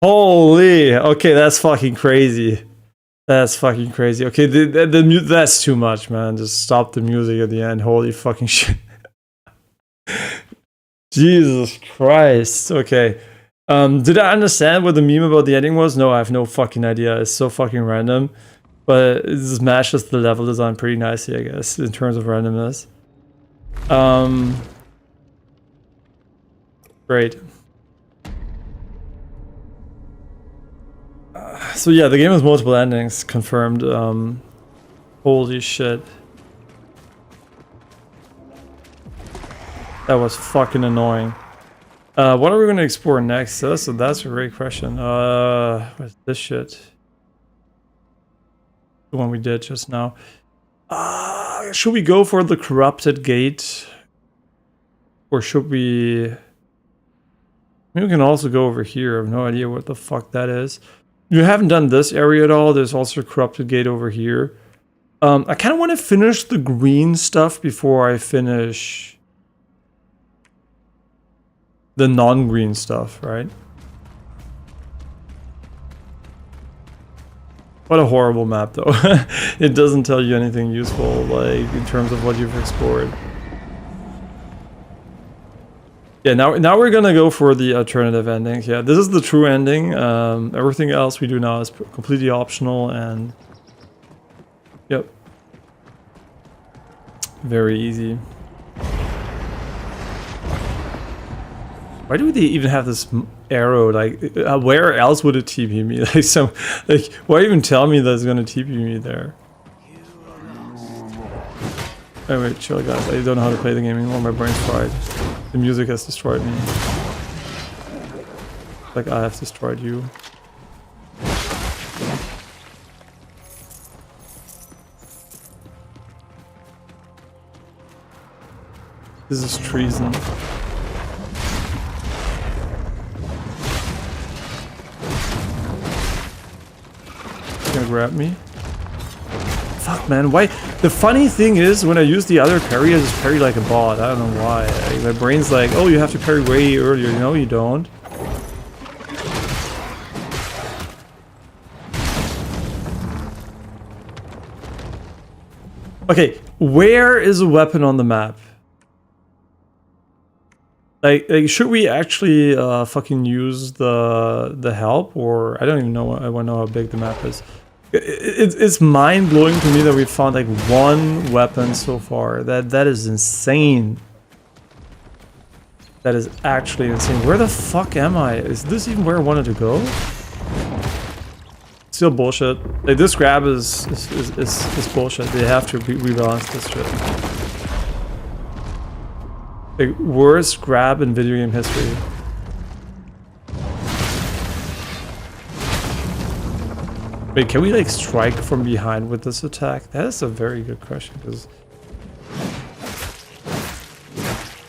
Speaker 1: Holy! Okay, that's fucking crazy. That's fucking crazy. Okay, that's too much, man. Just stop the music at the end. Holy fucking shit. Jesus Christ. Okay. Did I understand what the meme about the ending was? No, I have no fucking idea. It's so fucking random. But it just matches the level design pretty nicely, I guess, in terms of randomness. Great. So yeah, the game has multiple endings, confirmed. Holy shit. That was fucking annoying. What are we gonna explore next? So that's a great question. What's this shit? The one we did just now. Should we go for the corrupted gate? Or should we... Maybe we can also go over here. I have no idea what the fuck that is. You haven't done this area at all. There's also a corrupted gate over here. I kind of want to finish the green stuff before I finish the non-green stuff, right? What a horrible map, though. It doesn't tell you anything useful, like, in terms of what you've explored. Yeah, now we're gonna go for the alternative endings. Yeah, this is the true ending. Everything else we do now is completely optional, and... Yep. Very easy. Why do they even have this arrow? Like, where else would it TP me? Like, why even tell me that it's gonna TP me there? Oh wait, chill guys. I don't know how to play the game anymore. My brain's fried. The music has destroyed me. Like I have destroyed you. This is treason. Gonna grab me? Fuck, man, why? The funny thing is, when I use the other parry, I just parry like a bot. I don't know why. Like, my brain's like, oh, you have to parry way earlier. No, you don't. Okay, where is a weapon on the map? Like should we actually fucking use the help, or I don't even know. I want to know how big the map is. It's mind blowing to me that we found like one weapon so far. That is insane. That is actually insane. Where the fuck am I? Is this even where I wanted to go? Still bullshit. Like this grab is bullshit. They have to rebalance this shit. Like, worst grab in video game history. Wait, can we like strike from behind with this attack? That is a very good question, because...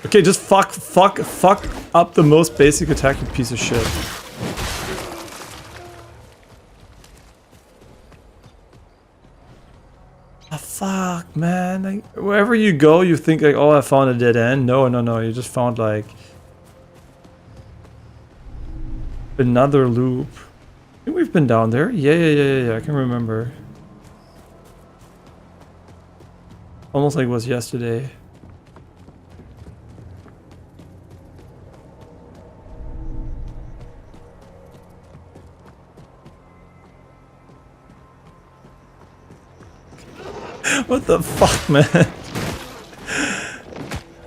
Speaker 1: Okay, just fuck up the most basic attack, you piece of shit. Ah, fuck, man. Like, wherever you go, you think like, oh, I found a dead end. No, you just found like... another loop. I think we've been down there. Yeah, I can remember. Almost like it was yesterday. What the fuck, man?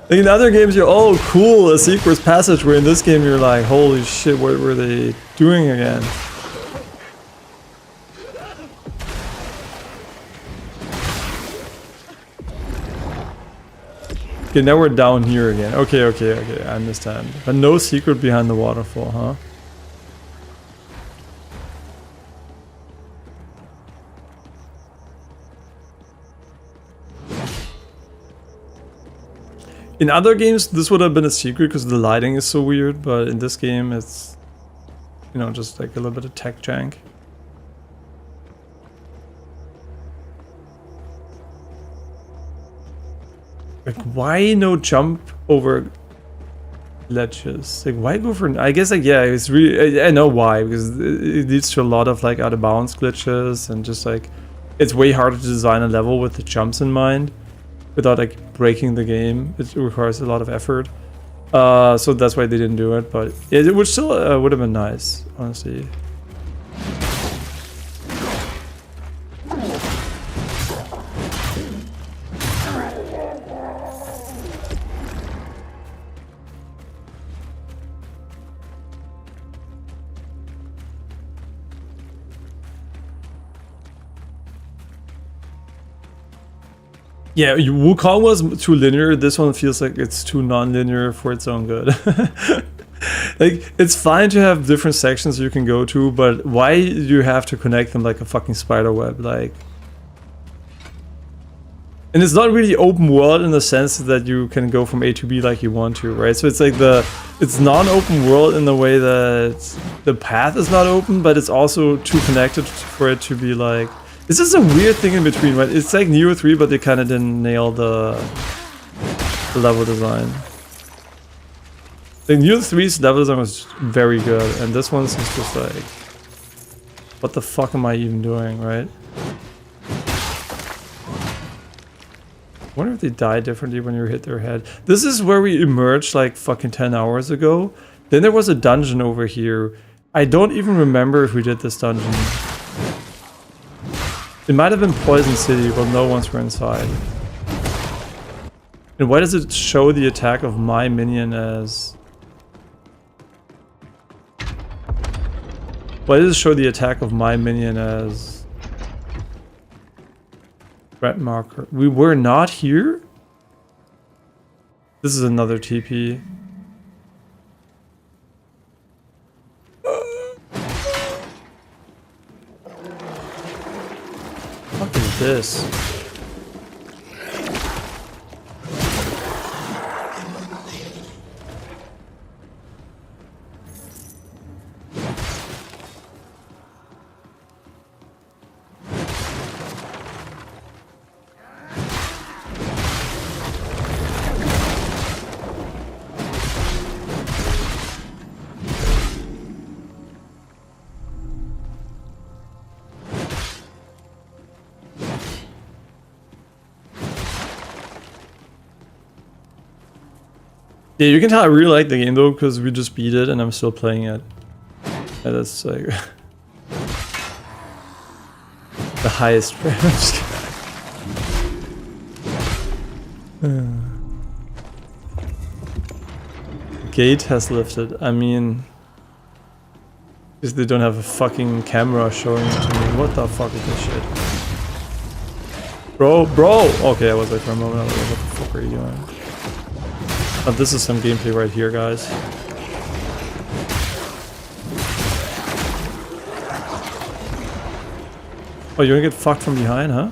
Speaker 1: Like in other games, you're, oh, cool, a secret passageway. In this game, you're like, holy shit, what were they doing again? Okay, now we're down here again. Okay, I understand. But no secret behind the waterfall, huh? In other games, this would have been a secret because the lighting is so weird, but in this game, it's, you know, just like a little bit of tech jank. Like, why no jump over ledges? Like, why go for... I guess, like, yeah, it's really... I know why, because it leads to a lot of, like, out-of-bounds glitches, and just, like, it's way harder to design a level with the jumps in mind without, like, breaking the game. It requires a lot of effort. So that's why they didn't do it, but it would still would have been nice, honestly. Yeah, Wukong was too linear. This one feels like it's too non-linear for its own good. Like, it's fine to have different sections you can go to, but why do you have to connect them like a fucking spider web? Like, and it's not really open world in the sense that you can go from A to B like you want to, right? So it's like it's non-open world in the way that the path is not open, but it's also too connected for it to be like... It's just a weird thing in between, right? It's like Neo 3, but they kind of didn't nail the level design. Like Neo 3's level design was very good, and this one's just like, what the fuck am I even doing, right? I wonder if they die differently when you hit their head. This is where we emerged like fucking 10 hours ago. Then there was a dungeon over here. I don't even remember if we did this dungeon. It might have been Poison City, but no ones were inside. And why does it show the attack of my minion as... Why does it show the attack of my minion as... red marker? We were not here? This is another TP. What is this? Yeah, you can tell I really like the game though, because we just beat it and I'm still playing it. Yeah, that's like the highest praise. Gate has lifted. I mean, because they don't have a fucking camera showing it to me. What the fuck is this shit? Bro! Okay, I was like for a moment, I was like, what the fuck are you doing? Oh, this is some gameplay right here, guys. Oh, you're gonna get fucked from behind, huh?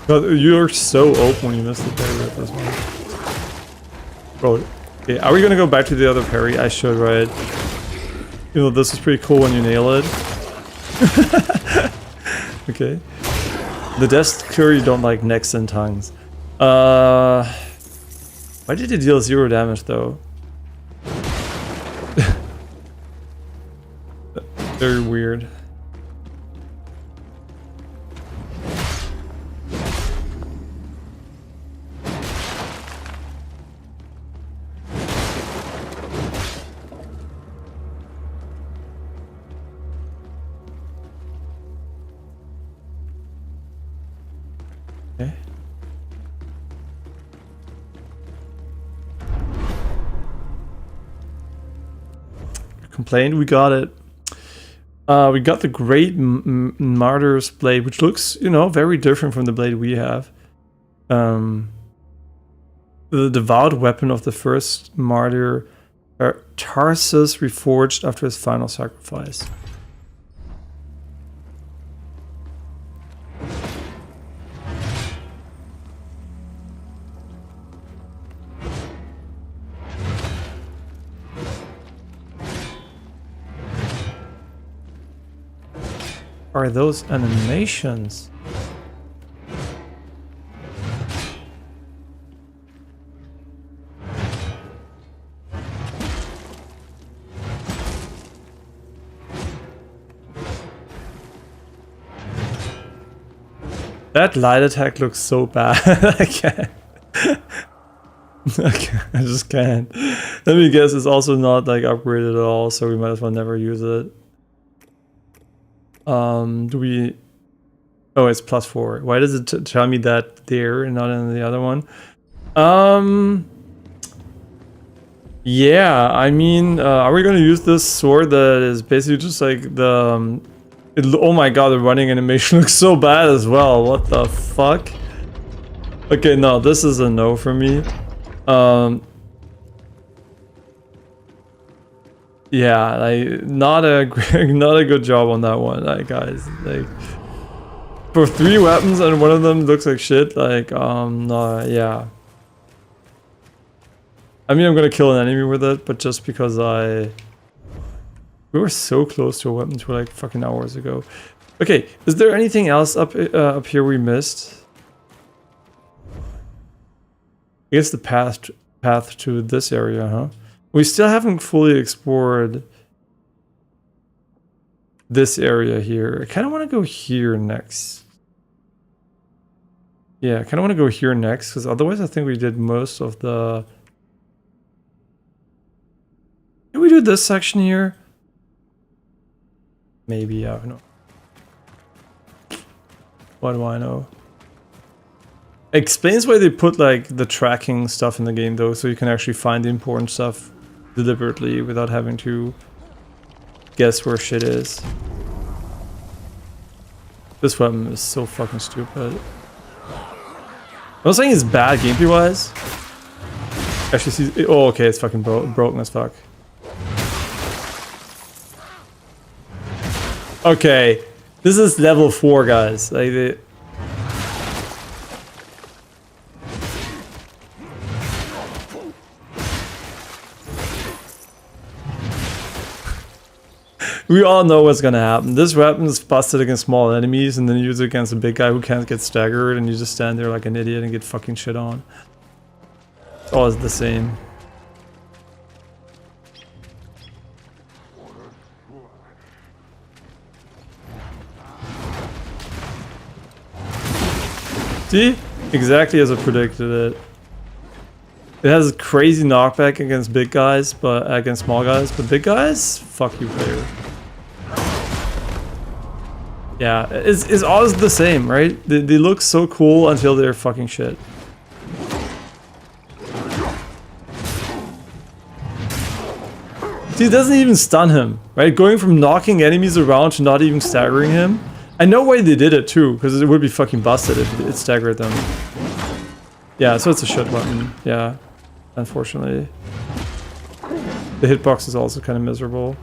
Speaker 1: God, you're so open when you miss the parry with this one. Bro, okay, are we gonna go back to the other parry? I should, right? You know, this is pretty cool when you nail it. Okay. The Death Curry don't like necks and tongues. Why did it deal 0 damage though? Very weird. Okay. Complained, we got it. We got the Great Martyr's blade, which looks, you know, very different from the blade we have. The devout weapon of the first martyr, Tarsus, reforged after his final sacrifice. Are those animations? That light attack looks so bad. I can't. I just can't. Let me guess, it's also not like upgraded at all, so we might as well never use it. Do we... Oh, it's +4. Why does it tell me that there and not in the other one? Yeah, I mean, are we gonna use this sword that is basically just like the... oh my god, the running animation looks so bad as well. What the fuck? Okay, no, this is a no for me. Yeah, like not a good job on that one, like guys. Like for 3 weapons and one of them looks like shit. Like no, yeah. I mean, I'm gonna kill an enemy with it, but just because we were so close to a weapon to like fucking hours ago. Okay, is there anything else up here we missed? I guess the path to this area, huh? We still haven't fully explored this area here. I kind of want to go here next. Yeah, I kind of want to go here next, because otherwise I think we did most of the... Did we do this section here? Maybe, I don't know. What do I know? Explains why they put like the tracking stuff in the game though, so you can actually find the important stuff deliberately without having to guess where shit is. This weapon is so fucking stupid. I'm not saying it's bad gameplay wise. Actually, see, oh okay, it's fucking broken as fuck. Okay, this is level 4, guys. Like we all know what's gonna happen. This weapon is busted against small enemies, and then you use it against a big guy who can't get staggered, and you just stand there like an idiot and get fucking shit on. It's always the same. See? Exactly as I predicted it. It has a crazy knockback against big guys, but against small guys, but big guys? Fuck you, player. Yeah, it's always the same, right? They look so cool until they're fucking shit. See, it doesn't even stun him, right? Going from knocking enemies around to not even staggering him. I know why they did it too, because it would be fucking busted if it staggered them. Yeah, so it's a shit weapon. Yeah, unfortunately. The hitbox is also kind of miserable.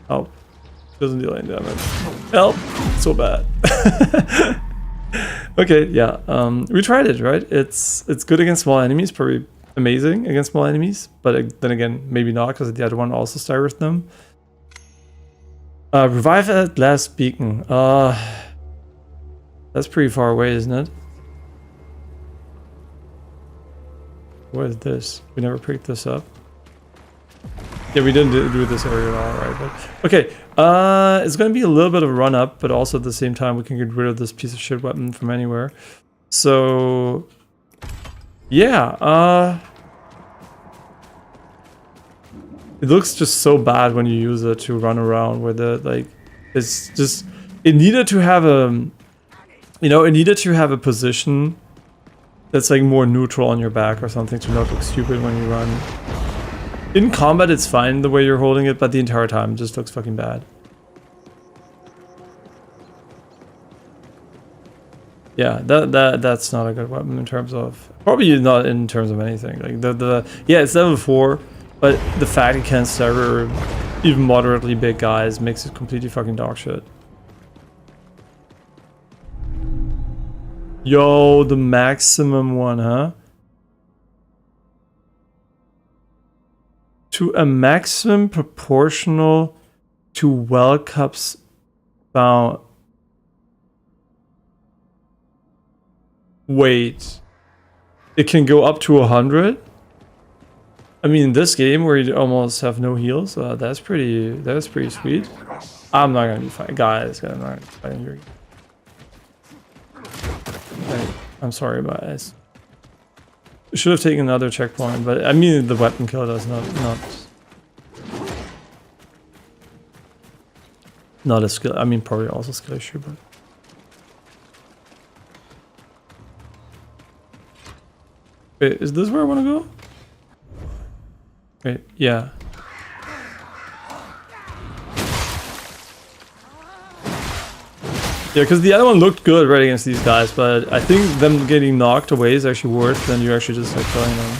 Speaker 1: Oh, doesn't deal any damage. Help! So bad. Okay, yeah. We tried it, right? It's good against small enemies, probably amazing against small enemies, but then again, maybe not, because the other one also staggers them. Revive at last beacon. That's pretty far away, isn't it? What is this? We never picked this up. Yeah, we didn't do this area at all, right? But okay, it's gonna be a little bit of a run up, but also at the same time we can get rid of this piece of shit weapon from anywhere. So yeah, it looks just so bad when you use it to run around with it. Like, it's just it needed to have a, you know, it needed to have a position that's like more neutral on your back or something to not look stupid when you run. In combat, it's fine the way you're holding it, but the entire time it just looks fucking bad. Yeah, that's not a good weapon in terms of, probably not in terms of anything. Like yeah, it's level 4, but the fact it can stagger even moderately big guys makes it completely fucking dog shit. Yo, the maximum one, huh? To a maximum proportional to well cups bound. Wait, it can go up to 100? I mean, in this game where you almost have no heals, that's pretty sweet. I'm not gonna be fighting, guys. I'm not gonna be fighting here. I'm sorry, but I should have taken another checkpoint. But I mean, the weapon kill does not a skill. I mean, probably also a skill issue, but. Wait, is this where I want to go? Wait, yeah. Yeah, because the other one looked good right against these guys, but I think them getting knocked away is actually worse than you actually just like killing them.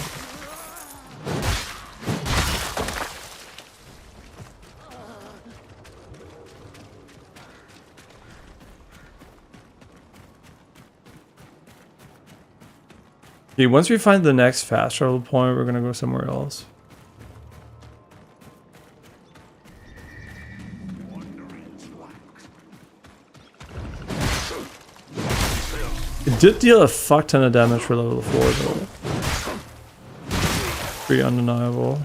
Speaker 1: Okay, once we find the next fast travel point, we're gonna go somewhere else. It did deal a fuck ton of damage for level 4 though. Pretty undeniable.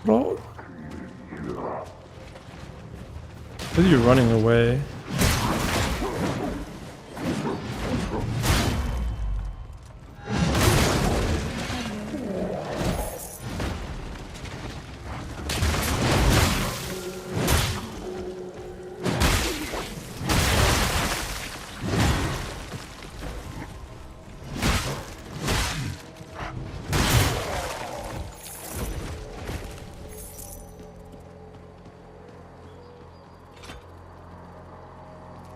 Speaker 1: Bro. Why are you running away?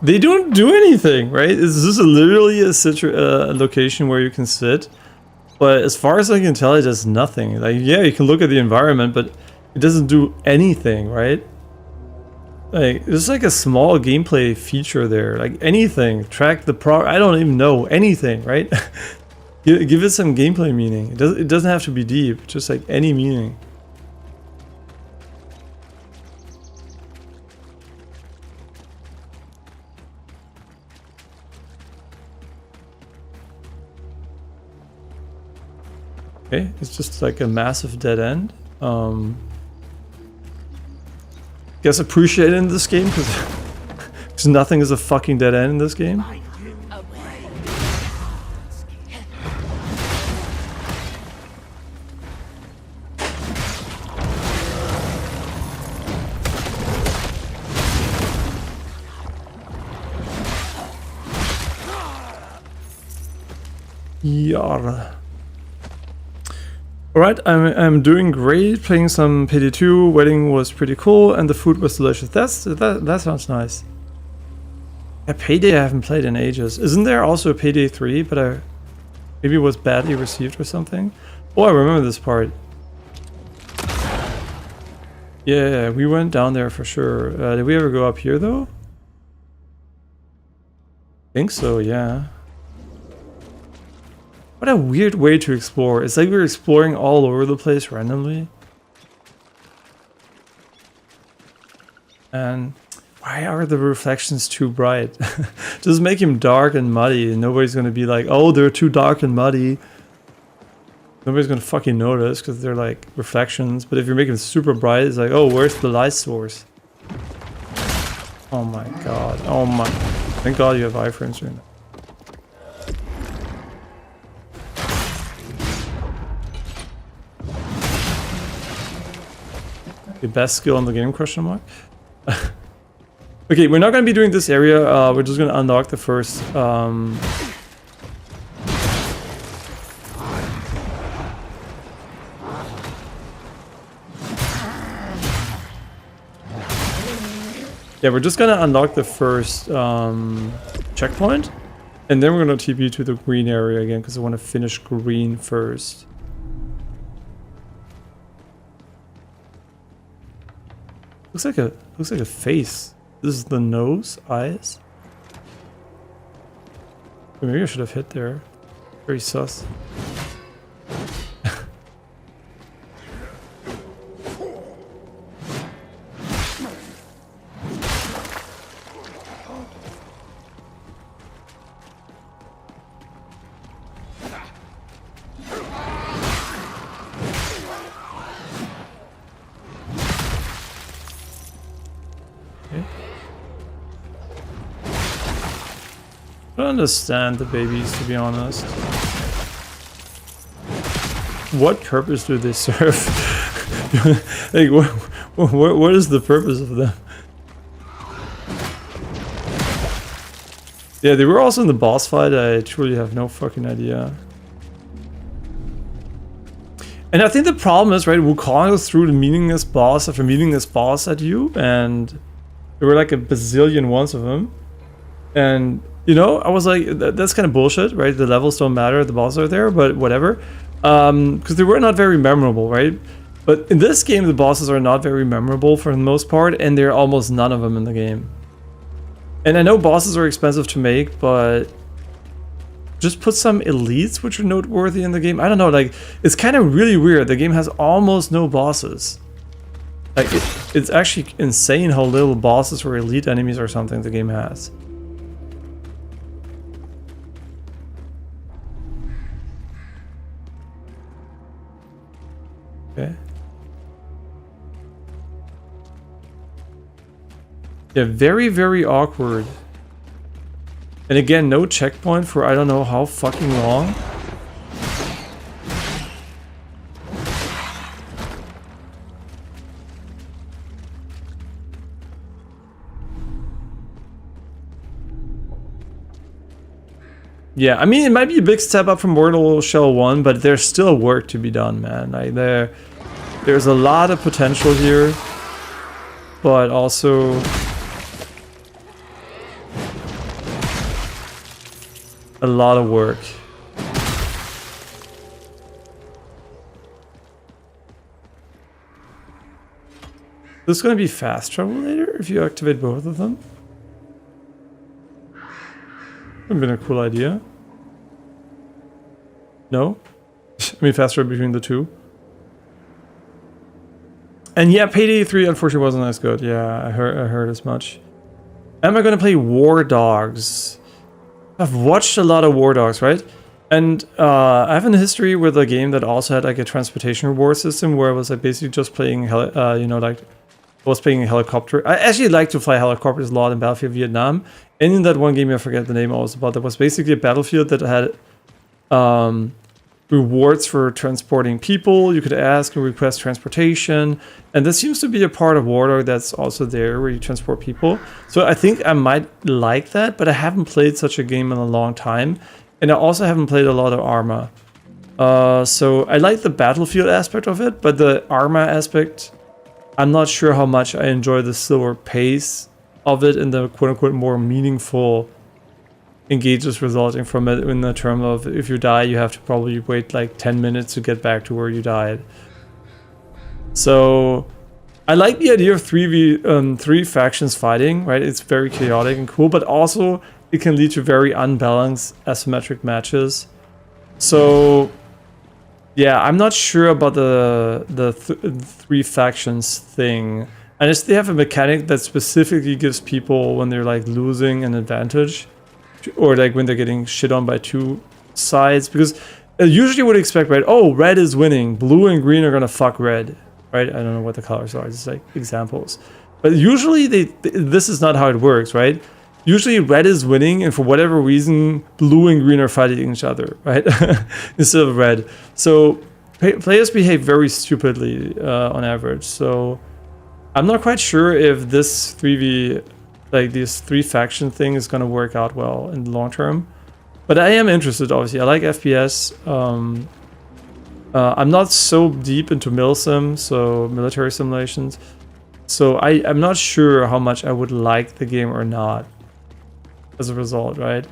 Speaker 1: They don't do anything, right? This is literally a location where you can sit. But as far as I can tell, it does nothing. Like, yeah, you can look at the environment, but it doesn't do anything, right? Like, there's like a small gameplay feature there. Like, anything. Track the I don't even know. Anything, right? Give it some gameplay meaning. It doesn't have to be deep. Just like any meaning. Okay, it's just like a massive dead end. Guess appreciate it in this game because nothing is a fucking dead end in this game. Yar. Alright, I'm doing great, playing some Payday 2, wedding was pretty cool, and the food was delicious. That sounds nice. Yeah, Payday I haven't played in ages. Isn't there also a Payday 3, but maybe it was badly received or something? Oh, I remember this part. Yeah, we went down there for sure. Did we ever go up here though? I think so, yeah. What a weird way to explore. It's like we're exploring all over the place randomly. And why are the reflections too bright? Just make him dark and muddy and nobody's gonna be like, oh, they're too dark and muddy. Nobody's gonna fucking notice because they're like reflections. But if you're making it super bright, it's like, oh, where's the light source? Oh my god. Oh my. Thank god you have iframes right now. The best skill in the game, question mark? Okay, we're not going to be doing this area. We're just going to unlock the first... Yeah, we're just going to unlock the first checkpoint. And then we're going to TP to the green area again, because I want to finish green first. Looks like a face. This is the nose, eyes. Maybe I should have hit there. Very sus. I don't understand the babies, to be honest. What purpose do they serve? Like, what is the purpose of them? Yeah, they were also in the boss fight. I truly have no fucking idea. And I think the problem is, right, Wukong goes through the meaningless boss after meaningless boss at you, and there were like a bazillion ones of them. And you know, I was like, that's kind of bullshit, right? The levels don't matter, the bosses are there, but whatever. Because they were not very memorable, right? But in this game, the bosses are not very memorable for the most part, and there are almost none of them in the game. And I know bosses are expensive to make, but just put some elites which are noteworthy in the game. I don't know, like, it's kind of really weird. The game has almost no bosses. Like, it's actually insane how little bosses or elite enemies or something the game has. Okay. Yeah, very, very awkward. And again, no checkpoint for I don't know how fucking long. Yeah, I mean, it might be a big step up from Mortal Shell 1, but there's still work to be done, man. Like, there's a lot of potential here, but also a lot of work. This is going to be fast travel later if you activate both of them. Would have been a cool idea. No? I mean, fast travel between the two. And yeah, Payday 3 unfortunately wasn't as good. Yeah, I heard as much. Am I going to play War Dogs? I've watched a lot of War Dogs, right? And I have a history with a game that also had like a transportation reward system where I was like basically just playing, you know, like I was playing a helicopter. I actually like to fly helicopters a lot in Battlefield Vietnam. And in that one game, I forget the name I was about, that was basically a battlefield that had rewards for transporting people. You could ask and request transportation. And this seems to be a part of War Dog that's also there where you transport people. So I think I might like that, but I haven't played such a game in a long time. And I also haven't played a lot of Arma. So I like the battlefield aspect of it, but the Arma aspect, I'm not sure how much I enjoy the slower pace of it and the quote-unquote more meaningful engages resulting from it, in the term of if you die, you have to probably wait like 10 minutes to get back to where you died. So I like the idea of three factions fighting, right? It's very chaotic and cool, but also it can lead to very unbalanced asymmetric matches. So yeah, I'm not sure about the three factions thing. Unless they have a mechanic that specifically gives people, when they're like losing, an advantage, or like when they're getting shit on by two sides, because usually you would expect, right? Oh, red is winning, blue and green are gonna fuck red, right? I don't know what the colors are, just like examples. But usually this is not how it works, right? Usually red is winning, and for whatever reason, blue and green are fighting each other, right? Instead of red. So players behave very stupidly on average. So I'm not quite sure if this 3v, like this 3 faction thing is gonna work out well in the long term. But I am interested, obviously. I like FPS. I'm not so deep into milsim, so military simulations. So I'm not sure how much I would like the game or not as a result, right?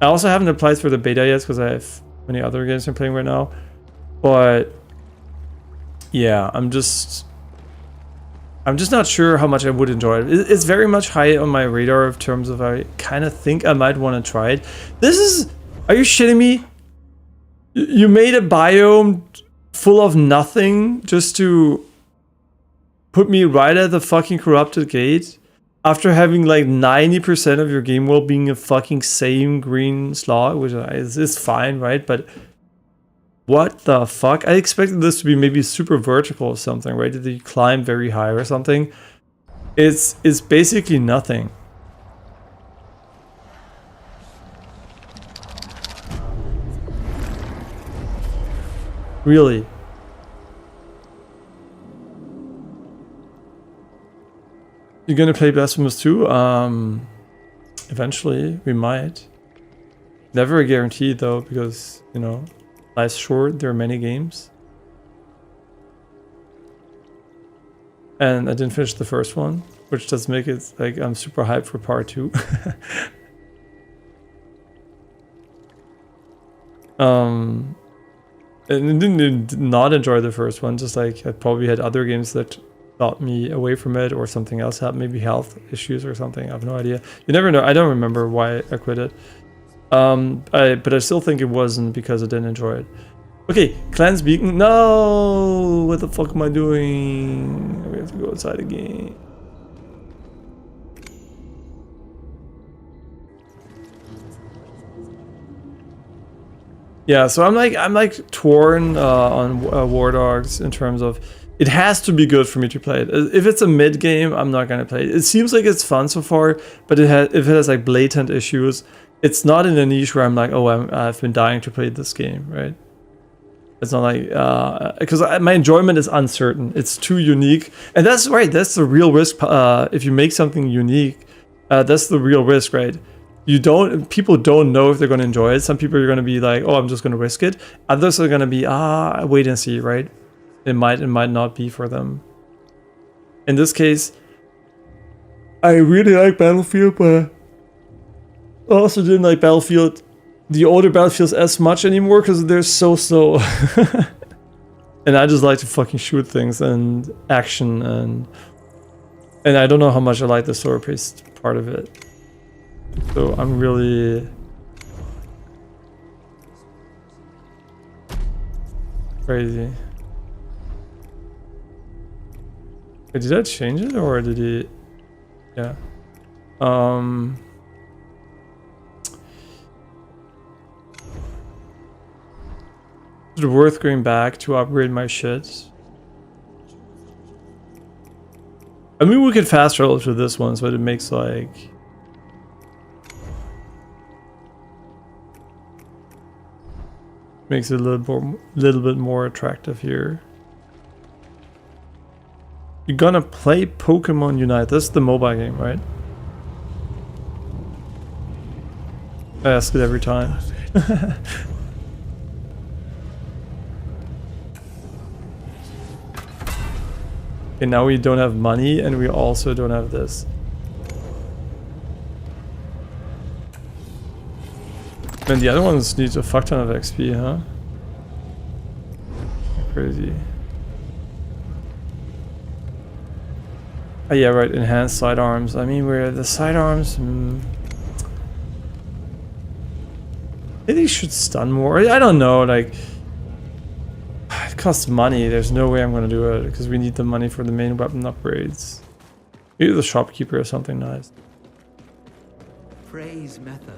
Speaker 1: I also haven't applied for the beta yet because I have many other games I'm playing right now. But yeah, I'm just not sure how much I would enjoy it. It's very much high on my radar in terms of I kind of think I might want to try it. This is... Are you shitting me? You made a biome full of nothing just to put me right at the fucking corrupted gate after having like 90% of your game world being a fucking same green slot, which is fine, right? But what the fuck? I expected this to be maybe super vertical or something, right? Did you climb very high or something? It's basically nothing. Really? You're gonna play Blasphemous 2? Eventually, we might. Never a guarantee though, because, you know, life's short, there are many games. And I didn't finish the first one, which does make it like I'm super hyped for part 2. And did not enjoy the first one, just like I probably had other games that got me away from it or something else happened, maybe health issues or something. I have no idea. You never know. I don't remember why I quit it. But I still think it wasn't because I didn't enjoy it. Okay, Clan's Beacon. No! What the fuck am I doing? We have to go outside again. Yeah, so I'm like torn on War Dogs in terms of it has to be good for me to play it. If it's a mid game, I'm not gonna play it. It seems like it's fun so far, but if it has like blatant issues, it's not in a niche where I'm like, oh, I've been dying to play this game, right? It's not like because my enjoyment is uncertain. It's too unique, and that's right. That's the real risk. If you make something unique, that's the real risk, right? People don't know if they're going to enjoy it. Some people are going to be like, oh, I'm just going to risk it. Others are going to be, wait and see, right? It might not be for them. In this case, I really like Battlefield, but I also didn't like Battlefield, the older Battlefields as much anymore because they're so slow. And I just like to fucking shoot things and action and I don't know how much I like the story-based part of it. So I'm really crazy. Wait, did I change it or did he? Yeah. Is it worth going back to upgrade my shit? I mean, we could fast travel to this one, so it makes like. Makes it a little bit more attractive here. You're gonna play Pokemon Unite. This is the mobile game, right? I ask it every time. Okay, now we don't have money and we also don't have this. Man, the other ones need a fuck ton of XP, huh? Crazy. Oh yeah, right, enhanced sidearms. I mean, where the sidearms... Maybe they should stun more. I don't know, like... It costs money. There's no way I'm gonna do it, because we need the money for the main weapon upgrades. Maybe the shopkeeper or something nice.
Speaker 3: Praise Metha.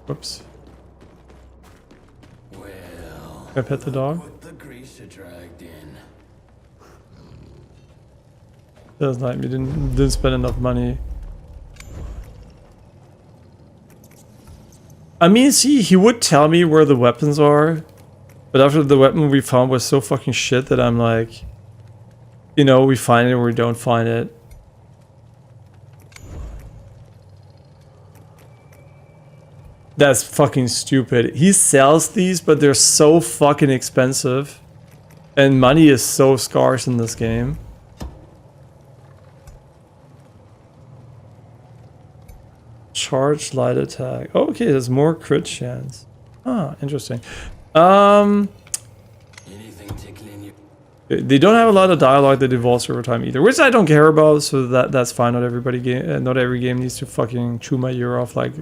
Speaker 1: Whoops.
Speaker 2: Well,
Speaker 1: Can I pet the dog?
Speaker 2: what the greaser dragged in.
Speaker 1: That's not, we didn't spend enough money. I mean, see, he would tell me where the weapons are, but after the weapon we found was so fucking shit that I'm like, you know, we find it or we don't find it. That's fucking stupid. He sells these, but they're so fucking expensive. And money is so scarce in this game. Charge light attack. Oh, okay, there's more crit chance. Ah, interesting. They don't have a lot of dialogue that evolves over time either, which I don't care about. So that's fine. Not every game needs to fucking chew my ear off like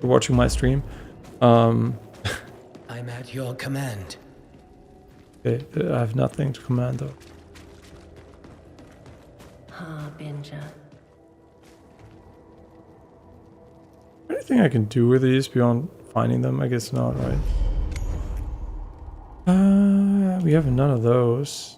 Speaker 1: watching my stream.
Speaker 6: I'm at your command.
Speaker 1: Okay, I have nothing to command though.
Speaker 7: Harbinger.
Speaker 1: Anything I can do with these beyond finding them? I guess not, right? We have none of those.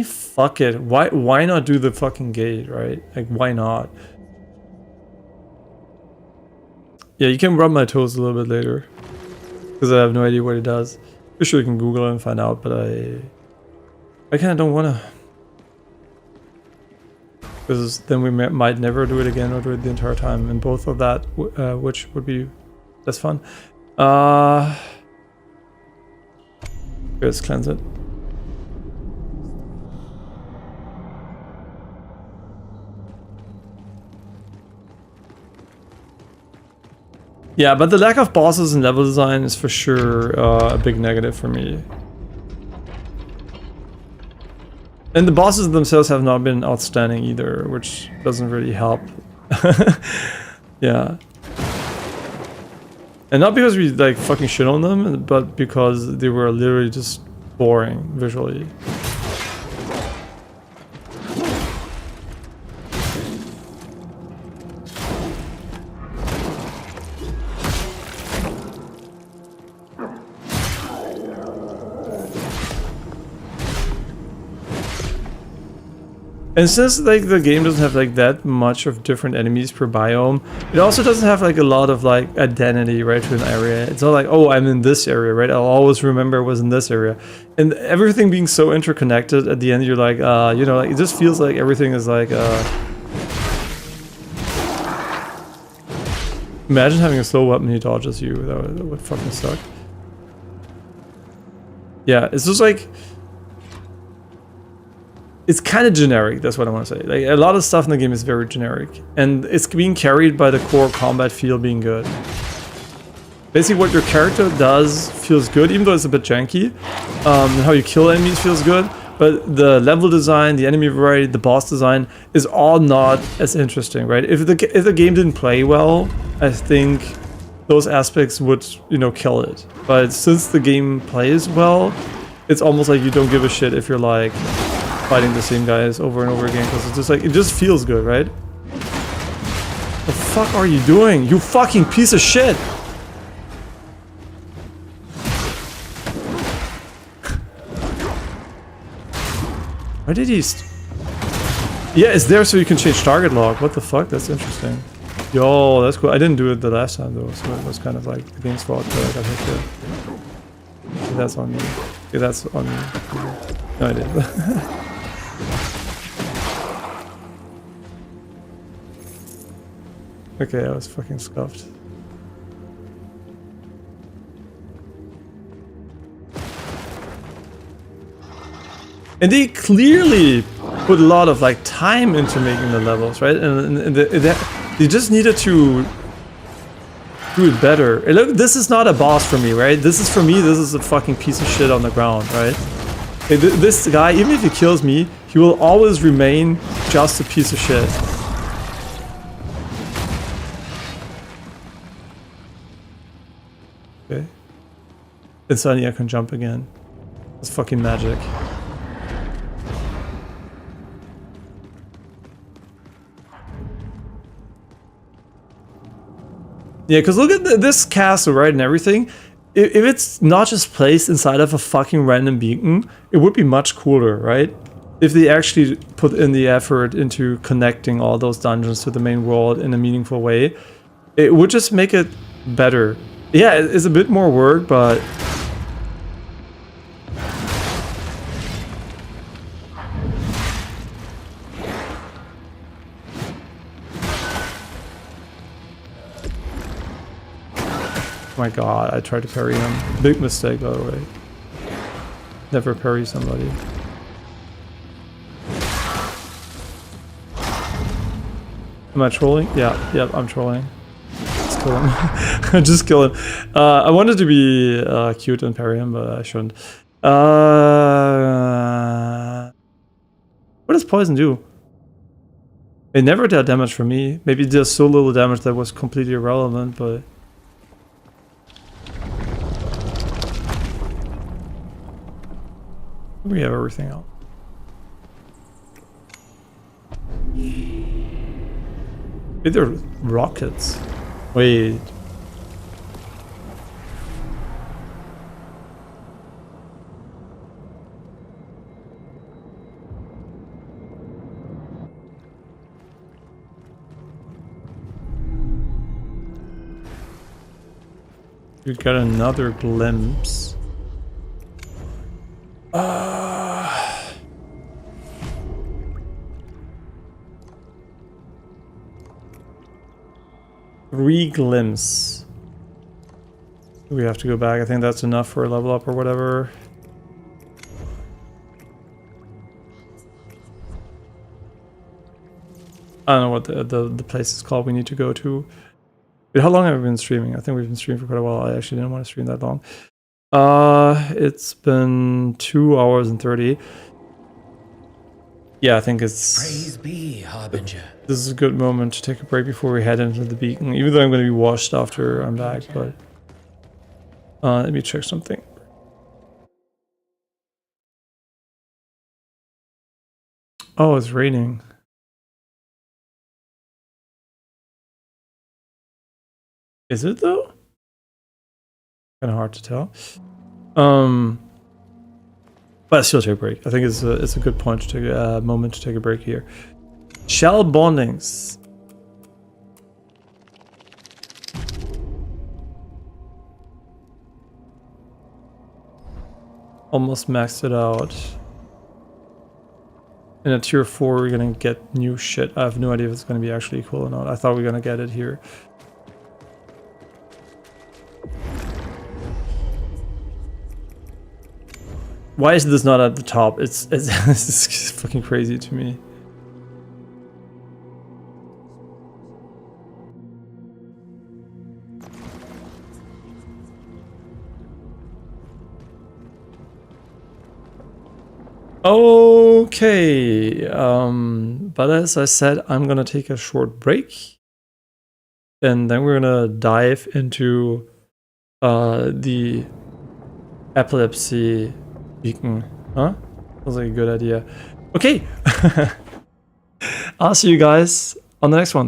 Speaker 1: Fuck it. Why not do the fucking gate, right? Like, why not? Yeah, you can rub my toes a little bit later. Because I have no idea what it does. For sure you can Google it and find out, but I kind of don't want to. Because then we might never do it again or do it the entire time. And both of that, which would be less fun. Let's cleanse it. Yeah, but the lack of bosses and level design is for sure a big negative for me. And the bosses themselves have not been outstanding either, which doesn't really help. Yeah. And not because we like fucking shit on them, but because they were literally just boring visually. And since like the game doesn't have like that much of different enemies per biome, it also doesn't have like a lot of like identity, right, to an area. It's not like, oh, I'm in this area, right? I'll always remember I was in this area. And everything being so interconnected, at the end you're like, you know, like it just feels like everything is like imagine having a slow weapon who dodges you. That would fucking suck. Yeah, it's just like, it's kind of generic, that's what I want to say. Like, a lot of stuff in the game is very generic. And it's being carried by the core combat feel being good. Basically what your character does feels good, even though it's a bit janky. How you kill enemies feels good. But the level design, the enemy variety, the boss design is all not as interesting, right? If the game didn't play well, I think those aspects would, you know, kill it. But since the game plays well, it's almost like you don't give a shit if you're like fighting the same guys over and over again, because it's just like, it just feels good, right? The fuck are you doing? You fucking piece of shit! Why did he yeah, it's there so you can change target lock. What the fuck? That's interesting. Yo, that's cool. I didn't do it the last time though, so it was kind of like the game's fault that I got hit there. Okay, that's on me. Okay, that's on me. No, I didn't. Okay, I was fucking scuffed. And they clearly put a lot of like time into making the levels, right? And they just needed to do it better. And look, this is not a boss for me, right? This is for me, this is a fucking piece of shit on the ground, right? This guy, even if he kills me, he will always remain just a piece of shit. Okay. And suddenly I can jump again. It's fucking magic. Yeah, because look at this castle, right, and everything. If it's not just placed inside of a fucking random beacon, it would be much cooler, right? If they actually put in the effort into connecting all those dungeons to the main world in a meaningful way, it would just make it better. Yeah, it's a bit more work, but... Oh my god, I tried to parry him. Big mistake, by the way. Never parry somebody. Am I trolling? Yeah, yep, I'm trolling. Just kill him. Just kill him. I wanted to be cute and parry him, but I shouldn't. What does poison do? It never did damage for me. Maybe it does so little damage that was completely irrelevant, but... We have everything else. Maybe they're rockets. Wait. We got another glimpse. Three glimpse. We have to go back. I think that's enough for a level up or whatever. I don't know what the place is called we need to go to. But how long have we been streaming? I think we've been streaming for quite a while. I actually didn't want to stream that long. It's been 2 hours and 30. Yeah, I think it's...
Speaker 6: Praise be, Harbinger.
Speaker 1: This is a good moment to take a break before we head into the beacon. Even though I'm going to be washed after I'm back, but... let me check something. Oh, it's raining. Is it though? Kind of hard to tell. But still take a break. I think it's a good point to take a moment to take a break here. Shell bondings. Almost maxed it out. In a tier 4 we're gonna get new shit. I have no idea if it's gonna be actually cool or not. I thought we were gonna get it here. Why is this not at the top? It's it's fucking crazy to me. Okay, but as I said, I'm gonna take a short break, and then we're gonna dive into the epilepsy beacon. Huh? Sounds like a good idea. Okay, I'll see you guys on the next one.